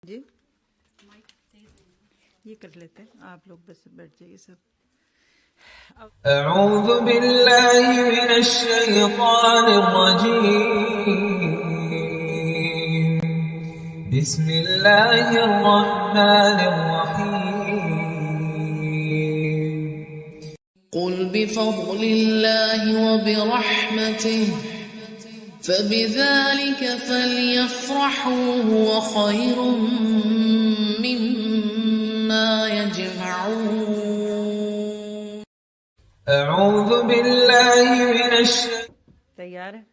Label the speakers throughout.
Speaker 1: جی یہ کر لیتے ہیں، آپ لوگ بس بیٹھ جائیے سب.
Speaker 2: اعوذ باللہ من الشیطان الرجیم بسم اللہ الرحمن الرحیم
Speaker 3: قل بفضل الله وبرحمته فبذلك فليفرحوا هو خير مما يجمعون.
Speaker 2: اعوذ باللہ من الشیطان.
Speaker 1: تیار ہے؟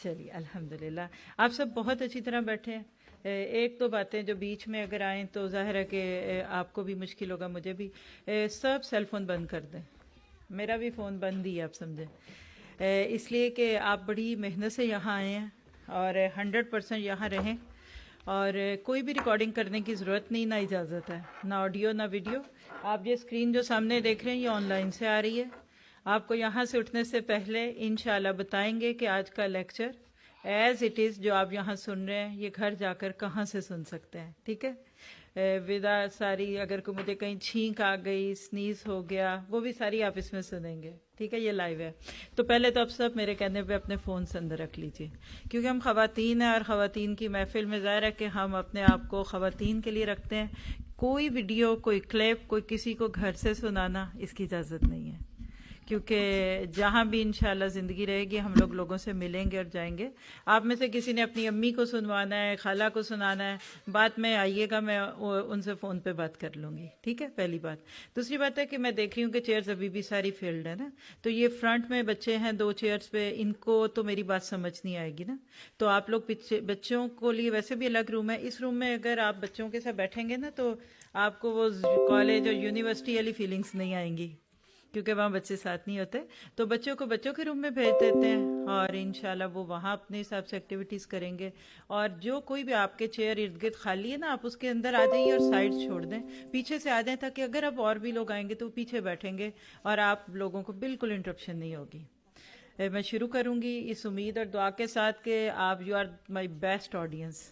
Speaker 1: چلیے الحمدللہ. آپ سب بہت اچھی طرح بیٹھے ہیں. ایک دو باتیں جو بیچ میں اگر آئیں تو ظاہر ہے کہ آپ کو بھی مشکل ہوگا، مجھے بھی. سب سیل فون بند کر دیں. میرا بھی فون بند ہی ہے، آپ سمجھیں. اس لیے کہ آپ بڑی محنت سے یہاں آئے ہیں اور 100% یہاں رہیں، اور کوئی بھی ریکارڈنگ کرنے کی ضرورت نہیں، نہ اجازت ہے، نہ آڈیو نہ ویڈیو. آپ یہ اسکرین جو سامنے دیکھ رہے ہیں یہ آن لائن سے آ رہی ہے. آپ کو یہاں سے اٹھنے سے پہلے انشاءاللہ بتائیں گے کہ آج کا لیکچر ایز اٹ از جو آپ یہاں سن رہے ہیں یہ گھر جا کر کہاں سے سن سکتے ہیں. ٹھیک ہے؟ ودا ساری، اگر کوئی مجھے کہیں چھینک آ گئی، سنیز ہو گیا، وہ بھی ساری آپ اس میں سنیں گے. ٹھیک ہے؟ یہ لائیو ہے. تو پہلے تو آپ سب میرے کہنے پہ اپنے فون سے اندر رکھ لیجیے، کیونکہ ہم خواتین ہیں اور خواتین کی محفل میں ظاہر ہے کہ ہم اپنے آپ کو خواتین کے لیے رکھتے ہیں. کوئی ویڈیو، کوئی کلپ، کوئی کسی کو گھر سے سنانا اس کی اجازت نہیں ہے، کیونکہ جہاں بھی انشاءاللہ زندگی رہے گی ہم لوگ لوگوں سے ملیں گے اور جائیں گے. آپ میں سے کسی نے اپنی امی کو سنوانا ہے، خالہ کو سنانا ہے، بعد میں آئیے گا، میں ان سے فون پہ بات کر لوں گی. ٹھیک ہے؟ پہلی بات. دوسری بات ہے کہ میں دیکھ رہی ہوں کہ چیئرز ابھی بھی ساری فیلڈ ہے نا، تو یہ فرنٹ میں بچے ہیں 2 چیئرز پہ، ان کو تو میری بات سمجھ نہیں آئے گی نا. تو آپ لوگ بچوں کو لیے ویسے بھی الگ روم ہے، اس روم میں اگر آپ بچوں کے ساتھ بیٹھیں گے نا تو آپ کو وہ کالج اور یونیورسٹی والی فیلنگس نہیں آئیں گی، کیونکہ وہاں بچے ساتھ نہیں ہوتے. تو بچوں کو بچوں کے روم میں بھیج دیتے ہیں اور انشاءاللہ وہ وہاں اپنے حساب سے ایکٹیویٹیز کریں گے. اور جو کوئی بھی آپ کے چیئر ارد گرد خالی ہے نا، آپ اس کے اندر آ جائیے اور سائڈ چھوڑ دیں، پیچھے سے آ جائیں، تاکہ اگر اب اور بھی لوگ آئیں گے تو وہ پیچھے بیٹھیں گے اور آپ لوگوں کو بالکل انٹرپشن نہیں ہوگی. میں شروع کروں گی اس امید اور دعا کے ساتھ کہ آپ you are my best audience.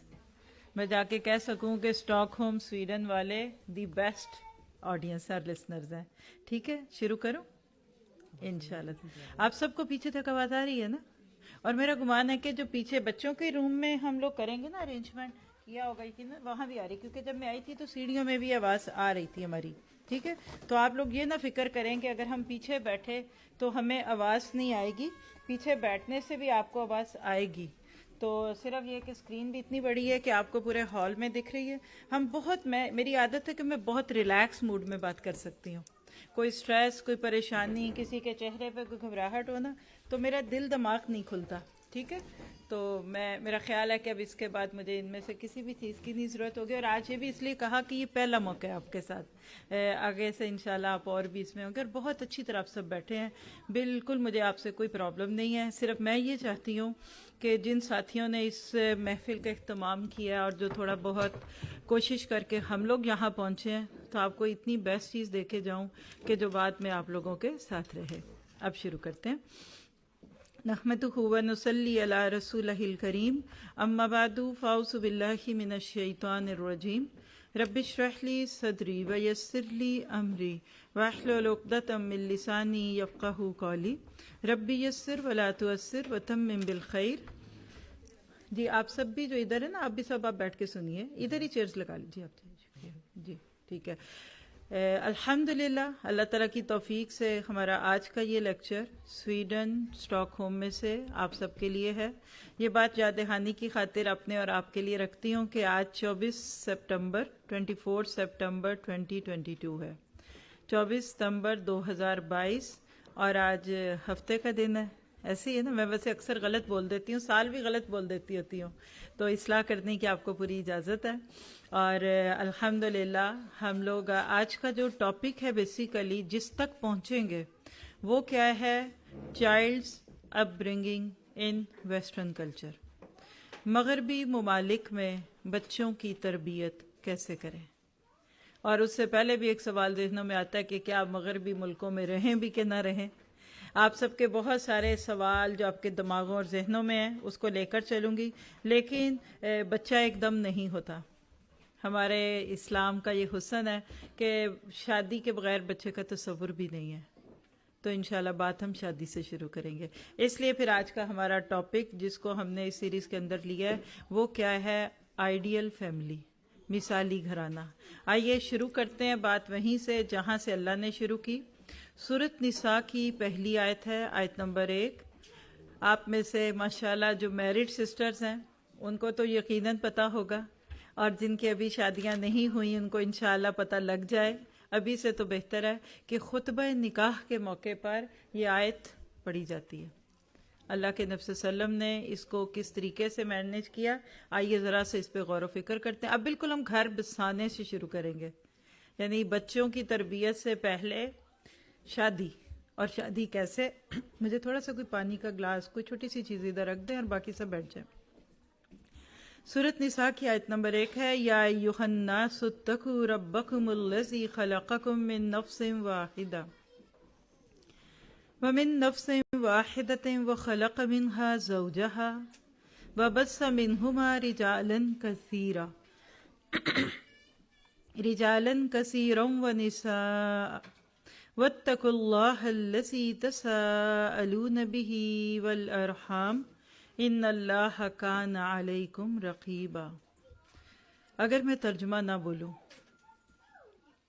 Speaker 1: میں جا کے کہہ سکوں کہ اسٹاک ہوم سویڈن والے دی بیسٹ آڈینس اور لسنرز ہیں. ٹھیک ہے؟ شروع کروں انشاءاللہ. آپ سب کو پیچھے تک آواز آ رہی ہے نا؟ اور میرا گمان ہے کہ جو پیچھے بچوں کے روم میں ہم لوگ کریں گے نا ارینجمنٹ کیا ہوگا کہ نا، وہاں بھی آ رہی، کیونکہ جب میں آئی تھی تو سیڑھیوں میں بھی آواز آ رہی تھی ہماری. ٹھیک ہے؟ تو آپ لوگ یہ نہ فکر کریں کہ اگر ہم پیچھے بیٹھے تو ہمیں آواز نہیں آئے گی، پیچھے بیٹھنے سے بھی آپ کو آواز آئے گی. تو صرف یہ کہ اسکرین بھی اتنی بڑی ہے کہ آپ کو پورے ہال میں دکھ رہی ہے. میری عادت ہے کہ میں بہت ریلیکس موڈ میں بات کر سکتی ہوں. کوئی سٹریس، کوئی پریشانی، کسی کے چہرے پہ کوئی گھبراہٹ ہو نا تو میرا دل دماغ نہیں کھلتا. ٹھیک ہے؟ تو میرا خیال ہے کہ اب اس کے بعد مجھے ان میں سے کسی بھی چیز کی نہیں ضرورت ہوگی. اور آج یہ بھی اس لیے کہا کہ یہ پہلا موقع ہے آپ کے ساتھ، آگے سے انشاءاللہ آپ اور بھی اس میں ہوں گے. اور بہت اچھی طرح آپ سب بیٹھے ہیں، بالکل مجھے آپ سے کوئی پرابلم نہیں ہے. صرف میں یہ چاہتی ہوں کہ جن ساتھیوں نے اس محفل کا اہتمام کیا اور جو تھوڑا بہت کوشش کر کے ہم لوگ یہاں پہنچے ہیں، تو آپ کو اتنی بیسٹ چیز دے کے جاؤں کہ جو بعد میں آپ لوگوں کے ساتھ رہے. اب شروع کرتے ہیں. نحمدہ ونصلی علی رسولہ الکریم، اما بعد فاعوذ باللہ من الشیطان الرجیم. رب اشرح لی صدری ویسر لی امری واحلل عقدۃ من لسانی یفقہوا قولی. رب یسر ولا تعسر وتمم بالخیر. جی آپ سب بھی جو ادھر ہے نا، آپ بھی سب آپ بیٹھ کے سنیے، ادھر ہی چیئرز لگا لیجیے آپ. جی ٹھیک ہے. الحمدللہ اللہ تعالیٰ کی توفیق سے ہمارا آج کا یہ لیکچر سویڈن اسٹاک ہوم میں سے آپ سب کے لیے ہے. یہ بات یاد دہانی کی خاطر اپنے اور آپ کے لیے رکھتی ہوں کہ آج 24 سپٹمبر 2022 ہے. 24 ستمبر 2022 اور آج ہفتے کا دن ہے. ایسے ہی ہے نا، میں ویسے اکثر غلط بول دیتی ہوں، سال بھی غلط بول دیتی ہوتی ہوں، تو اصلاح کرنے کی آپ کو پوری اجازت ہے. اور الحمدللہ ہم لوگ آج کا جو ٹاپک ہے بیسیکلی جس تک پہنچیں گے وہ کیا ہے؟ Child's up bringing in western culture. مغربی ممالک میں بچوں کی تربیت کیسے کریں؟ اور اس سے پہلے بھی ایک سوال ذہنوں میں آتا ہے کہ کیا مغربی ملکوں میں رہیں بھی کہ نہ رہیں. آپ سب کے بہت سارے سوال جو آپ کے دماغوں اور ذہنوں میں ہیں اس کو لے کر چلوں گی، لیکن بچہ ایک دم نہیں ہوتا. ہمارے اسلام کا یہ حسن ہے کہ شادی کے بغیر بچے کا تصور بھی نہیں ہے. تو انشاءاللہ بات ہم شادی سے شروع کریں گے. اس لیے پھر آج کا ہمارا ٹاپک جس کو ہم نے اس سیریز کے اندر لیا ہے وہ کیا ہے؟ آئیڈیل فیملی، مثالی گھرانہ. آئیے شروع کرتے ہیں بات وہیں سے جہاں سے اللہ نے شروع کی. سورۃ نساء کی پہلی آیت ہے، آیت نمبر 1. آپ میں سے ماشاءاللہ جو میرڈ سسٹرز ہیں ان کو تو یقیناً پتہ ہوگا، اور جن کی ابھی شادیاں نہیں ہوئیں ان کو انشاءاللہ پتہ لگ جائے. ابھی سے تو بہتر ہے کہ خطبہ نکاح کے موقع پر یہ آیت پڑھی جاتی ہے. اللہ کے نبی صلی اللہ علیہ وسلم نے اس کو کس طریقے سے مینیج کیا، آئیے ذرا سے اس پہ غور و فکر کرتے ہیں. اب بالکل ہم گھر بسانے سے شروع کریں گے، یعنی بچوں کی تربیت سے پہلے شادی. اور شادی کیسے؟ مجھے تھوڑا سا کوئی پانی کا گلاس، کوئی چھوٹی سی چیز ادھر رکھ دیں اور باقی سب بیٹھ جائیں. سورۃ نساء کی آیت نمبر 1 ہے، یا ایھا الناس اتقوا ربکم الذی خلقکم من نفس واحدہ ومن نفس واحدۃ وخلق منها زوجها وبث منہما رجالا کثیرا ونساء واتقوا اللہ الذی تساءلون به والارحام ان اللہ کان علیکم رقیبا. اگر میں ترجمہ نہ بولوں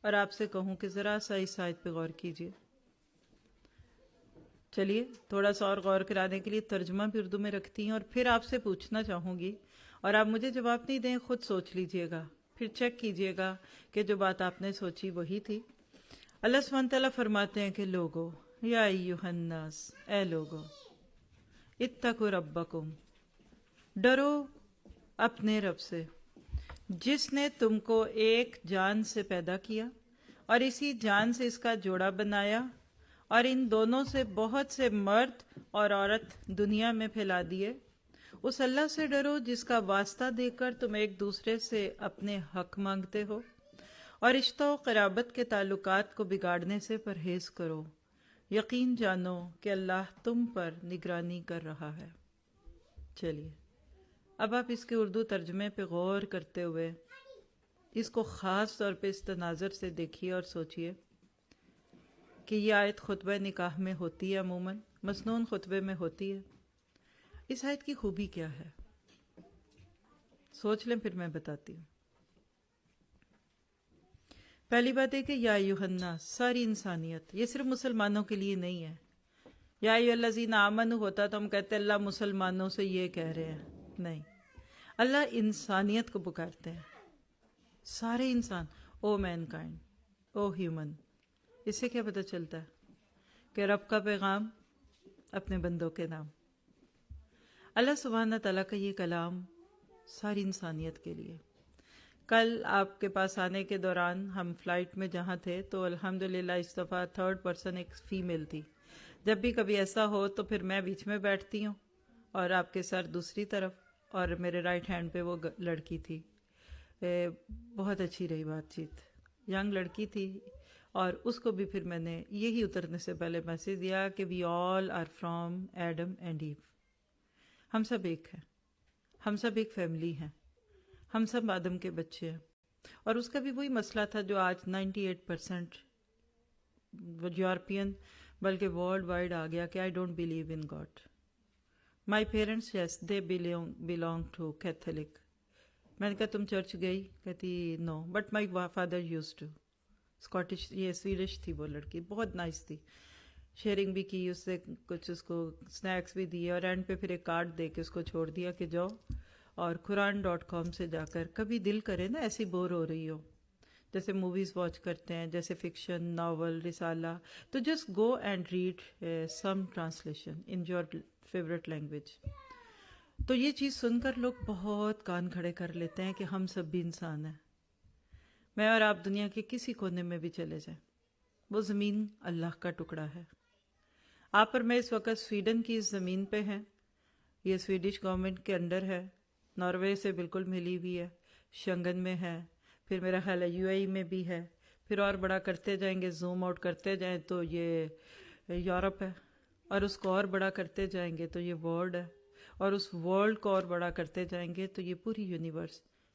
Speaker 1: اور آپ سے کہوں کہ ذرا سا اس آیت پہ غور کیجئے، چلیے تھوڑا سا اور غور کرانے کے لیے ترجمہ بھی اردو میں رکھتی ہیں، اور پھر آپ سے پوچھنا چاہوں گی اور آپ مجھے جواب نہیں دیں، خود سوچ لیجئے گا، پھر چیک کیجئے گا کہ جو بات آپ نے سوچی وہی تھی. اللہ سبحانہ تعالیٰ فرماتے ہیں کہ لوگو، یا ایھا الناس، اے لوگو، اتقوا ربکم، ڈرو اپنے رب سے جس نے تم کو ایک جان سے پیدا کیا اور اسی جان سے اس کا جوڑا بنایا، اور ان دونوں سے بہت سے مرد اور عورت دنیا میں پھیلا دیے. اس اللہ سے ڈرو جس کا واسطہ دے کر تم ایک دوسرے سے اپنے حق مانگتے ہو، اور رشتہ و قرابت کے تعلقات کو بگاڑنے سے پرہیز کرو. یقین جانو کہ اللہ تم پر نگرانی کر رہا ہے. چلیے اب آپ اس کے اردو ترجمے پہ غور کرتے ہوئے اس کو خاص طور پہ اس تناظر سے دیکھیے اور سوچئے کہ یہ آیت خطبہ نکاح میں ہوتی ہے، عموماً مسنون خطبے میں ہوتی ہے. اس آیت کی خوبی کیا ہے؟ سوچ لیں پھر میں بتاتی ہوں. پہلی بات ہے کہ یا ایھا الناس، ساری انسانیت، یہ صرف مسلمانوں کے لیے نہیں ہے. یا ایھا الذین آمنوا ہوتا تو ہم کہتے اللہ مسلمانوں سے یہ کہہ رہے ہیں، نہیں، اللہ انسانیت کو پکارتے ہیں، سارے انسان. او مین کائنڈ، او ہیومن. اس سے کیا پتہ چلتا ہے؟ کہ رب کا پیغام اپنے بندوں کے نام. اللہ سبحانہ تعالیٰ کا یہ کلام ساری انسانیت کے لیے. کل آپ کے پاس آنے کے دوران ہم فلائٹ میں جہاں تھے تو الحمدللہ اس دفعہ 3rd پرسن ایک فیمیل تھی. جب بھی کبھی ایسا ہو تو پھر میں بیچ میں بیٹھتی ہوں اور آپ کے سر دوسری طرف، اور میرے رائٹ ہینڈ پہ وہ لڑکی تھی. بہت اچھی رہی بات چیت، ینگ لڑکی تھی. اور اس کو بھی پھر میں نے یہی اترنے سے پہلے میسیج دیا کہ وی آل آر فرام ایڈم اینڈ ایو. ہم سب ایک ہیں، ہم سب ایک فیملی ہیں، ہم سب آدم کے بچے ہیں. اور اس کا بھی وہی مسئلہ تھا جو آج 98% یورپین بلکہ ورلڈ وائڈ آ گیا کہ I don't believe in God. My parents yes they belong to Catholic. میں نے کہا تم چرچ گئی؟ کہتی no but my father used to. Scottish, یہ سویڈش تھی وہ لڑکی، بہت نائس تھی. شیئرنگ بھی کی اس سے، کچھ اس کو سنیکس بھی دیے، اور اینڈ پہ پھر ایک کارڈ دے کے اس کو چھوڑ دیا کہ جاؤ اور قرآن.com سے جا کر کبھی دل کرے نا ایسی بور ہو رہی ہو، جیسے موویز واچ کرتے ہیں، جیسے فکشن، ناول، رسالہ، تو just go and read some translation in your favourite language. تو یہ چیز سن کر لوگ بہت کان کھڑے کر لیتے ہیں کہ ہم سب بھی انسان ہیں. میں اور آپ دنیا کے کسی کونے میں بھی چلے جائیں، وہ زمین اللہ کا ٹکڑا ہے. آپ اور میں اس وقت سویڈن کی اس زمین پہ ہیں. یہ سویڈش گورنمنٹ کے انڈر ہے، ناروے سے بالکل ملی ہوئی ہے، شنگن میں ہے، پھر میرا خیال ہے UAE میں بھی ہے، پھر اور بڑا کرتے جائیں گے، زوم آؤٹ کرتے جائیں تو یہ یورپ ہے، اور اس کو اور بڑا کرتے جائیں گے تو یہ ورلڈ ہے، اور اس ورلڈ کو اور بڑا کرتے جائیں گے تو یہ پوری یونیورس.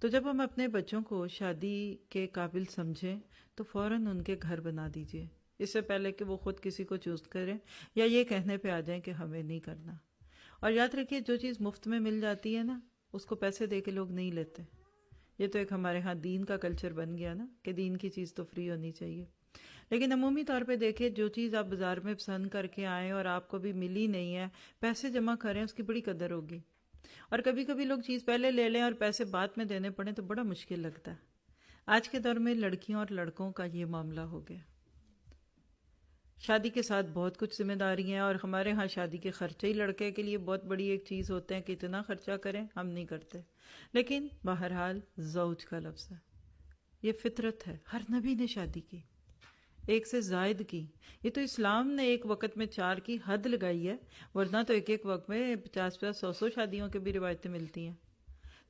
Speaker 1: تو جب ہم اپنے بچوں کو شادی کے قابل سمجھیں تو فوراً ان کے گھر بنا دیجئے، اس سے پہلے کہ وہ خود کسی کو چوز کریں یا یہ کہنے پہ آ جائیں کہ ہمیں نہیں کرنا۔ اور یاد رکھیے جو چیز مفت میں مل جاتی ہے نا، اس کو پیسے دے کے لوگ نہیں لیتے۔ یہ تو ایک ہمارے ہاں دین کا کلچر بن گیا نا کہ دین کی چیز تو فری ہونی چاہیے، لیکن عمومی طور پہ دیکھیں جو چیز آپ بازار میں پسند کر کے آئیں اور آپ کو بھی ملی نہیں ہے، پیسے جمع کریں، اس کی بڑی قدر ہوگی۔ اور کبھی کبھی لوگ چیز پہلے لے لیں اور پیسے بعد میں دینے پڑیں تو بڑا مشکل لگتا ہے۔ آج کے دور میں لڑکیوں اور لڑکوں کا یہ معاملہ ہو گیا۔ شادی کے ساتھ بہت کچھ ذمہ داری ہیں، اور ہمارے ہاں شادی کے خرچے ہی لڑکے کے لیے بہت بڑی ایک چیز ہوتے ہیں کہ اتنا خرچہ کریں، ہم نہیں کرتے۔ لیکن بہرحال زوج کا لفظ ہے، یہ فطرت ہے، ہر نبی نے شادی کی، ایک سے زائد کی۔ یہ تو اسلام نے ایک وقت میں 4 کی حد لگائی ہے، ورنہ تو ایک وقت میں 50 100 شادیوں کی بھی روایتیں ملتی ہیں۔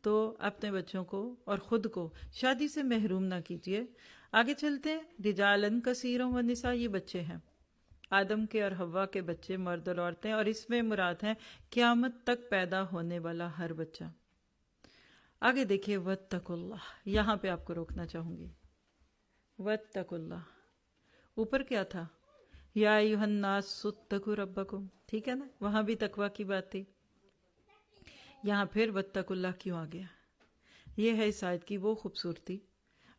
Speaker 1: تو اپنے بچوں کو اور خود کو شادی سے محروم نہ کیجیے۔ آگے چلتے ہیں۔ رجالن کثیروں و نساء، یہ بچے ہیں، آدم کے اور حوا کے بچے، مرد اور عورتیں، اور اس میں مراد ہیں قیامت تک پیدا ہونے والا ہر بچہ۔ آگے دیکھیے واتقوا اللہ، یہاں پہ آپ کو روکنا چاہوں گی۔ واتقوا اللہ، اوپر کیا تھا؟ یا ایھا الناس اتقوا ربکم، ٹھیک ہے نا، وہاں بھی تقوی کی بات تھی، یہاں پھر واتقوا اللہ کیوں آ گیا؟ یہ ہے اس آیت کی وہ خوبصورتی۔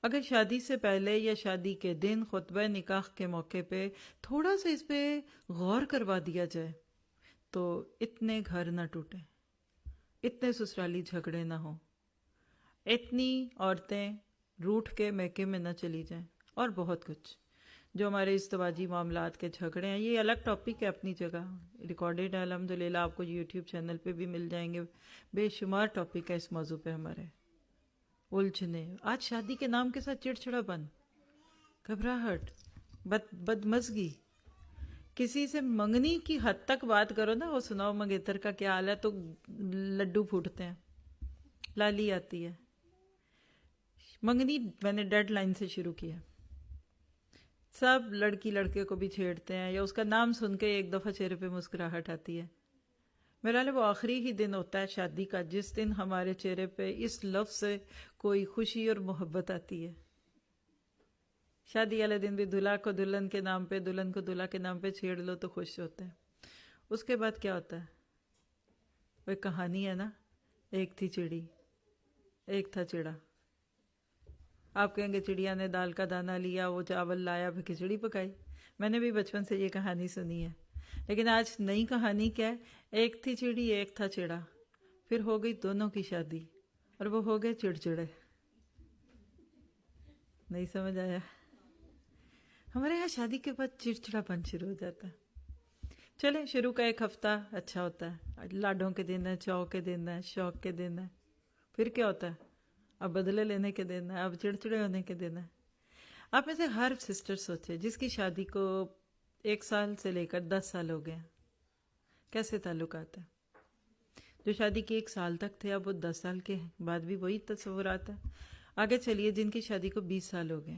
Speaker 1: اگر شادی سے پہلے یا شادی کے دن خطبہ نکاح کے موقع پہ تھوڑا سا اس پہ غور کروا دیا جائے تو اتنے گھر نہ ٹوٹیں، اتنے سسرالی جھگڑے نہ ہوں، اتنی عورتیں روٹھ کے میکے میں نہ چلی جائیں، اور بہت کچھ جو ہمارے ازدواجی معاملات کے جھگڑے ہیں۔ یہ الگ ٹاپک ہے اپنی جگہ، ریکارڈیڈ ہے الحمدللہ، آپ کو یوٹیوب چینل پہ بھی مل جائیں گے، بے شمار ٹاپک ہے اس موضوع پہ ہمارے۔ الجھنے، آج شادی کے نام کے ساتھ چڑچڑا پن، گھبراہٹ، بدمزگی، کسی سے منگنی کی حد تک بات کرو نا، وہ سناؤ منگیتر کا کیا حال ہے، تو لڈو پھوٹتے ہیں، لالی آتی ہے۔ منگنی میں نے ڈیڈ لائن سے شروع کیا، سب لڑکی لڑکے کو بھی چھیڑتے ہیں، یا اس کا نام سن کے ایک دفعہ چہرے پہ مسکراہٹ آتی ہے۔ میرا وہ آخری ہی دن ہوتا ہے شادی کا جس دن ہمارے چہرے پہ اس لفظ سے کوئی خوشی اور محبت آتی ہے۔ شادی والے دن بھی دلہا کو دلہن کے نام پہ، دلہن کو دلہا کے نام پہ چھیڑ لو تو خوش ہوتے ہیں۔ اس کے بعد کیا ہوتا ہے؟ وہ ایک کہانی ہے نا، ایک تھی چڑی، ایک تھا چڑا۔ آپ کہیں گے چڑیا نے دال کا دانہ لیا، وہ چاول لایا، پھر کھچڑی پکائی۔ میں نے بھی بچپن سے یہ کہانی سنی ہے، لیکن آج نئی کہانی کیا ہے؟ ایک تھی چڑی، ایک تھا چڑا، پھر ہو گئی دونوں کی شادی، اور وہ ہو گئے چڑچڑے۔ نہیں سمجھ آیا؟ ہمارے یہاں شادی کے بعد چڑچڑا پن شروع ہو جاتا ہے۔ چلیں، شروع کا ایک ہفتہ اچھا ہوتا ہے، لاڈوں کے دن ہے، چاؤ کے دن ہے، شوق کے دن ہے۔ پھر کیا ہوتا ہے؟ اب بدلے لینے کے دن ہے، اب چڑچڑے ہونے کے دن ہے۔ آپ میں سے ہر سسٹر سوچے جس کی شادی کو 1 سال سے لے کر 10 سال ہو گئے، کیسے تعلقات ہیں؟ جو شادی کے 1 سال تک تھے اب وہ 10 سال کے بعد بھی وہی تصورات ہیں۔ آگے چلیے، جن کی شادی کو 20 سال ہو گئے،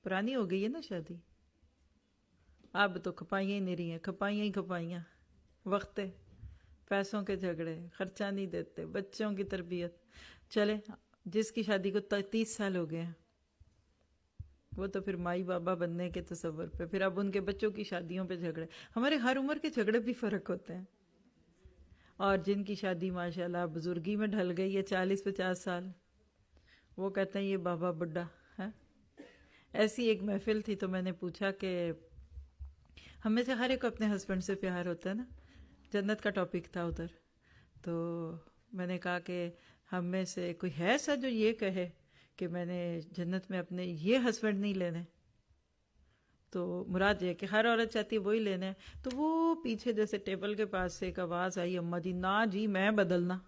Speaker 1: پرانی ہو گئی ہے نا شادی، اب تو کھپائیاں ہی نہیں رہی ہیں، کھپائیاں ہی کھپائیاں، وقت پیسوں کے جھگڑے، خرچہ نہیں دیتے، بچوں کی تربیت۔ چلے، جس کی شادی کو 30 سال ہو گئے ہیں، وہ تو پھر مائی بابا بننے کے تصور پہ، پھر اب ان کے بچوں کی شادیوں پہ جھگڑے۔ ہمارے ہر عمر کے جھگڑے بھی فرق ہوتے ہیں۔ اور جن کی شادی ماشاءاللہ بزرگی میں ڈھل گئی ہے 40-50 سال، وہ کہتے ہیں یہ بابا بڈھا ہے۔ ایسی ایک محفل تھی تو میں نے پوچھا کہ ہم میں سے ہر ایک کو اپنے ہسبینڈ سے پیار ہوتا ہے نا، جنت کا ٹاپک تھا ادھر، تو میں نے کہا کہ ہم میں سے کوئی ہے ایسا جو یہ کہے کہ میں نے جنت میں اپنے یہ ہسبینڈ نہیں لینے؟ تو مراد یہ کہ ہر عورت چاہتی ہے وہی لینا ہے۔ تو وہ پیچھے جیسے ٹیبل کے پاس سے ایک آواز آئی، اماں جی نا جی میں بدلنا،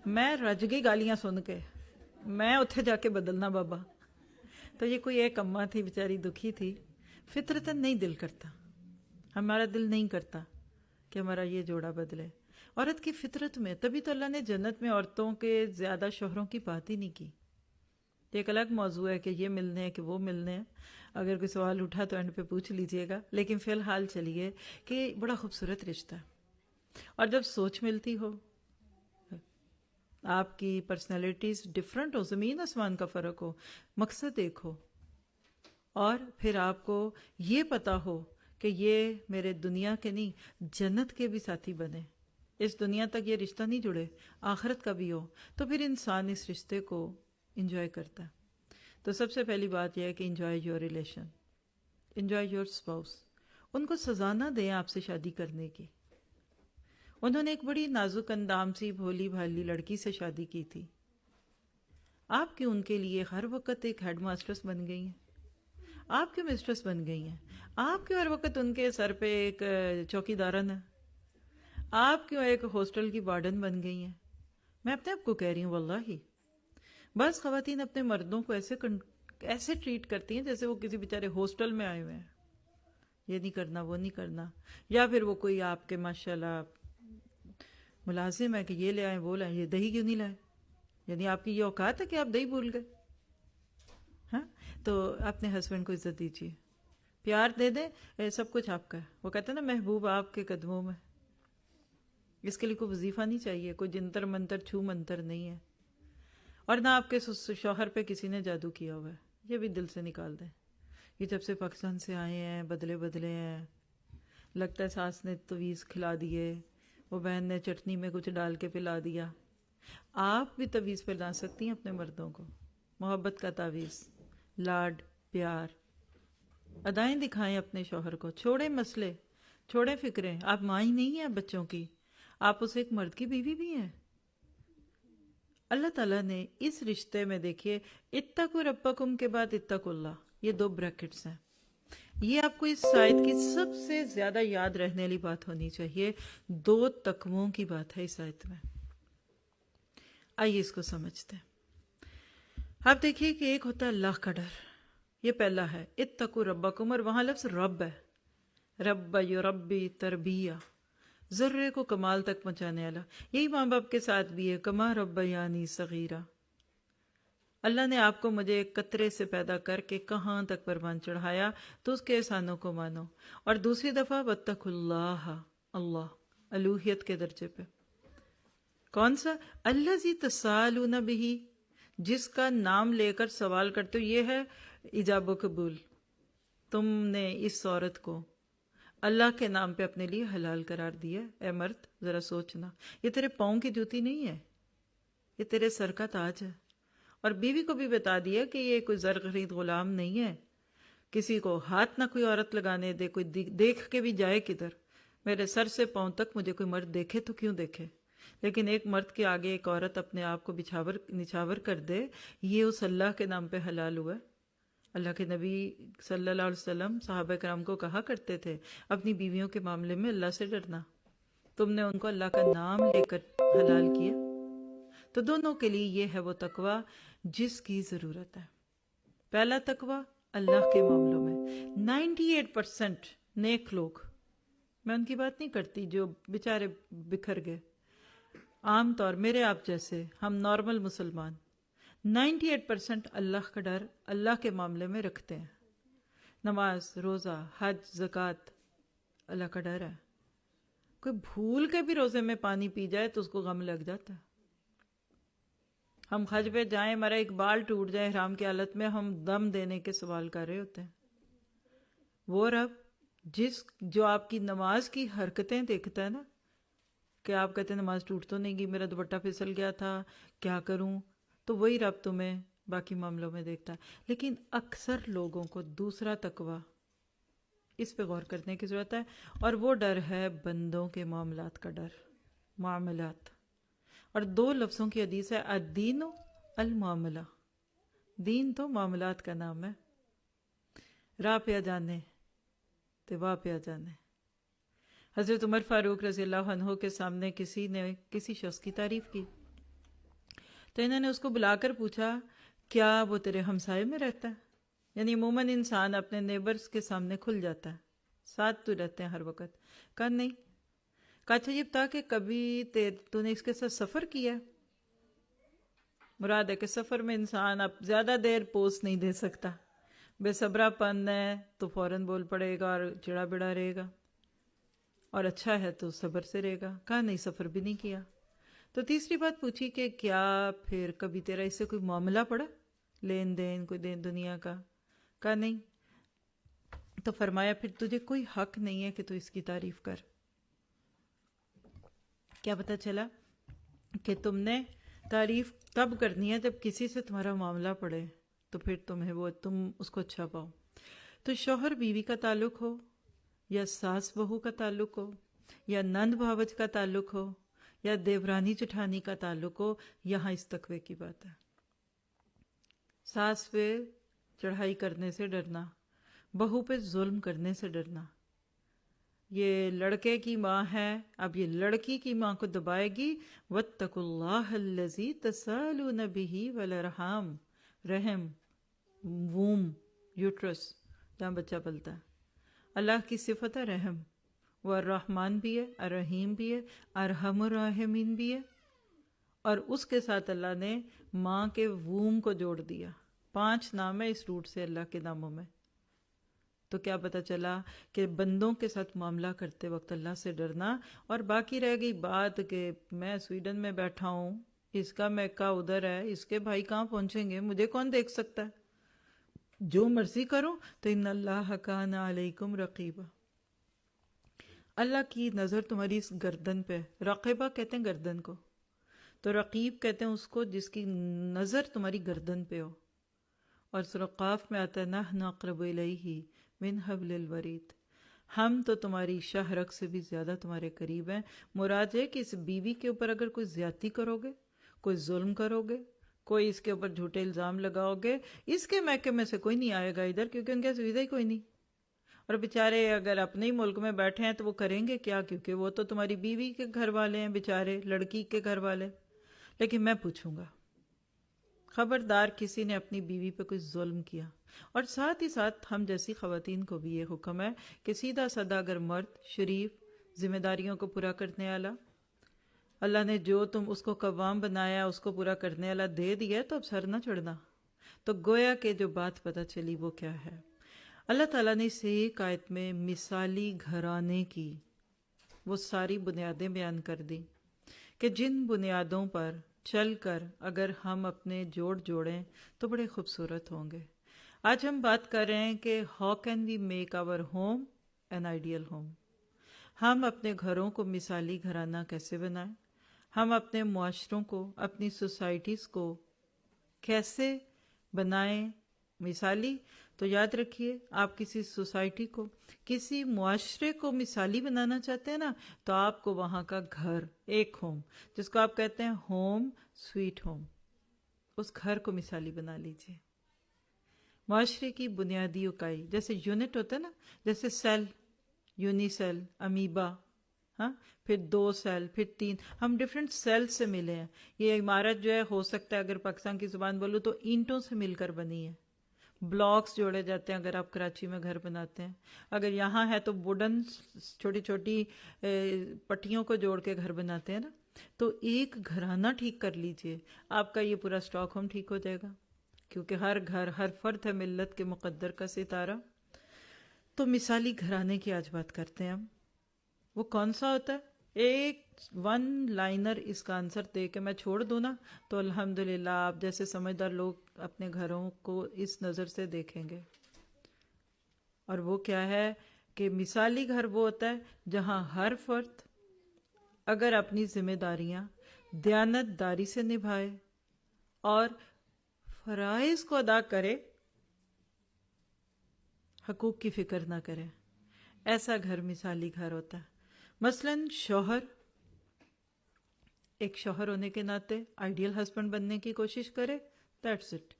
Speaker 1: میں رج گئی گالیاں سن کے، میں اتھے جا کے بدلنا بابا۔ تو یہ کوئی ایک اماں تھی بیچاری، دکھی تھی، فطرتاً نہیں دل کرتا، ہمارا دل نہیں کرتا کہ ہمارا یہ جوڑا بدلے۔ عورت کی فطرت میں، تبھی تو اللہ نے جنت میں عورتوں کے زیادہ شوہروں کی بات ہی نہیں کی۔ ایک الگ موضوع ہے کہ یہ ملنے ہیں کہ وہ ملنے ہیں، اگر کوئی سوال اٹھا تو اینڈ پہ پوچھ لیجئے گا، لیکن فی الحال چلیے کہ بڑا خوبصورت رشتہ ہے، اور جب سوچ ملتی ہو، آپ کی پرسنالٹیز ڈفرینٹ ہو، زمین آسمان کا فرق ہو، مقصد ایک ہو، اور پھر آپ کو یہ پتا ہو کہ یہ میرے دنیا کے نہیں جنت کے بھی ساتھی بنے، اس دنیا تک یہ رشتہ نہیں جڑے، آخرت کا بھی ہو، تو پھر انسان اس رشتے کو انجوائے کرتا ہے۔ تو سب سے پہلی بات یہ ہے کہ enjoy your relation, enjoy your spouse. ان کو سزا نہ دیں آپ سے شادی کرنے کی۔ انہوں نے ایک بڑی نازک اندام سی بھولی بھالی لڑکی سے شادی کی تھی، آپ کیوں ان کے لیے ہر وقت ایک ہیڈ ماسٹرس بن گئی ہیں؟ آپ کیوں مسٹرس بن گئی ہیں؟ آپ کیوں ہر وقت ان کے سر پہ ایک چوکی دارن ہے؟ آپ کیوں ایک ہاسٹل کی وارڈن بن گئی ہیں؟ میں اپنے آپ کو کہہ رہی ہوں واللہ، بس خواتین اپنے مردوں کو ایسے ٹریٹ کرتی ہیں جیسے وہ کسی بیچارے ہاسٹل میں آئے ہوئے ہیں، یہ نہیں کرنا وہ نہیں کرنا، یا پھر وہ کوئی آپ کے ماشاءاللہ ملازم ہے کہ یہ لے آئیں وہ لائیں، یہ دہی کیوں نہیں لائے؟ یعنی آپ کی یہ اوقات ہے کہ آپ دہی بھول گئے؟ ہاں، تو اپنے ہسبینڈ کو عزت دیجیے، پیار دے دیں، سب کچھ آپ کا ہے۔ وہ کہتے ہیں نا محبوب آپ کے قدموں میں، اس کے لیے کوئی وظیفہ نہیں چاہیے، کوئی جنتر منتر چھو منتر نہیں ہے، اور نہ آپ کے شوہر پہ کسی نے جادو کیا ہوا ہے، یہ بھی دل سے نکال دیں۔ یہ جب سے پاکستان سے آئے ہیں بدلے بدلے ہیں، لگتا ہے ساس نے تویز کھلا دیے، وہ بہن نے چٹنی میں کچھ ڈال کے پلا دیا۔ آپ بھی تویز پلا سکتی ہیں اپنے مردوں کو، محبت کا تعویذ، لاڈ پیار، ادائیں دکھائیں اپنے شوہر کو، چھوڑیں مسئلے، چھوڑیں فکریں۔ آپ ماں ہی نہیں ہیں بچوں کی، آپ اسے ایک مرد کی بیوی بھی ہیں۔ اللہ تعالیٰ نے اس رشتے میں دیکھیے، اتقوا ربکم کے بعد اتقوا اللہ، یہ 2 بریکٹس ہیں۔ یہ آپ کو اس آیت کی سب سے زیادہ یاد رہنے والی بات ہونی چاہیے، 2 تقووں کی بات ہے اس آیت میں۔ آئیے اس کو سمجھتے ہیں۔ آپ دیکھیے کہ ایک ہوتا ہے اللہ کا ڈر، یہ پہلا ہے اتقوا ربکم، اور وہاں لفظ رب ہے، رب یربی تربیہ، ذرے کو کمال تک پہنچانے والا۔ یہی ماں باپ کے ساتھ بھی ہے، کما ربیانی صغیرہ، اللہ نے آپ کو مجھے ایک قطرے سے پیدا کر کے کہاں تک پروان چڑھایا، تو اس کے احسانوں کو مانو۔ اور دوسری دفعہ واتقوا اللہ، اللہ الوہیت کے درجے پہ، کون سا؟ الذی تسالون بہ، جس کا نام لے کر سوال کرتے ہو، یہ ہے ایجاب و قبول۔ تم نے اس عورت کو اللہ کے نام پہ اپنے لیے حلال قرار دیا، اے مرد ذرا سوچنا، یہ تیرے پاؤں کی جوتی نہیں ہے، یہ تیرے سر کا تاج ہے۔ اور بیوی کو بھی بتا دیا کہ یہ کوئی زر خرید غلام نہیں ہے، کسی کو ہاتھ نہ کوئی عورت لگانے دے، کوئی دیکھ کے بھی جائے کدھر، میرے سر سے پاؤں تک مجھے کوئی مرد دیکھے تو کیوں دیکھے، لیکن ایک مرد کے آگے ایک عورت اپنے آپ کو نچھاور کر دے، یہ اس اللہ کے نام پہ حلال ہوا ہے۔ اللہ کے نبی صلی اللہ علیہ وسلم صحابہ کرام کو کہا کرتے تھے اپنی بیویوں کے معاملے میں اللہ سے ڈرنا، تم نے ان کو اللہ کا نام لے کر حلال کیا۔ تو دونوں کے لیے یہ ہے وہ تقوی جس کی ضرورت ہے۔ پہلا تقوی اللہ کے معاملوں میں، 98% نیک لوگ، میں ان کی بات نہیں کرتی جو بیچارے بکھر گئے، عام طور میرے آپ جیسے ہم نارمل مسلمان 98% اللہ کا ڈر اللہ کے معاملے میں رکھتے ہیں، نماز روزہ حج زکوٰۃ، اللہ کا ڈر ہے۔ کوئی بھول کے بھی روزے میں پانی پی جائے تو اس کو غم لگ جاتا ہے۔ ہم حج پہ جائیں، ہمارا ایک بال ٹوٹ جائے احرام کی حالت میں، ہم دم دینے کے سوال کر رہے ہوتے ہیں۔ وہ رب جو آپ کی نماز کی حرکتیں دیکھتا ہے نا، کہ آپ کہتے ہیں نماز ٹوٹ تو نہیں گئی، میرا دوپٹہ پھسل گیا تھا، کیا کروں، تو وہی رب تمہیں باقی معاملوں میں دیکھتا ہے۔ لیکن اکثر لوگوں کو دوسرا تقوی، اس پہ غور کرنے کی ضرورت ہے، اور وہ ڈر ہے بندوں کے معاملات کا ڈر، معاملات۔ اور 2 لفظوں کی حدیث ہے، الدین المعاملہ، دین تو معاملات کا نام ہے، راہ پہ جانے تے واہ پہ جانے۔ حضرت عمر فاروق رضی اللہ عنہ کے سامنے کسی نے کسی شخص کی تعریف کی، تو انہوں نے اس کو بلا کر پوچھا کیا وہ تیرے ہمسائے میں رہتا ہے؟ یعنی عموماً انسان اپنے نیبرز کے سامنے کھل جاتا ہے، ساتھ تو رہتے ہیں ہر وقت۔ کہا نہیں۔ کہا اچھا یہ بتا کہ کبھی تو نے اس کے ساتھ سفر کیا ہے؟ مراد ہے کہ سفر میں انسان اب زیادہ دیر پوز نہیں دے سکتا، بے صبرا پن ہے تو فوراً بول پڑے گا اور چڑا بڑا رہے گا، اور اچھا ہے تو صبر سے رہے گا۔ کہا نہیں، سفر بھی نہیں کیا۔ تو تیسری بات پوچھی کہ کیا پھر کبھی تیرا اس سے کوئی معاملہ پڑا، لین دین کوئی دین دنیا کا؟ کہا نہیں. تو فرمایا پھر تجھے کوئی حق نہیں ہے کہ تو اس کی تعریف کر. کیا پتہ چلا کہ تم نے تعریف تب کرنی ہے جب کسی سے تمہارا معاملہ پڑے، تو پھر تم اس کو اچھا پاؤ. تو شوہر بیوی کا تعلق ہو، یا ساس بہو کا تعلق ہو، یا نند بھاوج کا تعلق ہو، یا دیورانی جٹھانی کا تعلق ہو، یہاں اس تقوی کی بات ہے. ساس پہ چڑھائی کرنے سے ڈرنا، بہو پہ ظلم کرنے سے ڈرنا. یہ لڑکے کی ماں ہے، اب یہ لڑکی کی ماں کو دبائے گی. واتقوا اللہ الذی تسالون بہ والارحام، رحم، ووم، یوٹرس جہاں بچہ پلتا ہے. اللہ کی صفت ہے رحم، وہ الرحمن بھی ہے، الرحیم بھی ہے، ارحم الراحمین بھی ہے. اور اس کے ساتھ اللہ نے ماں کے ووم کو جوڑ دیا. 5 نام ہے اس روٹ سے اللہ کے ناموں میں. تو کیا پتہ چلا کہ بندوں کے ساتھ معاملہ کرتے وقت اللہ سے ڈرنا. اور باقی رہ گئی بات کہ میں سویڈن میں بیٹھا ہوں، اس کا میکہ ادھر ہے، اس کے بھائی کہاں پہنچیں گے، مجھے کون دیکھ سکتا ہے، جو مرضی کرو. تو ان اللہ کان علیکم رقیبا، اللہ کی نظر تمہاری اس گردن پہ. رقیبہ کہتے ہیں گردن کو، تو رقیب کہتے ہیں اس کو جس کی نظر تمہاری گردن پہ ہو. اور سورہ قاف میں آتا ہے نحن اقرب الیہ من حبل الورید، ہم تو تمہاری شاہ رگ سے بھی زیادہ تمہارے قریب ہیں. مراد ہے کہ اس بیوی کے اوپر اگر کوئی زیادتی کرو گے، کوئی ظلم کرو گے، کوئی اس کے اوپر جھوٹے الزام لگاؤ گے، اس کے میکے میں سے کوئی نہیں آئے گا ادھر، کیونکہ ان کے ویزا ہی کوئی نہیں. اور بیچارے اگر اپنے ہی ملک میں بیٹھے ہیں تو وہ کریں گے کیا، کیونکہ وہ تو تمہاری بیوی کے گھر والے ہیں، بیچارے لڑکی کے گھر والے. لیکن میں پوچھوں گا، خبردار کسی نے اپنی بیوی پہ کوئی ظلم کیا. اور ساتھ ہی ساتھ ہم جیسی خواتین کو بھی یہ حکم ہے کہ سیدھا سادہ اگر مرد شریف، ذمہ داریوں کو پورا کرنے والا، اللہ نے جو تم اس کو قوام بنایا اس کو پورا کرنے والا دے دیا، تو اب سر نہ چڑھنا. تو گویا کہ جو بات پتہ چلی وہ کیا ہے، اللہ تعالیٰ نے اس ایک آیت میں مثالی گھرانے کی وہ ساری بنیادیں بیان کر دی کہ جن بنیادوں پر چل کر اگر ہم اپنے جوڑ جوڑیں تو بڑے خوبصورت ہوں گے. آج ہم بات کر رہے ہیں کہ how can we make our home an ideal home. ہم اپنے گھروں کو مثالی گھرانہ کیسے بنائیں، ہم اپنے معاشروں کو، اپنی سوسائٹیز کو کیسے بنائیں مثالی. تو یاد رکھیے، آپ کسی سوسائٹی کو، کسی معاشرے کو مثالی بنانا چاہتے ہیں نا، تو آپ کو وہاں کا گھر، ایک ہوم جس کو آپ کہتے ہیں ہوم سویٹ ہوم، اس گھر کو مثالی بنا لیجئے. معاشرے کی بنیادی اکائی جیسے یونٹ ہوتا ہے نا، جیسے سیل، یونی سیل، امیبا، ہاں، پھر 2 سیل، پھر 3، ہم ڈفرینٹ سیل سے ملے ہیں. یہ عمارت جو ہے ہو سکتا ہے اگر پاکستان کی زبان بولو تو اینٹوں سے مل کر بنی ہے. بلاکس جوڑے جاتے ہیں اگر آپ کراچی میں گھر بناتے ہیں. اگر یہاں ہے تو ووڈن چھوٹی چھوٹی پٹیوں کو جوڑ کے گھر بناتے ہیں نا. تو ایک گھرانہ ٹھیک کر لیجئے، آپ کا یہ پورا اسٹاک ہوم ٹھیک ہو جائے گا، کیونکہ ہر گھر، ہر فرد ہے ملت کے مقدر کا ستارہ. تو مثالی گھرانے کی آج بات کرتے ہیں ہم. وہ کون سا ہوتا ہے؟ ایک 1 لائنر اس کا آنسر دے کے میں چھوڑ دوں نا، تو الحمدللہ آپ جیسے سمجھدار لوگ اپنے گھروں کو اس نظر سے دیکھیں گے. اور وہ کیا ہے کہ مثالی گھر وہ ہوتا ہے جہاں ہر فرد اگر اپنی ذمہ داریاں دیانت داری سے نبھائے اور فرائض کو ادا کرے، حقوق کی فکر نہ کرے، ایسا گھر مثالی گھر ہوتا ہے. مثلاً شوہر، ایک شوہر ہونے کے ناطے آئیڈیل ہسبینڈ بننے کی کوشش کرے، دیٹس اٹ.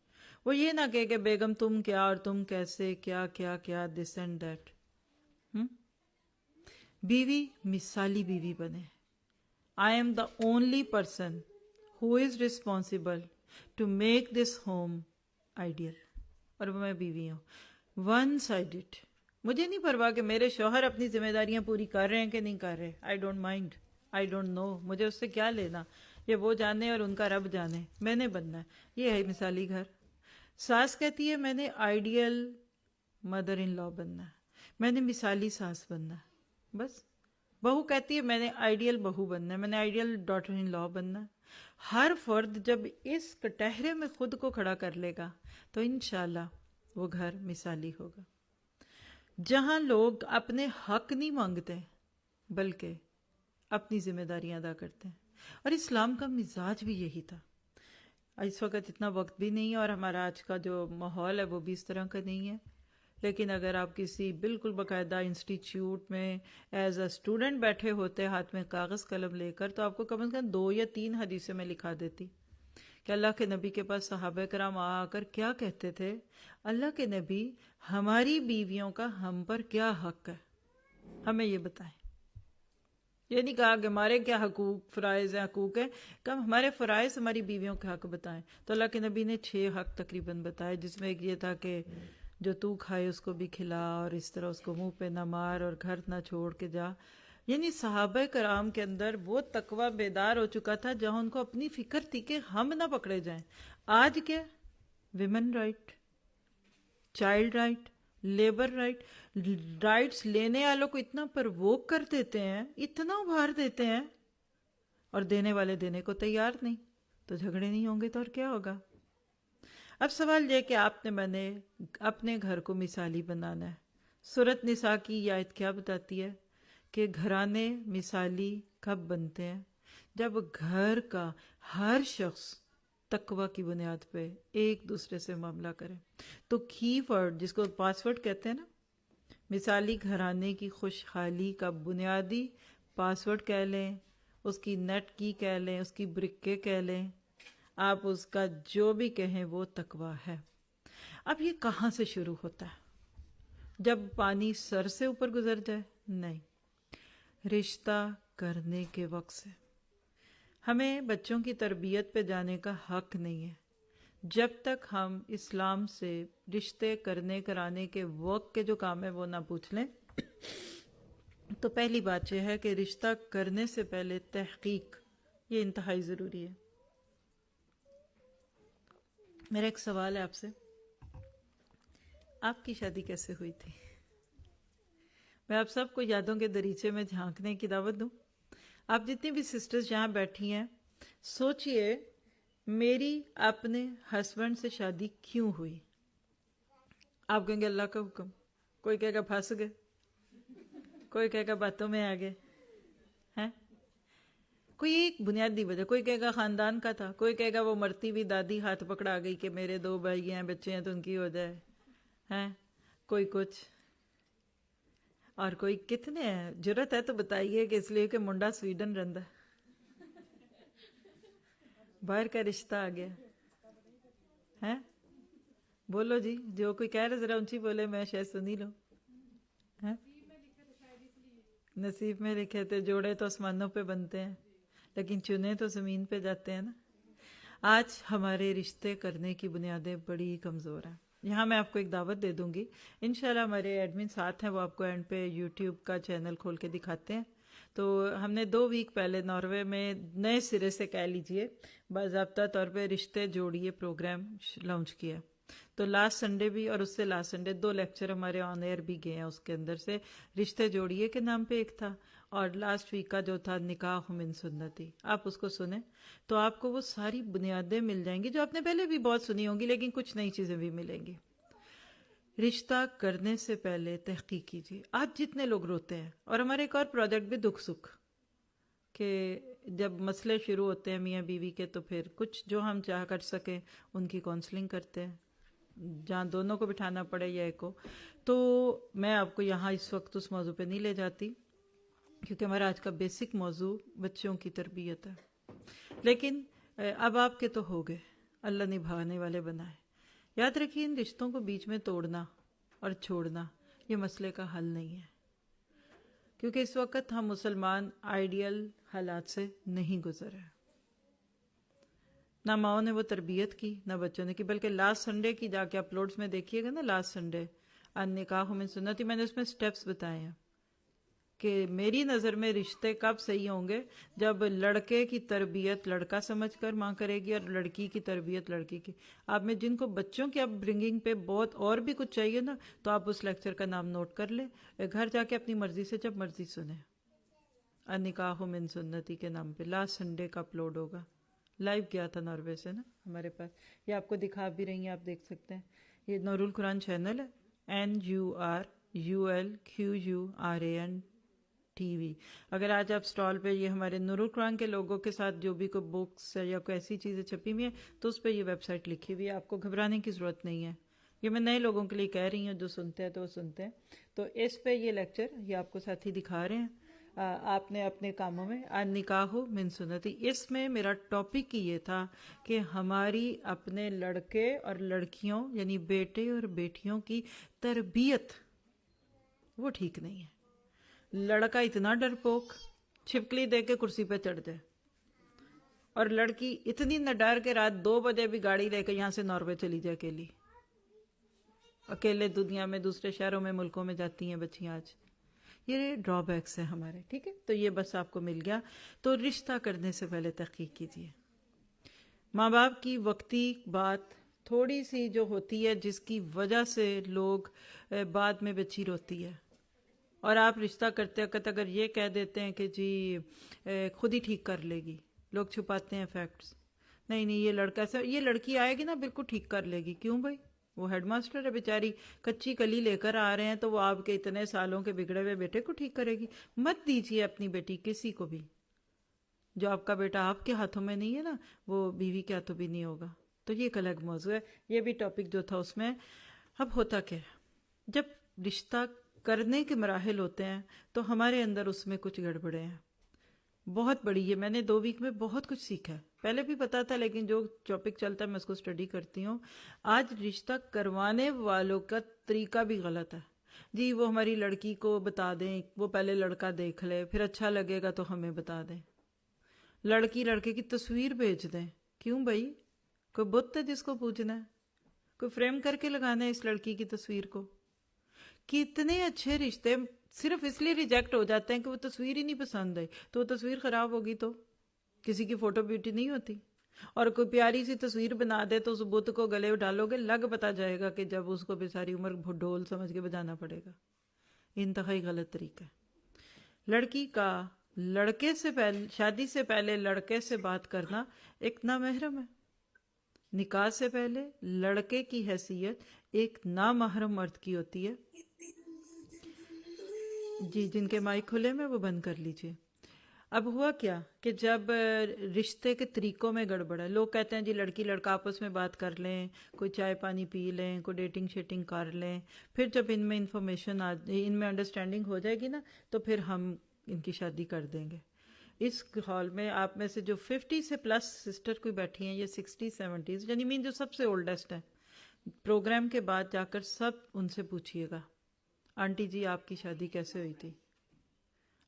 Speaker 1: وہ یہ نہ کہے کہ بیگم تم کیا اور تم کیسے، کیا کیا کیا، دس اینڈ دیٹ. بیوی مثالی بیوی بنے. I am the only person who is responsible to make this home ideal, اور میں بیوی ہوں. 1 سائڈڈ، مجھے نہیں پرواہ کہ میرے شوہر اپنی ذمہ داریاں پوری کر رہے ہیں کہ نہیں کر رہے. I don't mind, I don't know, مجھے اس سے کیا لینا، یہ وہ جانے اور ان کا رب جانے، میں نے بننا ہے. یہ ہے مثالی گھر. ساس کہتی ہے میں نے آئیڈیل مدر ان لا بننا ہے، میں نے مثالی ساس بننا ہے. بس بہو کہتی ہے میں نے آئیڈیل بہو بننا ہے، میں نے آئیڈیل ڈاٹر ان لا بننا ہے۔ ہر فرد جب اس کٹہرے میں خود کو کھڑا کر لے گا تو انشاءاللہ وہ گھر مثالی ہوگا، جہاں لوگ اپنے حق نہیں مانگتے بلکہ اپنی ذمہ داریاں ادا کرتے ہیں۔ اور اسلام کا مزاج بھی یہی تھا۔ اس وقت اتنا وقت بھی نہیں ہے اور ہمارا آج کا جو ماحول ہے وہ بھی اس طرح کا نہیں ہے، لیکن اگر آپ کسی بالکل باقاعدہ انسٹیٹیوٹ میں ایز اے اسٹوڈنٹ بیٹھے ہوتے ہاتھ میں کاغذ قلم لے کر، تو آپ کو کم از کم 2 یا 3 حدیثیں میں لکھا دیتی کہ اللہ کے نبی کے پاس صحابہ کرام آ کر کیا کہتے تھے، اللہ کے نبی ہماری بیویوں کا ہم پر کیا حق ہے، ہمیں یہ بتائیں۔ یہ نہیں کہا کہ ہمارے کیا حقوق فرائض ہیں، حقوق ہیں، کم ہمارے فرائض ہماری بیویوں کے حق بتائیں۔ تو اللہ کے نبی نے 6 حق تقریباً بتائے، جس میں ایک یہ تھا کہ جو تو کھائے اس کو بھی کھلا، اور اس طرح اس کو منہ پہ نہ مار اور گھر نہ چھوڑ کے جا۔ یعنی صحابہ کرام کے اندر وہ تقوی بیدار ہو چکا تھا جہاں ان کو اپنی فکر تھی کہ ہم نہ پکڑے جائیں۔ آج کیا women right, child right, labour right, rights لینے والوں کو اتنا پرووک کر دیتے ہیں، اتنا ابھار دیتے ہیں، اور دینے والے دینے کو تیار نہیں، تو جھگڑے نہیں ہوں گے تو اور کیا ہوگا؟ اب سوال یہ کہ آپ نے میں نے اپنے گھر کو مثالی بنانا ہے۔ سورۃ نساء کی یہ آیت کیا بتاتی ہے کہ گھرانے مثالی کب بنتے ہیں؟ جب گھر کا ہر شخص تقوی کی بنیاد پہ ایک دوسرے سے معاملہ کرے۔ تو کی ورڈ جس کو پاس ورڈ کہتے ہیں نا، مثالی گھرانے کی خوشحالی کا بنیادی پاس ورڈ کہہ لیں، اس کی نیٹ کی کہہ لیں، اس کی برکے کہہ لیں، آپ اس کا جو بھی کہیں وہ تقوی ہے۔ اب یہ کہاں سے شروع ہوتا ہے؟ جب پانی سر سے اوپر گزر جائے؟ نہیں، رشتہ کرنے کے وقت سے۔ ہمیں بچوں کی تربیت پہ جانے کا حق نہیں ہے جب تک ہم اسلام سے رشتے کرنے کرانے کے وقت کے جو کام ہے وہ نہ پوچھ لیں۔ تو پہلی بات یہ ہے کہ رشتہ کرنے سے پہلے تحقیق، یہ انتہائی ضروری ہے۔ میرا ایک سوال ہے آپ سے، آپ کی شادی کیسے ہوئی تھی؟ میں آپ سب کو یادوں کے دریچے میں جھانکنے کی دعوت دوں۔ آپ جتنی بھی سسٹرز یہاں بیٹھی ہیں، سوچئے میری اپنے ہسبینڈ سے شادی کیوں ہوئی؟ آپ کہیں گے اللہ کا حکم، کوئی کہے گا پھنس گئے، کوئی کہے گا باتوں میں آ گئے ہیں، کوئی ایک بنیادی وجہ، کوئی کہے گا خاندان کا تھا، کوئی کہے گا وہ مرتی ہوئی دادی ہاتھ پکڑا گئی کہ میرے 2 بھائی ہیں، بچے ہیں تو ان کی ہو جائے، ہیں کوئی کچھ، اور کوئی کتنے ہیں، جرت ہے تو بتائیے کہ اس لیے کہ منڈا سویڈن رہندا ہے، باہر کا رشتہ آ گیا ہے۔ بولو جی، جو کوئی کہہ رہے ذرا اونچی بولے، میں شاید سنی لوں۔ نصیب میں لکھے تھے، جوڑے تو آسمانوں پہ بنتے ہیں لیکن چنے تو زمین پہ جاتے ہیں نا۔ آج ہمارے رشتے کرنے کی بنیادیں بڑی کمزور ہیں۔ یہاں میں آپ کو ایک دعوت دے دوں گی، انشاءاللہ ہمارے ایڈمن ساتھ ہیں، وہ آپ کو اینڈ پہ یوٹیوب کا چینل کھول کے دکھاتے ہیں۔ تو ہم نے 2 ویک پہلے ناروے میں نئے سرے سے کہہ لیجئے باضابطہ طور پہ رشتے جوڑیے پروگرام لانچ کیا۔ تو لاسٹ سنڈے بھی اور اس سے لاسٹ سنڈے 2 لیکچر ہمارے آن ایئر بھی گئے ہیں، اس کے اندر سے رشتے جوڑیے کے نام پہ ایک تھا، اور لاسٹ ویک کا جو تھا نکاح من سنتی، آپ اس کو سنیں تو آپ کو وہ ساری بنیادیں مل جائیں گی جو آپ نے پہلے بھی بہت سنی ہوں گی، لیکن کچھ نئی چیزیں بھی ملیں گی۔ رشتہ کرنے سے پہلے تحقیق کیجیے۔ آج جتنے لوگ روتے ہیں، اور ہمارے ایک اور پروجیکٹ بھی دکھ سکھ، کہ جب مسئلے شروع ہوتے ہیں میاں بیوی کے تو پھر کچھ جو ہم چاہ کر سکیں ان کی کونسلنگ کرتے ہیں، جہاں دونوں کو بٹھانا پڑے یا ایک کو۔ تو میں آپ کو یہاں اس وقت اس موضوع پہ نہیں لے جاتی کیونکہ ہمارا آج کا بیسک موضوع بچوں کی تربیت ہے، لیکن اب آپ کے تو ہو گئے، اللہ نبھانے والے بنائے۔ یاد رکھیے ان رشتوں کو بیچ میں توڑنا اور چھوڑنا یہ مسئلے کا حل نہیں ہے، کیونکہ اس وقت ہم مسلمان آئیڈیل حالات سے نہیں گزر ہیں۔ نہ ماؤں نے وہ تربیت کی، نہ بچوں نے کی، بلکہ لاسٹ سنڈے کی جا کے اپلوڈز میں دیکھیے گا نا، لاسٹ سنڈے النکاح من سنتی، میں نے اس میں سٹیپس بتائے ہیں کہ میری نظر میں رشتے کب صحیح ہوں گے، جب لڑکے کی تربیت لڑکا سمجھ کر ماں کرے گی اور لڑکی کی تربیت لڑکی کی۔ آپ میں جن کو بچوں کی اپ برنگنگ پہ بہت اور بھی کچھ چاہیے نا، تو آپ اس لیکچر کا نام نوٹ کر لیں، گھر جا کے اپنی مرضی سے جب مرضی سنیں۔ النکاح من سنتی کے نام پہ لاسٹ سنڈے کا اپلوڈ ہوگا. لائیو کیا تھا ناروے سے نا ہمارے پاس. یہ آپ کو دکھا بھی رہی ہیں, آپ دیکھ سکتے ہیں. یہ نور القرآن چینل ہے, NURULQURAN TV. اگر آج آپ سٹال پہ یہ ہمارے نور القرآن کے لوگوں کے ساتھ جو بھی کوئی بکس یا کوئی ایسی چیزیں چھپی ہوئی ہیں تو اس پہ یہ ویب سائٹ لکھی ہوئی ہے, آپ کو گھبرانے کی ضرورت نہیں ہے. یہ میں نئے لوگوں کے لیے کہہ رہی ہوں, جو سنتے ہیں تو وہ سنتے ہیں. تو اس پہ یہ لیکچر یہ آپ کو ساتھی دکھا رہے ہیں. آپ نے اپنے کاموں میں النکاح من سنتی, اس میں میرا ٹاپک یہ تھا کہ ہماری اپنے لڑکے اور لڑکیوں یعنی بیٹے اور بیٹیوں کی تربیت وہ ٹھیک نہیں ہے. لڑکا اتنا ڈرپوک, چھپکلی دے کے کرسی پہ چڑھ جائے, اور لڑکی اتنی نہ ڈر کے رات 2 بجے بھی گاڑی لے کے یہاں سے ناروے چلی جائے اکیلے دنیا میں دوسرے شہروں میں ملکوں میں جاتی ہیں بچیاں آج. یہ ڈرا بیکس ہیں ہمارے, ٹھیک ہے. تو یہ بس آپ کو مل گیا. تو رشتہ کرنے سے پہلے تحقیق کیجیے. ماں باپ کی وقتی بات تھوڑی سی جو ہوتی ہے جس کی وجہ سے لوگ بعد میں بچی روتی ہے, اور آپ رشتہ کرتے وقت اگر یہ کہہ دیتے ہیں کہ جی خود ہی ٹھیک کر لے گی, لوگ چھپاتے ہیں فیکٹس. نہیں یہ لڑکا سے یہ لڑکی آئے گی نا بالکل ٹھیک کر لے گی. کیوں بھائی, وہ ہیڈ ماسٹر ہے بیچاری, کچی کلی لے کر آ رہے ہیں, تو وہ آپ کے اتنے سالوں کے بگڑے ہوئے بیٹے کو ٹھیک کرے گی. مت دیجیے اپنی بیٹی کسی کو بھی. جو آپ کا بیٹا آپ کے ہاتھوں میں نہیں ہے نا, وہ بیوی کے ہاتھوں بھی نہیں ہوگا. تو یہ ایک الگ موضوع ہے. یہ بھی ٹاپک جو تھا اس میں. اب ہوتا کیا ہے, جب رشتہ کرنے کے مراحل ہوتے ہیں تو ہمارے اندر اس میں کچھ گڑبڑے ہیں بہت بڑی. یہ میں نے 2 ویک میں بہت کچھ سیکھا ہے. پہلے بھی پتا تھا لیکن جو ٹاپک چلتا ہے میں اس کو اسٹڈی کرتی ہوں. آج رشتہ کروانے والوں کا طریقہ بھی غلط ہے. جی وہ ہماری لڑکی کو بتا دیں, وہ پہلے لڑکا دیکھ لے, پھر اچھا لگے گا تو ہمیں بتا دیں. لڑکی لڑکے کی تصویر بھیج دیں. کیوں بھائی, کوئی بت ہے جس کو پوجنا ہے, کوئی فریم کر کے لگانا ہے اس لڑکی کی تصویر کو. کتنے اچھے رشتے صرف اس لیے ریجیکٹ ہو جاتے ہیں کہ وہ تصویر ہی نہیں پسند آئی. تو وہ تصویر خراب ہوگی تو کسی کی فوٹو بیوٹی نہیں ہوتی. اور کوئی پیاری سی تصویر بنا دے تو اس بت کو گلے ڈالو گے, لگ پتا جائے گا کہ جب اس کو بھی ساری عمر ڈھول سمجھ کے بجانا پڑے گا. انتہائی غلط طریقہ ہے. لڑکی کا لڑکے سے پہلے, شادی سے پہلے لڑکے سے بات کرنا ایک نامحرم ہے. نکاح سے پہلے لڑکے کی حیثیت ایک نامحرم مرد کی ہوتی ہے. جی جن کے مائک کھلے میں وہ بند کر لیجئے. اب ہوا کیا کہ جب رشتے کے طریقوں میں گڑبڑ ہے, لوگ کہتے ہیں جی لڑکی لڑکا آپس میں بات کر لیں, کوئی چائے پانی پی لیں, کوئی ڈیٹنگ شیٹنگ کر لیں, پھر جب ان میں انفارمیشن ان میں انڈرسٹینڈنگ ہو جائے گی نا تو پھر ہم ان کی شادی کر دیں گے. اس ہال میں آپ میں سے جو 50 سے پلس سسٹر کوئی بیٹھی ہیں, یہ 60-70 یعنی مین جو سب سے اولڈسٹ ہیں, پروگرام کے بعد جا کر سب ان سے پوچھیے گا آنٹی جی آپ کی شادی کیسے ہوئی تھی,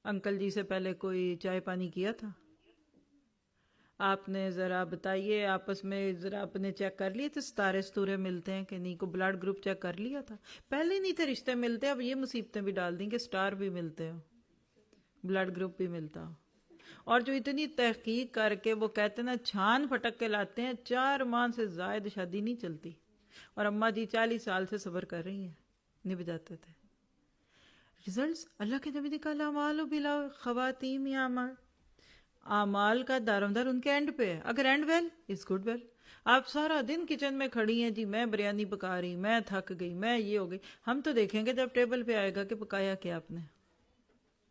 Speaker 1: انکل جی سے پہلے کوئی چائے پانی کیا تھا, آپ نے ذرا بتائیے آپس میں ذرا اپنے چیک کر لیے تھے ستارے ملتے ہیں کہ نہیں, کو بلڈ گروپ چیک کر لیا تھا. پہلے نہیں تھے رشتے ملتے, اب یہ مصیبتیں بھی ڈال دیں کہ سٹار بھی ملتے ہو, بلڈ گروپ بھی ملتا ہو. اور جو اتنی تحقیق کر کے وہ کہتے ہیں نا چھان پھٹک کے لاتے ہیں, 4 ماہ سے زائد شادی نہیں چلتی. اور اماں جی 40 سال سے صبر کر رہی ہیں, نہیں بجاتے تھے. ریزلٹس اللہ کے نبی نے کہا اعمال بلا خواتیم یا اعمال کا دارومدار ان کے اینڈ پہ ہے. اگر end well is good well. آپ سارا دن کچن میں کھڑی ہیں, جی میں بریانی پکا رہی, میں تھک گئی, میں یہ ہو گئی. ہم تو دیکھیں گے جب ٹیبل پہ آئے گا کہ پکایا کیا آپ نے,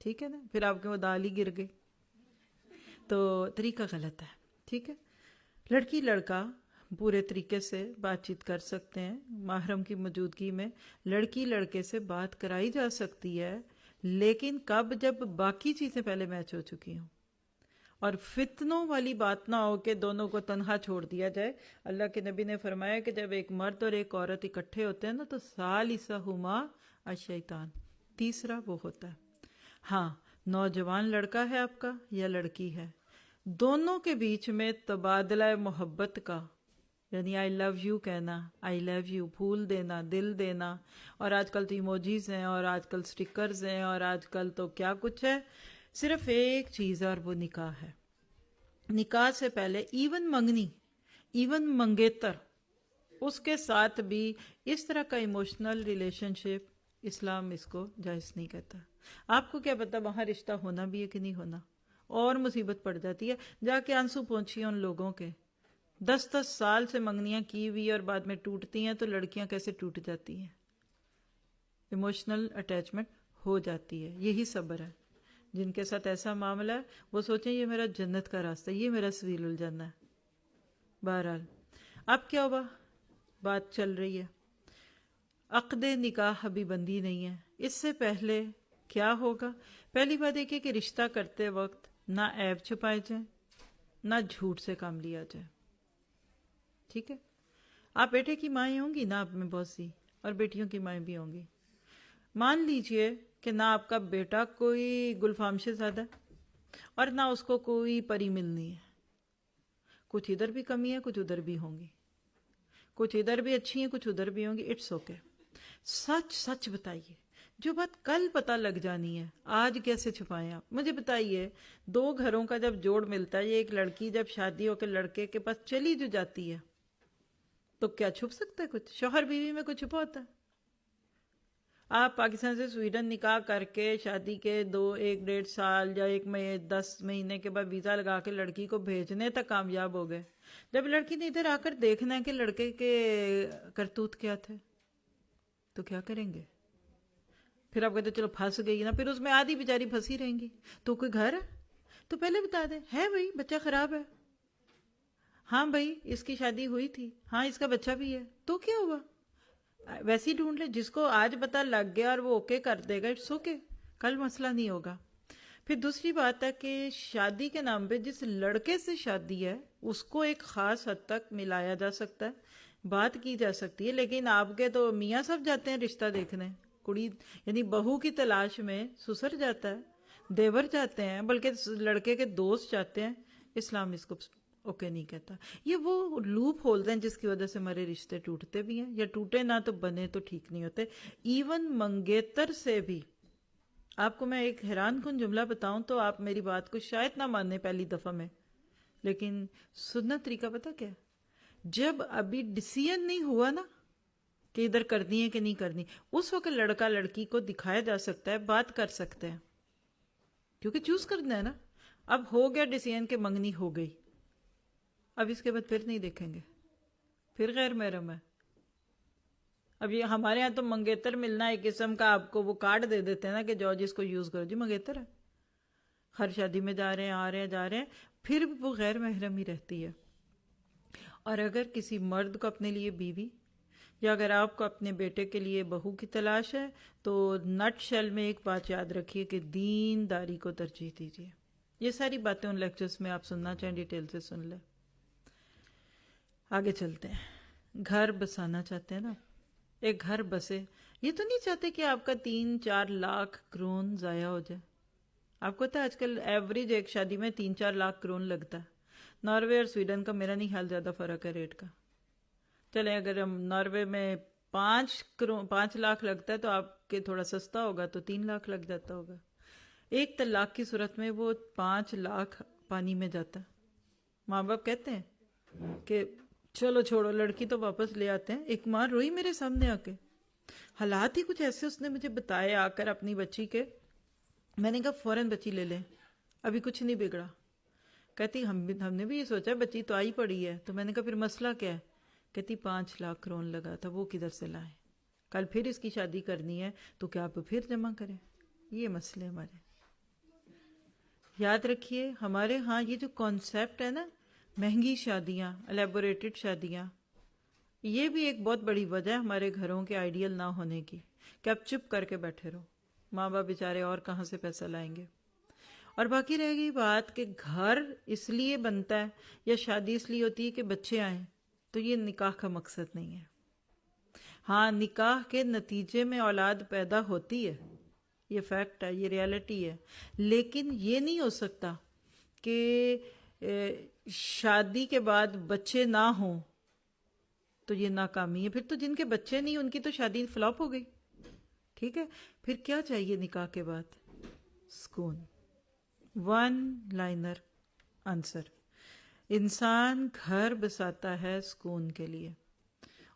Speaker 1: ٹھیک ہے نا, پھر آپ کے وہ دال ہی گر گئی. تو طریقہ غلط ہے, ٹھیک ہے. لڑکی لڑکا پورے طریقے سے بات چیت کر سکتے ہیں, محرم کی موجودگی میں لڑکی لڑکے سے بات کرائی جا سکتی ہے, لیکن کب, جب باقی چیزیں پہلے میچ ہو چکی ہوں اور فتنوں والی بات نہ ہو کہ دونوں کو تنہا چھوڑ دیا جائے. اللہ کے نبی نے فرمایا کہ جب ایک مرد اور ایک عورت اکٹھے ہوتے ہیں نا تو ثالثہما الشیطان, تیسرا وہ ہوتا ہے. ہاں نوجوان لڑکا ہے آپ کا یا لڑکی ہے, دونوں کے بیچ میں تبادلہ محبت کا, یعنی آئی لو یو کہنا, آئی لو یو پھول دینا, دل دینا, اور آج کل تو ایموجیز ہیں, اور آج کل سٹیکرز ہیں, اور آج کل تو کیا کچھ ہے. صرف ایک چیز اور وہ نکاح ہے. نکاح سے پہلے ایون منگنی, ایون منگیتر, اس کے ساتھ بھی اس طرح کا ایموشنل ریلیشن شپ اسلام اس کو جائز نہیں کہتا. آپ کو کیا پتا وہاں رشتہ ہونا بھی ہے کہ نہیں ہونا، اور مصیبت پڑ جاتی ہے. جا کے آنسو پہنچی ان لوگوں کے، 10 سال سے منگنیاں کی ہوئی اور بعد میں ٹوٹتی ہیں. تو لڑکیاں کیسے ٹوٹ جاتی ہیں؟ ایموشنل اٹیچمنٹ ہو جاتی ہے. یہی صبر ہے. جن کے ساتھ ایسا معاملہ ہے وہ سوچیں یہ میرا جنت کا راستہ ہے، یہ میرا سبیل الجنہ ہے. بہرحال اب کیا ہوا، بات چل رہی ہے. عقد نکاح ابھی بندی نہیں ہے. اس سے پہلے کیا ہوگا؟ پہلی بات یہ کہ رشتہ کرتے وقت نہ عیب چھپائے جائیں، نہ جھوٹ سے کام لیا جائے. ٹھیک ہے؟ آپ بیٹے کی مائیں ہوں گی نا آپ میں بہت سی، اور بیٹیوں کی مائیں بھی ہوں گی. مان لیجئے کہ نہ آپ کا بیٹا کوئی گلفام شہزادہ ہے اور نہ اس کو کوئی پری ملنی ہے. کچھ ادھر بھی کمی ہے، کچھ ادھر بھی ہوں گی، کچھ ادھر بھی اچھی ہیں، کچھ ادھر بھی ہوں گی. It's okay. سچ سچ بتائیے. جو بات کل پتہ لگ جانی ہے آج کیسے چھپائیں آپ؟ مجھے بتائیے، دو گھروں کا جب جوڑ ملتا ہے، ایک لڑکی جب شادی ہو کے لڑکے کے پاس چلی جو جاتی ہے تو کیا چھپ سکتا ہے کچھ؟ شوہر بیوی میں کچھ چھپا ہوتا ہے؟ آپ پاکستان سے سویڈن نکاح کر کے شادی کے 1.5 سال یا 10 مہینے کے بعد ویزا لگا کے لڑکی کو بھیجنے تک کامیاب ہو گئے. جب لڑکی نے ادھر آ کر دیکھنا ہے کہ لڑکے کے کرتوت کیا تھے تو کیا کریں گے؟ پھر آپ کہتے چلو پھنس گئی نا، پھر اس میں آدھی بیچاری پھنسی رہیں گی. تو کوئی گھر ہے تو پہلے بتا دیں ہے بھائی بچہ خراب ہے، ہاں بھائی اس کی شادی ہوئی تھی، ہاں اس کا بچہ بھی ہے، تو کیا ہوا؟ ویسے ہی ڈھونڈ لے. جس کو آج پتہ لگ گیا اور وہ اوکے کر دے گا، اٹس اوکے، کل مسئلہ نہیں ہوگا. پھر دوسری بات ہے کہ شادی کے نام پہ جس لڑکے سے شادی ہے اس کو ایک خاص حد تک ملایا جا سکتا ہے، بات کی جا سکتی ہے. لیکن آپ کے تو میاں صاحب جاتے ہیں رشتہ دیکھنے، کڑی یعنی بہو کی تلاش میں سسر جاتا ہے، دیور جاتے ہیں، بلکہ لڑکے کے دوست جاتے ہیں. اسلام اس کو اوکے نہیں کہتا. یہ وہ لوپ ہولتے ہیں جس کی وجہ سے ہمارے رشتے ٹوٹتے بھی ہیں، یا ٹوٹے نہ تو بنے تو ٹھیک نہیں ہوتے. ایون منگیتر سے بھی. آپ کو میں ایک حیران کن جملہ بتاؤں تو آپ میری بات کو شاید نہ ماننے پہلی دفعہ میں، لیکن سننا طریقہ پتہ کیا ہے؟ جب ابھی ڈیسیژن نہیں ہوا نا کہ ادھر کرنی ہے کہ نہیں کرنی، اس وقت لڑکا لڑکی کو دکھایا جا سکتا ہے، بات کر سکتے ہیں، کیونکہ چوز کرنا ہے نا. اب ہو گیا ڈیسیژن کہ منگنی ہو گئی، اب اس کے بعد پھر نہیں دیکھیں گے، پھر غیر محرم ہے. اب یہ ہمارے ہاں تو منگیتر ملنا ایک قسم کا، آپ کو وہ کارڈ دے دیتے ہیں نا کہ جو جس کو یوز کرو جی منگیتر ہے، ہر شادی میں جا رہے ہیں، آ رہے ہیں، جا رہے ہیں، پھر وہ غیر محرم ہی رہتی ہے. اور اگر کسی مرد کو اپنے لیے بیوی، یا اگر آپ کو اپنے بیٹے کے لیے بہو کی تلاش ہے، تو نٹ شیل میں ایک بات یاد رکھیے کہ دین داری کو ترجیح دیجیے. یہ ساری باتیں ان لیکچرز میں آپ سننا چاہیں ڈیٹیل سے سن لیں. آگے چلتے ہیں. گھر بسانا چاہتے ہیں نا، ایک گھر بسے. یہ تو نہیں چاہتے کہ آپ کا 3-4 لاکھ کرون ضائع ہو جائے. آپ کو پتا ہے آج کل ایوریج ایک شادی میں 3-4 لاکھ کرون لگتا ہے. ناروے اور سویڈن کا میرا نہیں خیال زیادہ فرق ہے ریٹ کا. چلیں اگر ہم ناروے میں 5 لاکھ لگتا ہے تو آپ کے تھوڑا سستا ہوگا تو 3 لاکھ لگ جاتا ہوگا. ایک طلاق کی صورت میں وہ 5 لاکھ پانی میں جاتا ہے. ماں باپ کہتے ہیں کہ چلو چھوڑو لڑکی تو واپس لے آتے ہیں. ایک ماں روئی میرے سامنے آ کے، حالات ہی کچھ ایسے اس نے مجھے بتائے آ کر اپنی بچی کے. میں نے کہا فوراً بچی لے لیں، ابھی کچھ نہیں بگڑا. کہتی ہم نے بھی یہ سوچا بچی تو آئی پڑی ہے. تو میں نے کہا پھر مسئلہ کیا ہے؟ کہتی 5 لاکھ کرون لگا تھا، وہ کدھر سے لائیں؟ کل پھر اس کی شادی کرنی ہے تو کیا آپ پھر جمع کریں؟ یہ مسئلے ہمارے. یاد رکھیے ہمارے ہاں یہ جو کانسیپٹ ہے نا، مہنگی شادیاں، الیبوریٹڈ شادیاں، یہ بھی ایک بہت بڑی وجہ ہے ہمارے گھروں کے آئیڈیل نہ ہونے کی، کہ آپ چپ کر کے بیٹھے رہو. ماں باپ بیچارے اور کہاں سے پیسہ لائیں گے. اور باقی رہ گئی بات کہ گھر اس لیے بنتا ہے یا شادی اس لیے ہوتی ہے کہ بچے آئیں، تو یہ نکاح کا مقصد نہیں ہے. ہاں نکاح کے نتیجے میں اولاد پیدا ہوتی ہے، یہ فیکٹ ہے، یہ ریالٹی ہے. لیکن یہ نہیں ہو سکتا کہ شادی کے بعد بچے نہ ہوں تو یہ ناکامی ہے. پھر تو جن کے بچے نہیں ان کی تو شادی فلاپ ہو گئی. ٹھیک ہے، پھر کیا چاہیے نکاح کے بعد؟ سکون. 1 لائنر آنسر. انسان گھر بساتا ہے سکون کے لیے.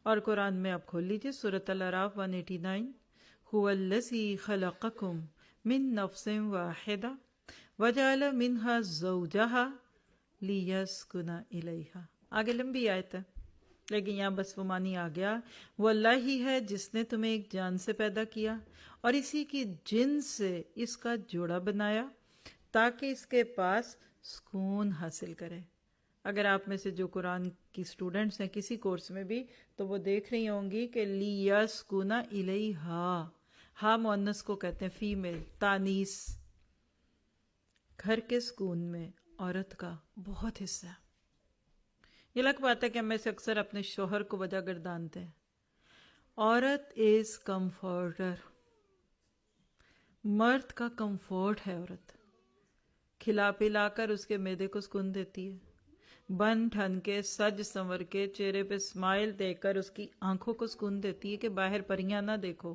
Speaker 1: اور قرآن میں آپ کھول لیجئے سورۃ الاعراف 189. هو الذی خلقکم من نفس واحدہ وجعل منہا زوجہا لیسکن الیہا. آگے لمبی آیت ہے لیکن یہاں بس وہ معنی آ گیا. وہ اللہ ہی ہے جس نے تمہیں ایک جان سے پیدا کیا اور اسی کی جن سے اس کا جوڑا بنایا تاکہ اس کے پاس سکون حاصل کرے. اگر آپ میں سے جو قرآن کی اسٹوڈنٹس ہیں کسی کورس میں بھی تو وہ دیکھ رہی ہوں گی کہ لیسکن الیہا، ہا مؤنث کو کہتے ہیں فیمیل، تانیث. گھر کے سکون میں عورت کا بہت حصہ ہے. یہ الگ بات ہے کہ ہم میں سے اکثر اپنے شوہر کو وجہ گردانتے ہیں. عورت از کمفورٹر، مرد کا کمفورٹ ہے عورت. کھلا پلا کر اس کے معدے کو سکون دیتی ہے، بن ٹھن کے سج سنور کے چہرے پہ اسمائل دے کر اس کی آنکھوں کو سکون دیتی ہے کہ باہر پریاں نہ دیکھو،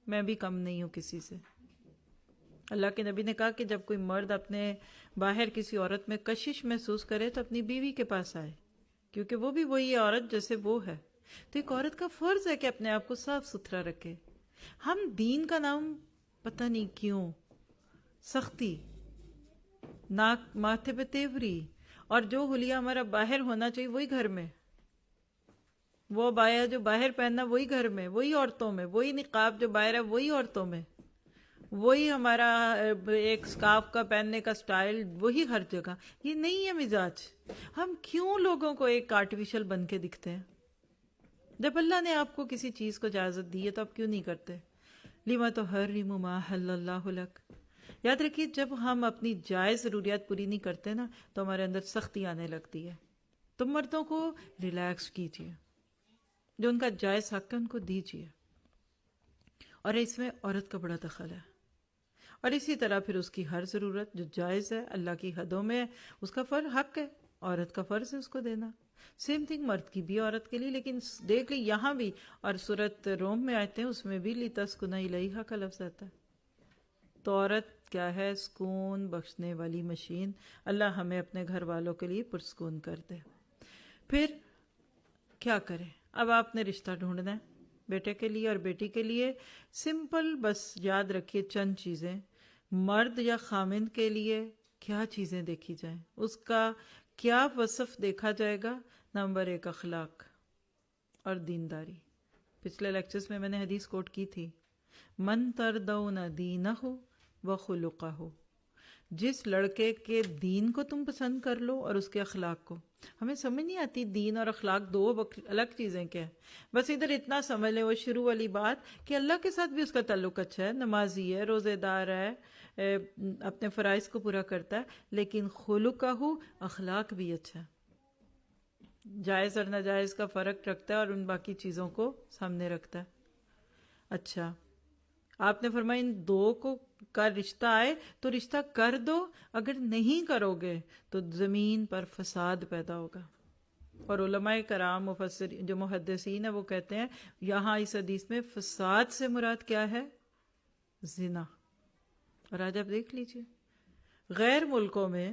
Speaker 1: میں بھی کم نہیں ہوں کسی سے. اللہ کے نبی نے کہا کہ جب کوئی مرد اپنے باہر کسی عورت میں کشش محسوس کرے تو اپنی بیوی کے پاس آئے، کیونکہ وہ بھی وہی عورت جیسے وہ ہے. تو ایک عورت کا فرض ہے کہ اپنے آپ کو صاف ستھرا رکھے. ہم دین کا نام پتہ نہیں کیوں، سختی، ناک ماتھے پہ تیوری، اور جو حلیہ ہمارا باہر ہونا چاہیے وہی گھر میں، وہ بایا جو باہر پہننا وہی گھر میں، وہی عورتوں میں، وہی نقاب جو باہر ہے وہی عورتوں میں، وہی ہمارا ایک سکارف کا پہننے کا سٹائل وہی ہر جگہ. یہ نہیں ہے مزاج. ہم کیوں لوگوں کو ایک آرٹیفیشل بن کے دکھتے ہیں؟ جب اللہ نے آپ کو کسی چیز کو اجازت دی ہے تو آپ کیوں نہیں کرتے؟ لما تحرم ما احل اللہ لک. یاد رکھیے جب ہم اپنی جائز ضروریات پوری نہیں کرتے نا تو ہمارے اندر سختی آنے لگتی ہے. تم مردوں کو ریلیکس کیجیے، جو ان کا جائز حق ہے ان کو دیجیے، اور اس میں عورت کا بڑا دخل ہے. اور اسی طرح پھر اس کی ہر ضرورت جو جائز ہے اللہ کی حدوں میں ہے اس کا حق ہے، عورت کا فرض ہے اس کو دینا. سیم تھنگ مرد کی بھی عورت کے لیے. لیکن دیکھ لی یہاں بھی، اور سورۃ روم میں آتے ہیں اس میں بھی لتسکن الیہا کا لفظ آتا ہے. تو عورت کیا ہے؟ سکون بخشنے والی مشین. اللہ ہمیں اپنے گھر والوں کے لیے پرسکون کر دے. پھر کیا کریں؟ اب آپ نے رشتہ ڈھونڈنا ہے بیٹے کے لیے اور بیٹی کے لیے. سمپل بس یاد رکھیے چند چیزیں. مرد یا خامند کے لیے کیا چیزیں دیکھی جائیں، اس کا کیا وصف دیکھا جائے گا؟ نمبر 1 اخلاق اور دینداری. پچھلے لیکچرز میں نے حدیث کوٹ کی تھی، من تردون دینہ وخلقہ. جس لڑکے کے دین کو تم پسند کر لو اور اس کے اخلاق کو. ہمیں سمجھ نہیں آتی دین اور اخلاق دو الگ چیزیں کیا ہیں. بس ادھر اتنا سمجھ لیں وہ شروع والی بات کہ اللہ کے ساتھ بھی اس کا تعلق اچھا ہے، نمازی ہے، روزے دار ہے، اپنے فرائض کو پورا کرتا ہے، لیکن خلقہ اخلاق بھی اچھا ہے، جائز اور ناجائز کا فرق رکھتا ہے اور ان باقی چیزوں کو سامنے رکھتا ہے. اچھا آپ نے فرمایا ان دو کو کا رشتہ آئے تو رشتہ کر دو، اگر نہیں کرو گے تو زمین پر فساد پیدا ہوگا. اور علماء کرام مفسر جو محدثین ہیں وہ کہتے ہیں یہاں اس حدیث میں فساد سے مراد کیا ہے؟ زنا. اور آج آپ دیکھ لیجئے غیر ملکوں میں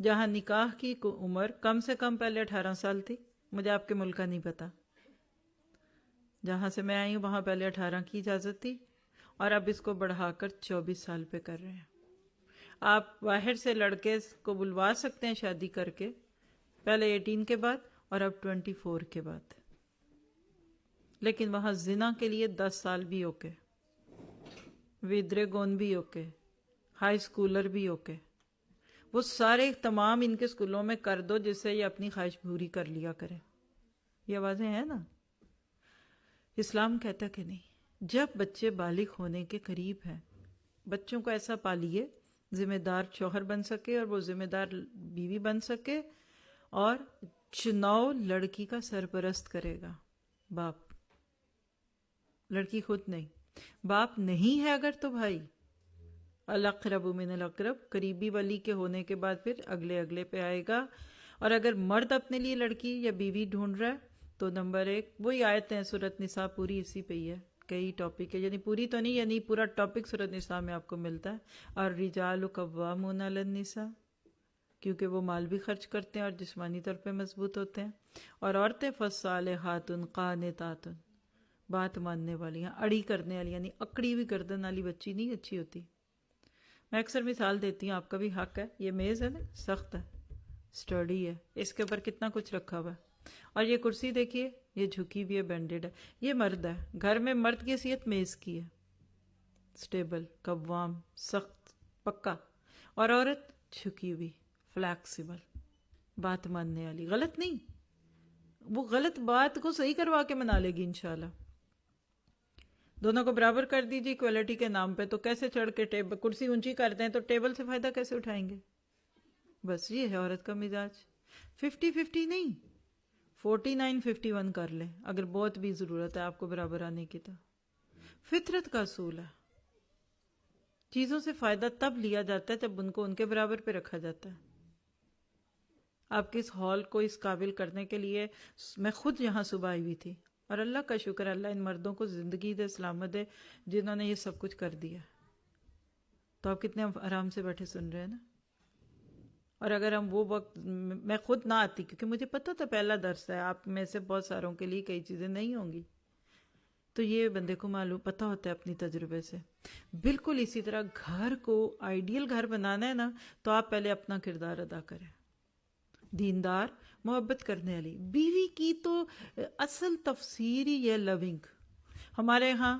Speaker 1: جہاں نکاح کی عمر کم سے کم پہلے 18 سال تھی، مجھے آپ کے ملک کا نہیں پتا، جہاں سے میں آئی ہوں وہاں پہلے 18 کی اجازت تھی، اور اب اس کو بڑھا کر 24 سال پہ کر رہے ہیں. آپ باہر سے لڑکے کو بلوا سکتے ہیں شادی کر کے، پہلے 18 کے بعد اور اب 24 کے بعد، لیکن وہاں زنا کے لیے 10 سال بھی اوکے، ودرے گون بھی اوکے، ہائی اسکولر بھی اوکے. وہ سارے تمام ان کے اسکولوں میں کر دو جس سے یہ اپنی خواہش پوری کر لیا کرے. یہ آوازیں ہیں نا. اسلام کہتا کہ نہیں، جب بچے بالغ ہونے کے قریب ہیں بچوں کو ایسا پالیے ذمہ دار شوہر بن سکے اور وہ ذمہ دار بیوی بن سکے، اور چناؤ لڑکی کا سرپرست کرے گا باپ، لڑکی خود نہیں. باپ نہیں ہے اگر تو بھائی، الاقرب من الاقرب، قریبی ولی کے ہونے کے بعد پھر اگلے پہ آئے گا. اور اگر مرد اپنے لیے لڑکی یا بیوی ڈھونڈ رہا ہے تو نمبر 1 وہی آیتیں ہیں سورۃ نساء، پوری اسی پہ ہی ہے، کئی ٹاپک ہے، یعنی پوری تو نہیں، یعنی پورا ٹاپک سورۃ نساء میں آپ کو ملتا ہے. اور الرجال قوامون علی النساء، کیونکہ وہ مال بھی خرچ کرتے ہیں اور جسمانی طور پہ مضبوط ہوتے ہیں. اور عورتیں فالصالحات قانتات، بات ماننے والی ہیں، اڑی کرنے والی، یعنی اکڑی ہوئی گردن والی بچی نہیں اچھی ہوتی، میں اکثر مثال دیتی ہوں، آپ کا بھی حق ہے، یہ میز ہے نا سخت ہے، سٹرڈی ہے، اس کے اوپر کتنا کچھ رکھا ہوا ہے، اور یہ کرسی دیکھیے یہ جھکی ہوئی ہے، بینڈیڈ ہے، یہ مرد ہے، گھر میں مرد کی حیثیت میز کی ہے، سٹیبل، قوام، سخت، پکا، اور عورت جھکی ہوئی، فلیکسیبل، بات ماننے والی، غلط نہیں، وہ غلط بات کو صحیح کروا کے منا لے گی انشاءاللہ۔ دونوں کو برابر کر دیجیے ایکویلٹی کے نام پہ، تو کیسے چڑھ کے ٹیبل کرسی اونچی کر دیں تو ٹیبل سے فائدہ کیسے اٹھائیں گے؟ بس یہ ہے عورت کا مزاج۔ 50-50 نہیں، 49-51 کر لیں اگر بہت بھی ضرورت ہے آپ کو برابر آنے کی۔ تو فطرت کا اصول ہے، چیزوں سے فائدہ تب لیا جاتا ہے جب ان کو ان کے برابر پہ رکھا جاتا ہے۔ آپ کے اس ہال کو اس قابل کرنے کے لیے میں خود یہاں صبح آئی ہوئی تھی، اور اللہ کا شکر، اللہ ان مردوں کو زندگی دے، سلامت دے، جنہوں نے یہ سب کچھ کر دیا۔ تو آپ کتنے آرام سے بیٹھے سن رہے ہیں نا۔ اور اگر ہم وہ وقت میں خود نہ آتی، کیونکہ مجھے پتا تھا پہلا درس ہے، آپ میں سے بہت ساروں کے لیے کئی چیزیں نہیں ہوں گی، تو یہ بندے کو معلوم پتا ہوتا ہے اپنی تجربے سے۔ بالکل اسی طرح گھر کو آئیڈیل گھر بنانا ہے نا، تو آپ پہلے اپنا کردار ادا کریں، دیندار، محبت کرنے والی۔ بیوی کی تو اصل تفسیر ہی ہے لونگ۔ ہمارے ہاں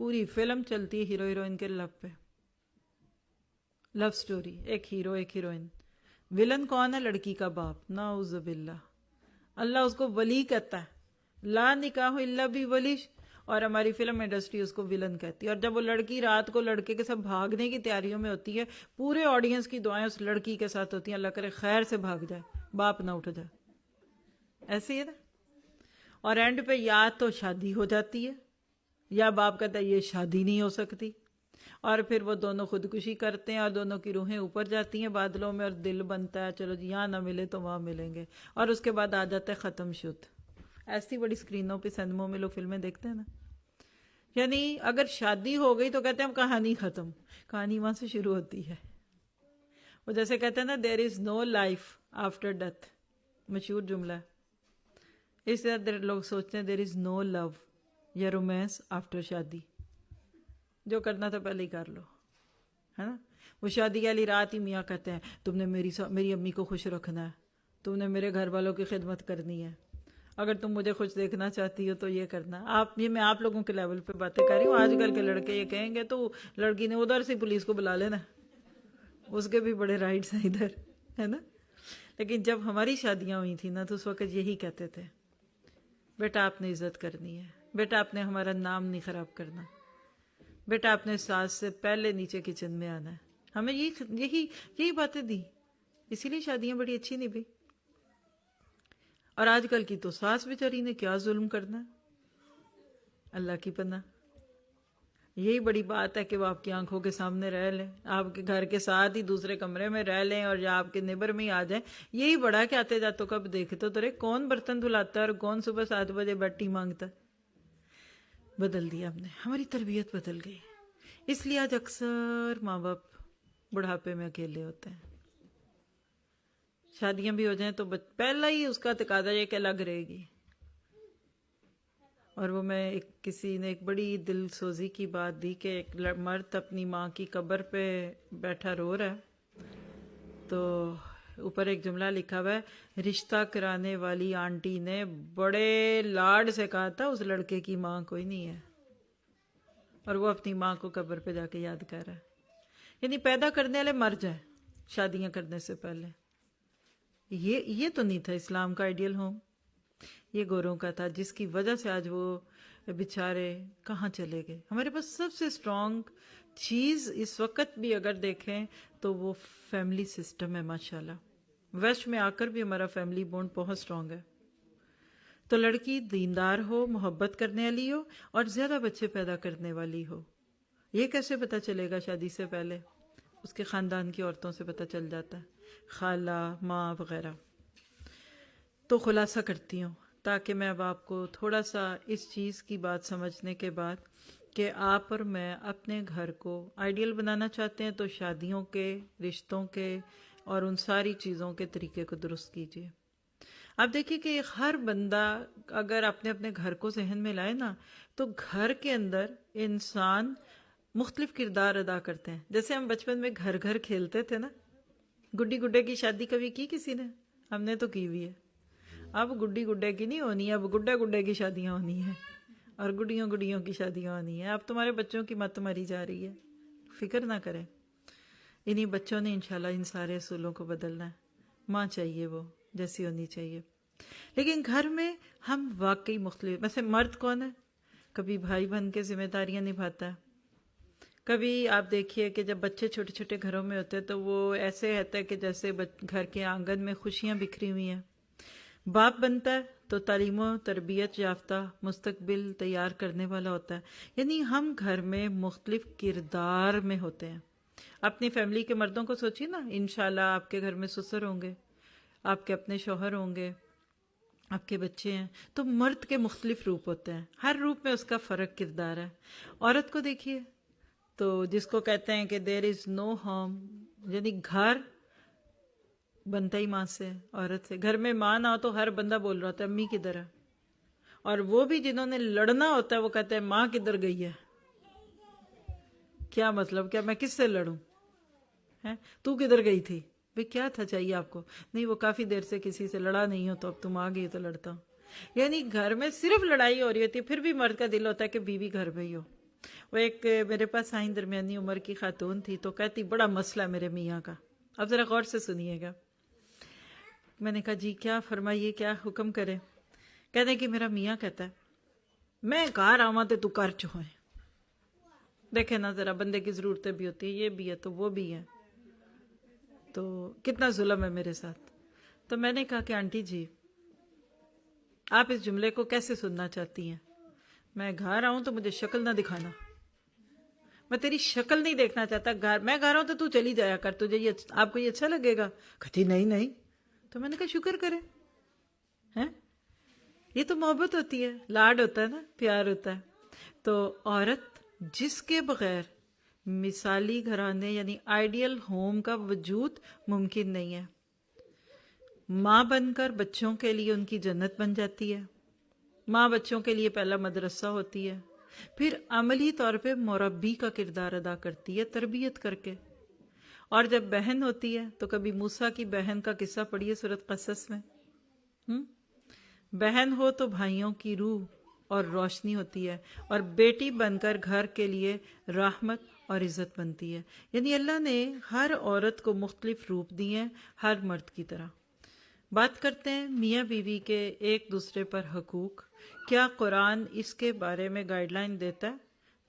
Speaker 1: پوری فلم چلتی ہے ہیرو ہیروئن کے لو پہ، لو سٹوری، ایک ہیرو ایک ہیروئن۔ ولن کون ہے؟ لڑکی کا باپ، نعوذ باللہ، اللہ اس کو ولی کہتا ہے، لا نکاح الا بولی، اور ہماری فلم انڈسٹری اس کو ولن کہتی ہے۔ اور جب وہ لڑکی رات کو لڑکے کے ساتھ بھاگنے کی تیاریوں میں ہوتی ہے، پورے آڈینس کی دعائیں اس لڑکی کے ساتھ ہوتی ہیں، اللہ کرے خیر سے بھاگ جائے، باپ نہ اٹھ جائے، ایسے ہی ہے نا۔ اور اینڈ پہ یا تو شادی ہو جاتی ہے، یا باپ کہتا ہے یہ شادی نہیں ہو سکتی، اور پھر وہ دونوں خودکشی کرتے ہیں، اور دونوں کی روحیں اوپر جاتی ہیں بادلوں میں، اور دل بنتا ہے چلو جی یہاں نہ ملے تو وہاں ملیں گے، اور اس کے بعد آ جاتا ہے ختم شد۔ ایسی بڑی اسکرینوں پہ سینموں میں لوگ فلمیں دیکھتے ہیں نا۔ یعنی اگر شادی ہو گئی تو کہتے ہیں ہم کہانی ختم، کہانی وہاں سے شروع ہوتی ہے۔ وہ جیسے کہتے ہیں نا دیر از نو لائف آفٹر ڈیتھ، مشہور جملہ ہے۔ اس طرح لوگ سوچتے ہیں دیر از نو لو یا رومانس آفٹر شادی، جو کرنا تھا پہلے ہی کر لو، ہے نا۔ وہ شادی والی رات ہی میاں کہتے ہیں تم نے میری امی کو خوش رکھنا ہے، تم نے میرے گھر والوں کی خدمت کرنی ہے، اگر تم مجھے خوش دیکھنا چاہتی ہو تو یہ کرنا۔ میں آپ لوگوں کے لیول پہ باتیں کر رہی ہوں، آج کل کے لڑکے یہ کہیں گے تو لڑکی نے ادھر سے پولیس کو بلا لینا، اس کے بھی بڑے رائٹس ہیں ادھر، ہے نا۔ لیکن جب ہماری شادیاں ہوئی تھیں نا تو اس وقت یہی کہتے تھے بیٹا آپ نے عزت کرنی ہے، بیٹا آپ نے ہمارا نام نہیں خراب کرنا، بیٹا آپ نے ساس سے پہلے نیچے کچن میں آنا ہے۔ ہمیں یہی باتیں دی، اسی لیے شادیاں بڑی اچھی نہیں بھی۔ اور آج کل کی تو ساس بیچاری نے کیا ظلم کرنا ہے، اللہ کی پناہ۔ یہی بڑی بات ہے کہ وہ آپ کی آنکھوں کے سامنے رہ لیں، آپ کے گھر کے ساتھ ہی دوسرے کمرے میں رہ لیں، اور یا آپ کے نیبر میں ہی آ جائیں۔ یہی بڑا ہے کہ آتے جاتوں کب دیکھتے تو رے کون برتن دھلاتا ہے اور کون صبح 7 بجے بیٹی مانگتا ہے۔ بدل دیا ہم نے، ہماری تربیت بدل گئی، اس لیے آج اکثر ماں باپ بڑھاپے میں اکیلے ہوتے ہیں۔ شادیاں بھی ہو جائیں تو پہلا ہی اس کا تقاضا یہ کہ الگ رہے گی۔ اور وہ میں کسی نے ایک بڑی دل سوزی کی بات دی کہ ایک مرد اپنی ماں کی قبر پہ بیٹھا رو رہا ہے، تو اوپر ایک جملہ لکھا ہوا ہے رشتہ کرانے والی آنٹی نے بڑے لاڈ سے کہا تھا اس لڑکے کی ماں کوئی نہیں ہے، اور وہ اپنی ماں کو قبر پہ جا کے یاد کر رہا ہے۔ یعنی پیدا کرنے والے مر جائیں شادیاں کرنے سے پہلے۔ یہ تو نہیں تھا اسلام کا آئیڈیل ہوم، یہ گوروں کا تھا، جس کی وجہ سے آج وہ بیچارے کہاں چلے گئے۔ ہمارے پاس سب سے اسٹرانگ چیز اس وقت بھی اگر دیکھیں تو وہ فیملی سسٹم ہے ماشاءاللہ۔ ویسٹ میں آ کر بھی ہمارا فیملی بونڈ بہت اسٹرانگ ہے۔ تو لڑکی دیندار ہو، محبت کرنے والی ہو، اور زیادہ بچے پیدا کرنے والی ہو۔ یہ کیسے پتہ چلے گا؟ شادی سے پہلے اس کے خاندان کی عورتوں سے پتہ چل جاتا ہے، خالہ، ماں وغیرہ۔ تو خلاصہ کرتی ہوں تاکہ میں اب آپ کو تھوڑا سا اس چیز کی بات سمجھنے کے بعد کہ آپ اور میں اپنے گھر کو آئیڈیل بنانا چاہتے ہیں تو شادیوں کے، رشتوں کے اور ان ساری چیزوں کے طریقے کو درست کیجیے۔ آپ دیکھیے کہ ہر بندہ اگر اپنے اپنے گھر کو ذہن میں لائے نا تو گھر کے اندر انسان مختلف کردار ادا کرتے ہیں. جیسے ہم بچپن میں گھر گھر کھیلتے تھے نا. گڈی گڈے کی شادی کبھی کی کسی نے؟ ہم نے تو کی ہوئی ہے. اب گڈی گڈے کی نہیں ہونی ہے، اب گڈے گڈے کی شادیاں ہونی ہیں اور گڈیوں گڈیوں کی شادیاں ہونی ہیں. اب تمہارے بچوں کی مت ماری جا رہی ہے. فکر نہ کریں، انہی بچوں نے انشاءاللہ ان سارے اصولوں کو بدلنا ہے. ماں چاہیے وہ جیسی ہونی چاہیے. لیکن گھر میں ہم واقعی مختلف. ویسے مرد کون ہے؟ کبھی بھائی بہن کے ذمہ داریاں نبھاتا ہے. کبھی آپ دیکھیے کہ جب بچے چھوٹے چھوٹے گھروں میں ہوتے ہیں تو وہ ایسے رہتا ہے کہ جیسے گھر کے آنگن میں خوشیاں بکھری ہوئی ہیں. باپ بنتا ہے تو تعلیم و تربیت یافتہ مستقبل تیار کرنے والا ہوتا ہے. یعنی ہم گھر میں مختلف کردار میں ہوتے ہیں. اپنی فیملی کے مردوں کو سوچیے نا. انشاءاللہ آپ کے گھر میں سسر ہوں گے، آپ کے اپنے شوہر ہوں گے، آپ کے بچے ہیں. تو مرد کے مختلف روپ ہوتے ہیں، ہر روپ میں اس کا فرق کردار ہے. عورت کو دیکھیے تو جس کو کہتے ہیں کہ دیر از نو ہوم، یعنی گھر بنتا ہی ماں سے، عورت سے. گھر میں ماں نہ ہو تو ہر بندہ بول رہا ہوتا ہے امی کدھر ہے. اور وہ بھی جنہوں نے لڑنا ہوتا ہے وہ کہتے ہیں ماں کدھر گئی ہے. کیا مطلب؟ کیا میں کس سے لڑوں؟ تو کدھر گئی تھی؟ بھئی کیا تھا چاہیے آپ کو؟ نہیں وہ کافی دیر سے کسی سے لڑا نہیں ہو تو اب تم آ گئی تو لڑتا ہوں. یعنی گھر میں صرف لڑائی ہو رہی ہوتی ہے، پھر بھی مرد کا دل ہوتا ہے کہ بیوی گھر میں ہی ہو. وہ ایک میرے پاس آئیں درمیانی عمر کی خاتون تھی تو کہتی بڑا مسئلہ ہے میرے میاں کا. اب ذرا غور سے سنیے گا. میں نے کہا جی کیا فرمائیے، کیا حکم کرے؟ کہتے ہیں کہ میرا میاں کہتا ہے میں گھر آواں تے تو کر چوہیں. دیکھیں نا ذرا، بندے کی ضرورتیں بھی ہوتی ہیں، یہ بھی ہے تو وہ بھی ہے، تو کتنا ظلم ہے میرے ساتھ. تو میں نے کہا کہ آنٹی جی آپ اس جملے کو کیسے سننا چاہتی ہیں؟ میں گھر آؤں تو مجھے شکل نہ دکھانا، میں تیری شکل نہیں دیکھنا چاہتا. میں گھر آؤں تو تو چلی جایا کر، تجھے یہ آپ کو یہ اچھا لگے گا؟ کہتی نہیں نہیں. تو میں نے کہا شکر کرے، یہ تو محبت ہوتی ہے، لاڈ ہوتا ہے نا، پیار ہوتا ہے. تو عورت جس کے بغیر مثالی گھرانے یعنی آئیڈیل ہوم کا وجود ممکن نہیں ہے. ماں بن کر بچوں کے لیے ان کی جنت بن جاتی ہے. ماں بچوں کے لیے پہلا مدرسہ ہوتی ہے، پھر عملی طور پہ مربی کا کردار ادا کرتی ہے تربیت کر کے. اور جب بہن ہوتی ہے تو کبھی موسیٰ کی بہن کا قصہ پڑھیے سورۃ قصص میں. بہن ہو تو بھائیوں کی روح اور روشنی ہوتی ہے، اور بیٹی بن کر گھر کے لیے رحمت اور عزت بنتی ہے. یعنی اللہ نے ہر عورت کو مختلف روپ دیے ہیں، ہر مرد کی طرح. بات کرتے ہیں میاں بیوی کے ایک دوسرے پر حقوق. کیا قرآن اس کے بارے میں گائیڈ لائن دیتا ہے؟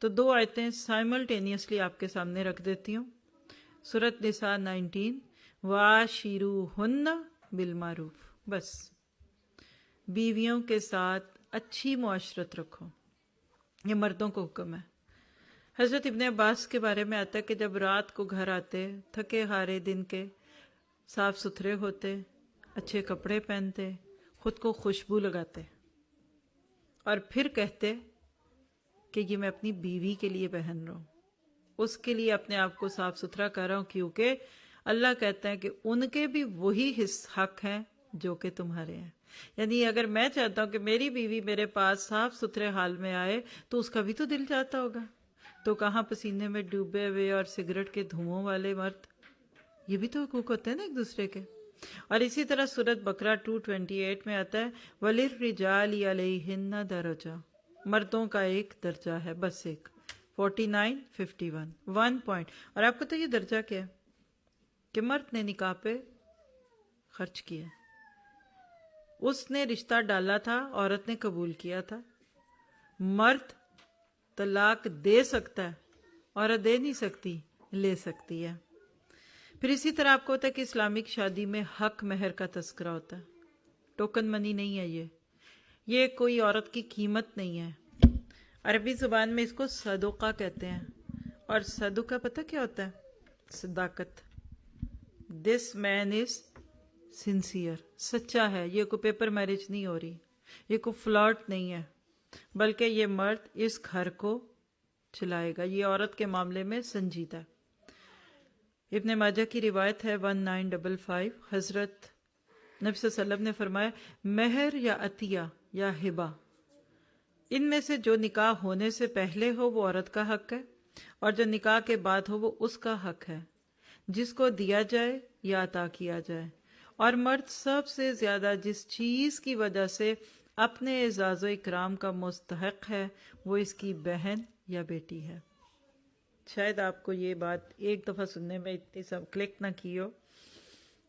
Speaker 1: تو 2 آیتیں سائملٹینیسلی آپ کے سامنے رکھ دیتی ہوں. سورۃ نساء 19 وَعَاشِرُوهُنَّ بِالْمَعْرُوفِ. بس بیویوں کے ساتھ اچھی معاشرت رکھو، یہ مردوں کو حکم ہے. حضرت ابن عباس کے بارے میں آتا ہے کہ جب رات کو گھر آتے تھکے ہارے دن کے، صاف ستھرے ہوتے، اچھے کپڑے پہنتے، خود کو خوشبو لگاتے، اور پھر کہتے کہ یہ میں اپنی بیوی کے لیے پہن رہا ہوں، اس کے لیے اپنے آپ کو صاف ستھرا کر رہا ہوں، کیونکہ اللہ کہتا ہے کہ ان کے بھی وہی حق ہیں جو کہ تمہارے ہیں. یعنی اگر میں چاہتا ہوں کہ میری بیوی میرے پاس صاف ستھرے حال میں آئے تو اس کا بھی تو دل چاہتا ہوگا. تو کہاں پسینے میں ڈوبے ہوئے اور سگریٹ کے دھوؤں والے مرد، یہ بھی تو حقوق ہوتے ہیں نا ایک دوسرے کے. اور اسی طرح سورۃ بقرہ 228 میں آتا ہے وَلِلرِّجَالِ عَلَيْهِنَّ دَرَجَةٌ. مردوں کا ایک درجہ ہے، بس ایک. 49-51 1 پوائنٹ. اور آپ کو تو یہ درجہ کیا ہے کہ مرد نے نکاح پہ خرچ کیا، اس نے رشتہ ڈالا تھا، عورت نے قبول کیا تھا. مرد طلاق دے سکتا ہے، عورت دے نہیں سکتی، لے سکتی ہے. پھر اسی طرح آپ کو ہوتا ہے کہ اسلامک شادی میں حق مہر کا تذکرہ ہوتا ہے. ٹوکن منی نہیں ہے، یہ کوئی عورت کی قیمت نہیں ہے. عربی زبان میں اس کو صدقہ کہتے ہیں. اور صدقہ پتہ کیا ہوتا ہے؟ صداقت. دس مین از سنسیئر، سچا ہے. یہ کوئی پیپر میرج نہیں ہو رہی، یہ کوئی فلاٹ نہیں ہے، بلکہ یہ مرد اس گھر کو چلائے گا. یہ عورت کے معاملے میں سنجیدہ. ابن ماجہ کی روایت ہے 1955. حضرت نبی صلی اللہ علیہ وسلم نے فرمایا مہر یا عطیہ یا ہبہ، ان میں سے جو نکاح ہونے سے پہلے ہو وہ عورت کا حق ہے، اور جو نکاح کے بعد ہو وہ اس کا حق ہے جس کو دیا جائے یا عطا کیا جائے، اور مرد سب سے زیادہ جس چیز کی وجہ سے اپنے اعزاز و اکرام کا مستحق ہے وہ اس کی بہن یا بیٹی ہے۔ شاید آپ کو یہ بات ایک دفعہ سننے میں اتنی سب کلک نہ کی ہو،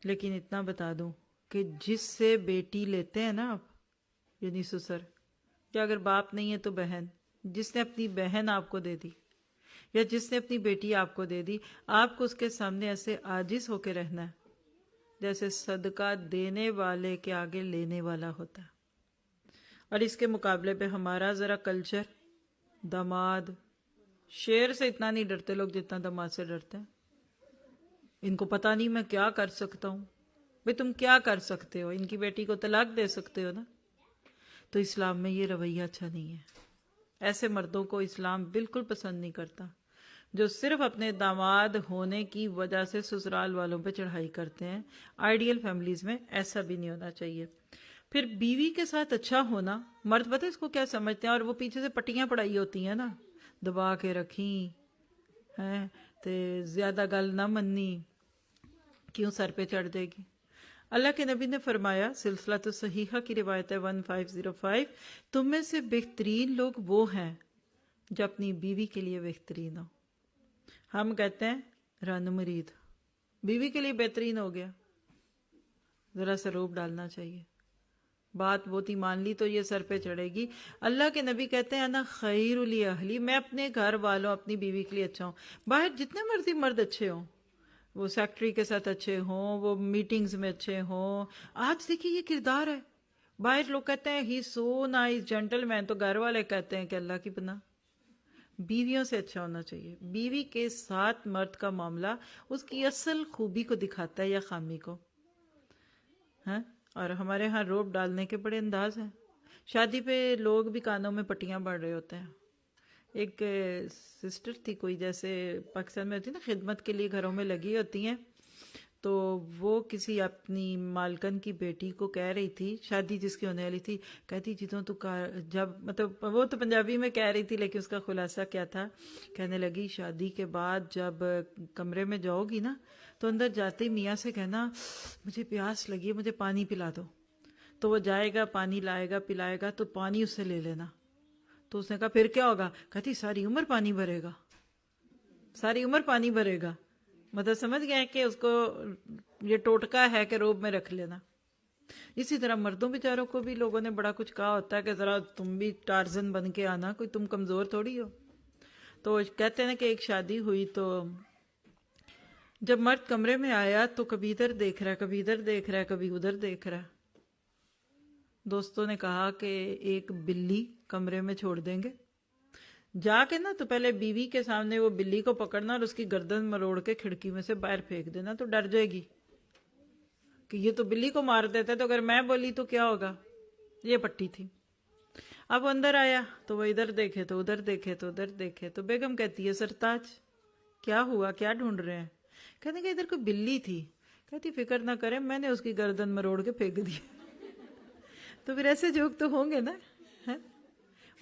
Speaker 1: لیکن اتنا بتا دوں کہ جس سے بیٹی لیتے ہیں نا آپ، یعنی سسر، یا اگر باپ نہیں ہے تو بہن، جس نے اپنی بہن آپ کو دے دی یا جس نے اپنی بیٹی آپ کو دے دی، آپ کو اس کے سامنے ایسے عاجز ہو کے رہنا ہے جیسے صدقہ دینے والے کے آگے لینے والا ہوتا ہے۔ اور اس کے مقابلے پہ ہمارا ذرا کلچر، داماد شیر سے اتنا نہیں ڈرتے لوگ جتنا داماد سے ڈرتے ہیں۔ ان کو پتہ نہیں میں کیا کر سکتا ہوں۔ بھئی تم کیا کر سکتے ہو؟ ان کی بیٹی کو طلاق دے سکتے ہو نا؟ تو اسلام میں یہ رویہ اچھا نہیں ہے۔ ایسے مردوں کو اسلام بالکل پسند نہیں کرتا جو صرف اپنے داماد ہونے کی وجہ سے سسرال والوں پہ چڑھائی کرتے ہیں۔ آئیڈیل فیملیز میں ایسا بھی نہیں ہونا چاہیے۔ پھر بیوی کے ساتھ اچھا ہونا، مرد پتہ اس کو کیا سمجھتے ہیں، اور وہ پیچھے سے پٹیاں پڑائی ہوتی ہیں نا، دبا کے رکھیں ہیں تے زیادہ گل نہ مننی، کیوں سر پہ چڑھ جائے گی۔ اللہ کے نبی نے فرمایا، سلسلہ صحیحہ کی روایت ہے 1505، تم میں سے بہترین لوگ وہ ہیں جو اپنی بیوی کے لیے بہترین ہو۔ ہم کہتے ہیں رن مرید، بیوی کے لیے بہترین ہو گیا، ذرا سا روب ڈالنا چاہیے۔ بات بہت ہی مان لی تو یہ سر پہ چڑھے گی۔ اللہ کے نبی کہتے ہیں انا خیر لاہلی، میں اپنے گھر والوں اپنی بیوی کے لیے اچھا ہوں۔ باہر جتنے مرضی مرد اچھے ہوں، وہ سیکٹری کے ساتھ اچھے ہوں، وہ میٹنگز میں اچھے ہوں، آج دیکھیے یہ کردار ہے۔ باہر لوگ کہتے ہیں ہی سو نائس جینٹل مین، تو گھر والے کہتے ہیں کہ اللہ کی پناہ۔ بیویوں سے اچھا ہونا چاہیے۔ بیوی کے ساتھ مرد کا معاملہ اس کی اصل خوبی کو دکھاتا ہے یا خامی کو، ہاں۔ اور ہمارے ہاں روب ڈالنے کے بڑے انداز ہیں۔ شادی پہ لوگ بھی کانوں میں پٹیاں باندھ رہے ہوتے ہیں۔ ایک سسٹر تھی کوئی، جیسے پاکستان میں ہوتی ہے نا خدمت کے لیے گھروں میں لگی ہوتی ہیں، تو وہ کسی اپنی مالکن کی بیٹی کو کہہ رہی تھی، شادی جس کی ہونے والی تھی، کہتی جتوں تو جب مطلب وہ تو پنجابی میں کہہ رہی تھی لیکن اس کا خلاصہ کیا تھا، کہنے لگی شادی کے بعد جب کمرے میں جاؤ گی نا تو اندر جاتے ہی میاں سے کہنا مجھے پیاس لگی ہے، مجھے پانی پلا دو۔ تو وہ جائے گا، پانی لائے گا، پلائے گا، تو پانی اس سے لے لینا۔ تو اس نے کہا پھر کیا ہوگا؟ کہتی ساری عمر پانی بھرے گا، ساری عمر پانی بھرے گا۔ مطلب سمجھ گئے کہ اس کو یہ ٹوٹکا ہے کہ روب میں رکھ لینا۔ اسی طرح مردوں بیچاروں کو بھی لوگوں نے بڑا کچھ کہا ہوتا ہے کہ ذرا تم بھی ٹارزن بن کے آنا، کوئی تم کمزور تھوڑی ہو۔ تو کہتے ہیں کہ ایک شادی ہوئی تو جب مرد کمرے میں آیا تو کبھی ادھر دیکھ رہا ہے، کبھی ادھر دیکھ رہا ہے، کبھی ادھر دیکھ رہا ہے۔ دوستوں نے کہا کہ ایک بلی کمرے میں چھوڑ دیں گے، جا کے نا تو پہلے بیوی کے سامنے وہ بلی کو پکڑنا اور اس کی گردن مروڑ کے کھڑکی میں سے باہر پھینک دینا، تو ڈر جائے گی کہ یہ تو بلی کو مار دیتا ہے، تو اگر میں بولی تو کیا ہوگا۔ یہ پٹی تھی۔ اب وہ اندر آیا تو وہ ادھر دیکھے تو ادھر دیکھے تو ادھر دیکھے، تو بیگم کہتی ہے سرتاج کیا ہوا، کیا ڈھونڈ رہے ہیں؟ کہتے کہ ادھر کوئی بلی تھی۔ کہتی فکر نہ کریں، میں نے اس کی گردن مروڑ کے پھینک دی۔ تو پھر ایسے جوک تو ہوں گے نا،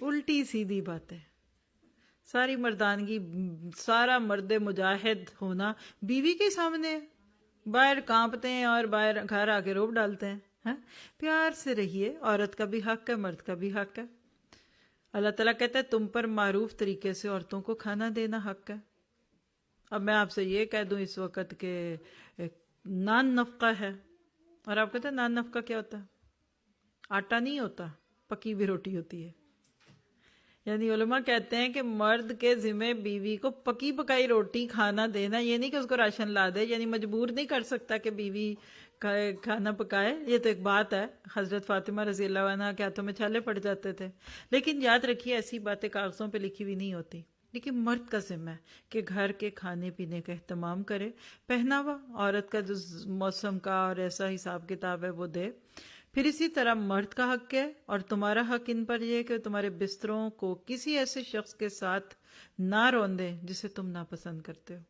Speaker 1: الٹی سیدھی باتیں۔ ساری مردانگی، سارا مرد مجاہد ہونا بیوی کے سامنے، باہر کانپتے ہیں اور باہر گھر آ کے روب ڈالتے ہیں۔ پیار سے رہیے، عورت کا بھی حق ہے، مرد کا بھی حق ہے۔ اللہ تعالیٰ کہتا ہے تم پر معروف طریقے سے عورتوں کو کھانا دینا حق ہے۔ اب میں آپ سے یہ کہہ دوں اس وقت کہ نان نفقہ ہے، اور آپ کہتے ہیں نان نفقہ کیا ہوتا ہے؟ آٹا نہیں ہوتا، پکی ہوئی روٹی ہوتی ہے۔ یعنی علماء کہتے ہیں کہ مرد کے ذمہ بیوی کو پکی پکائی روٹی کھانا دینا، یہ نہیں کہ اس کو راشن لا دے، یعنی مجبور نہیں کر سکتا کہ بیوی کھانا پکائے۔ یہ تو ایک بات ہے، حضرت فاطمہ رضی اللہ عنہ کے ہاتھوں میں چھالے پڑ جاتے تھے، لیکن یاد رکھیے ایسی باتیں کاغذوں پہ لکھی ہوئی نہیں ہوتی۔ لیکن مرد کا ذمہ ہے کہ گھر کے کھانے پینے کا اہتمام کرے، پہناوا عورت کا جو موسم کا اور ایسا حساب کتاب ہے وہ دے۔ پھر اسی طرح مرد کا حق ہے، اور تمہارا حق ان پر یہ کہ تمہارے بستروں کو کسی ایسے شخص کے ساتھ نہ روندے جسے تم ناپسند کرتے ہو۔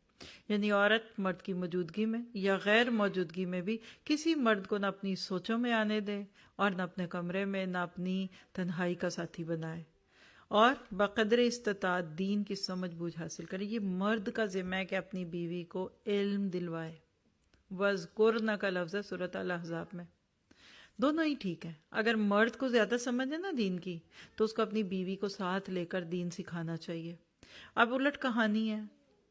Speaker 1: یعنی عورت مرد کی موجودگی میں یا غیر موجودگی میں بھی کسی مرد کو نہ اپنی سوچوں میں آنے دے اور نہ اپنے کمرے میں، نہ اپنی تنہائی کا ساتھی بنائے۔ اور بقدر استطاعت دین کی سمجھ بوجھ حاصل کرے. یہ مرد کا ذمہ ہے کہ اپنی بیوی کو علم دلوائے. وَاذْكُرْنَ کا لفظ ہے سورۃ الاحزاب میں. دونوں ہی ٹھیک ہے. اگر مرد کو زیادہ سمجھ ہے نا دین کی تو اس کو اپنی بیوی کو ساتھ لے کر دین سکھانا چاہیے. اب الٹ کہانی ہے,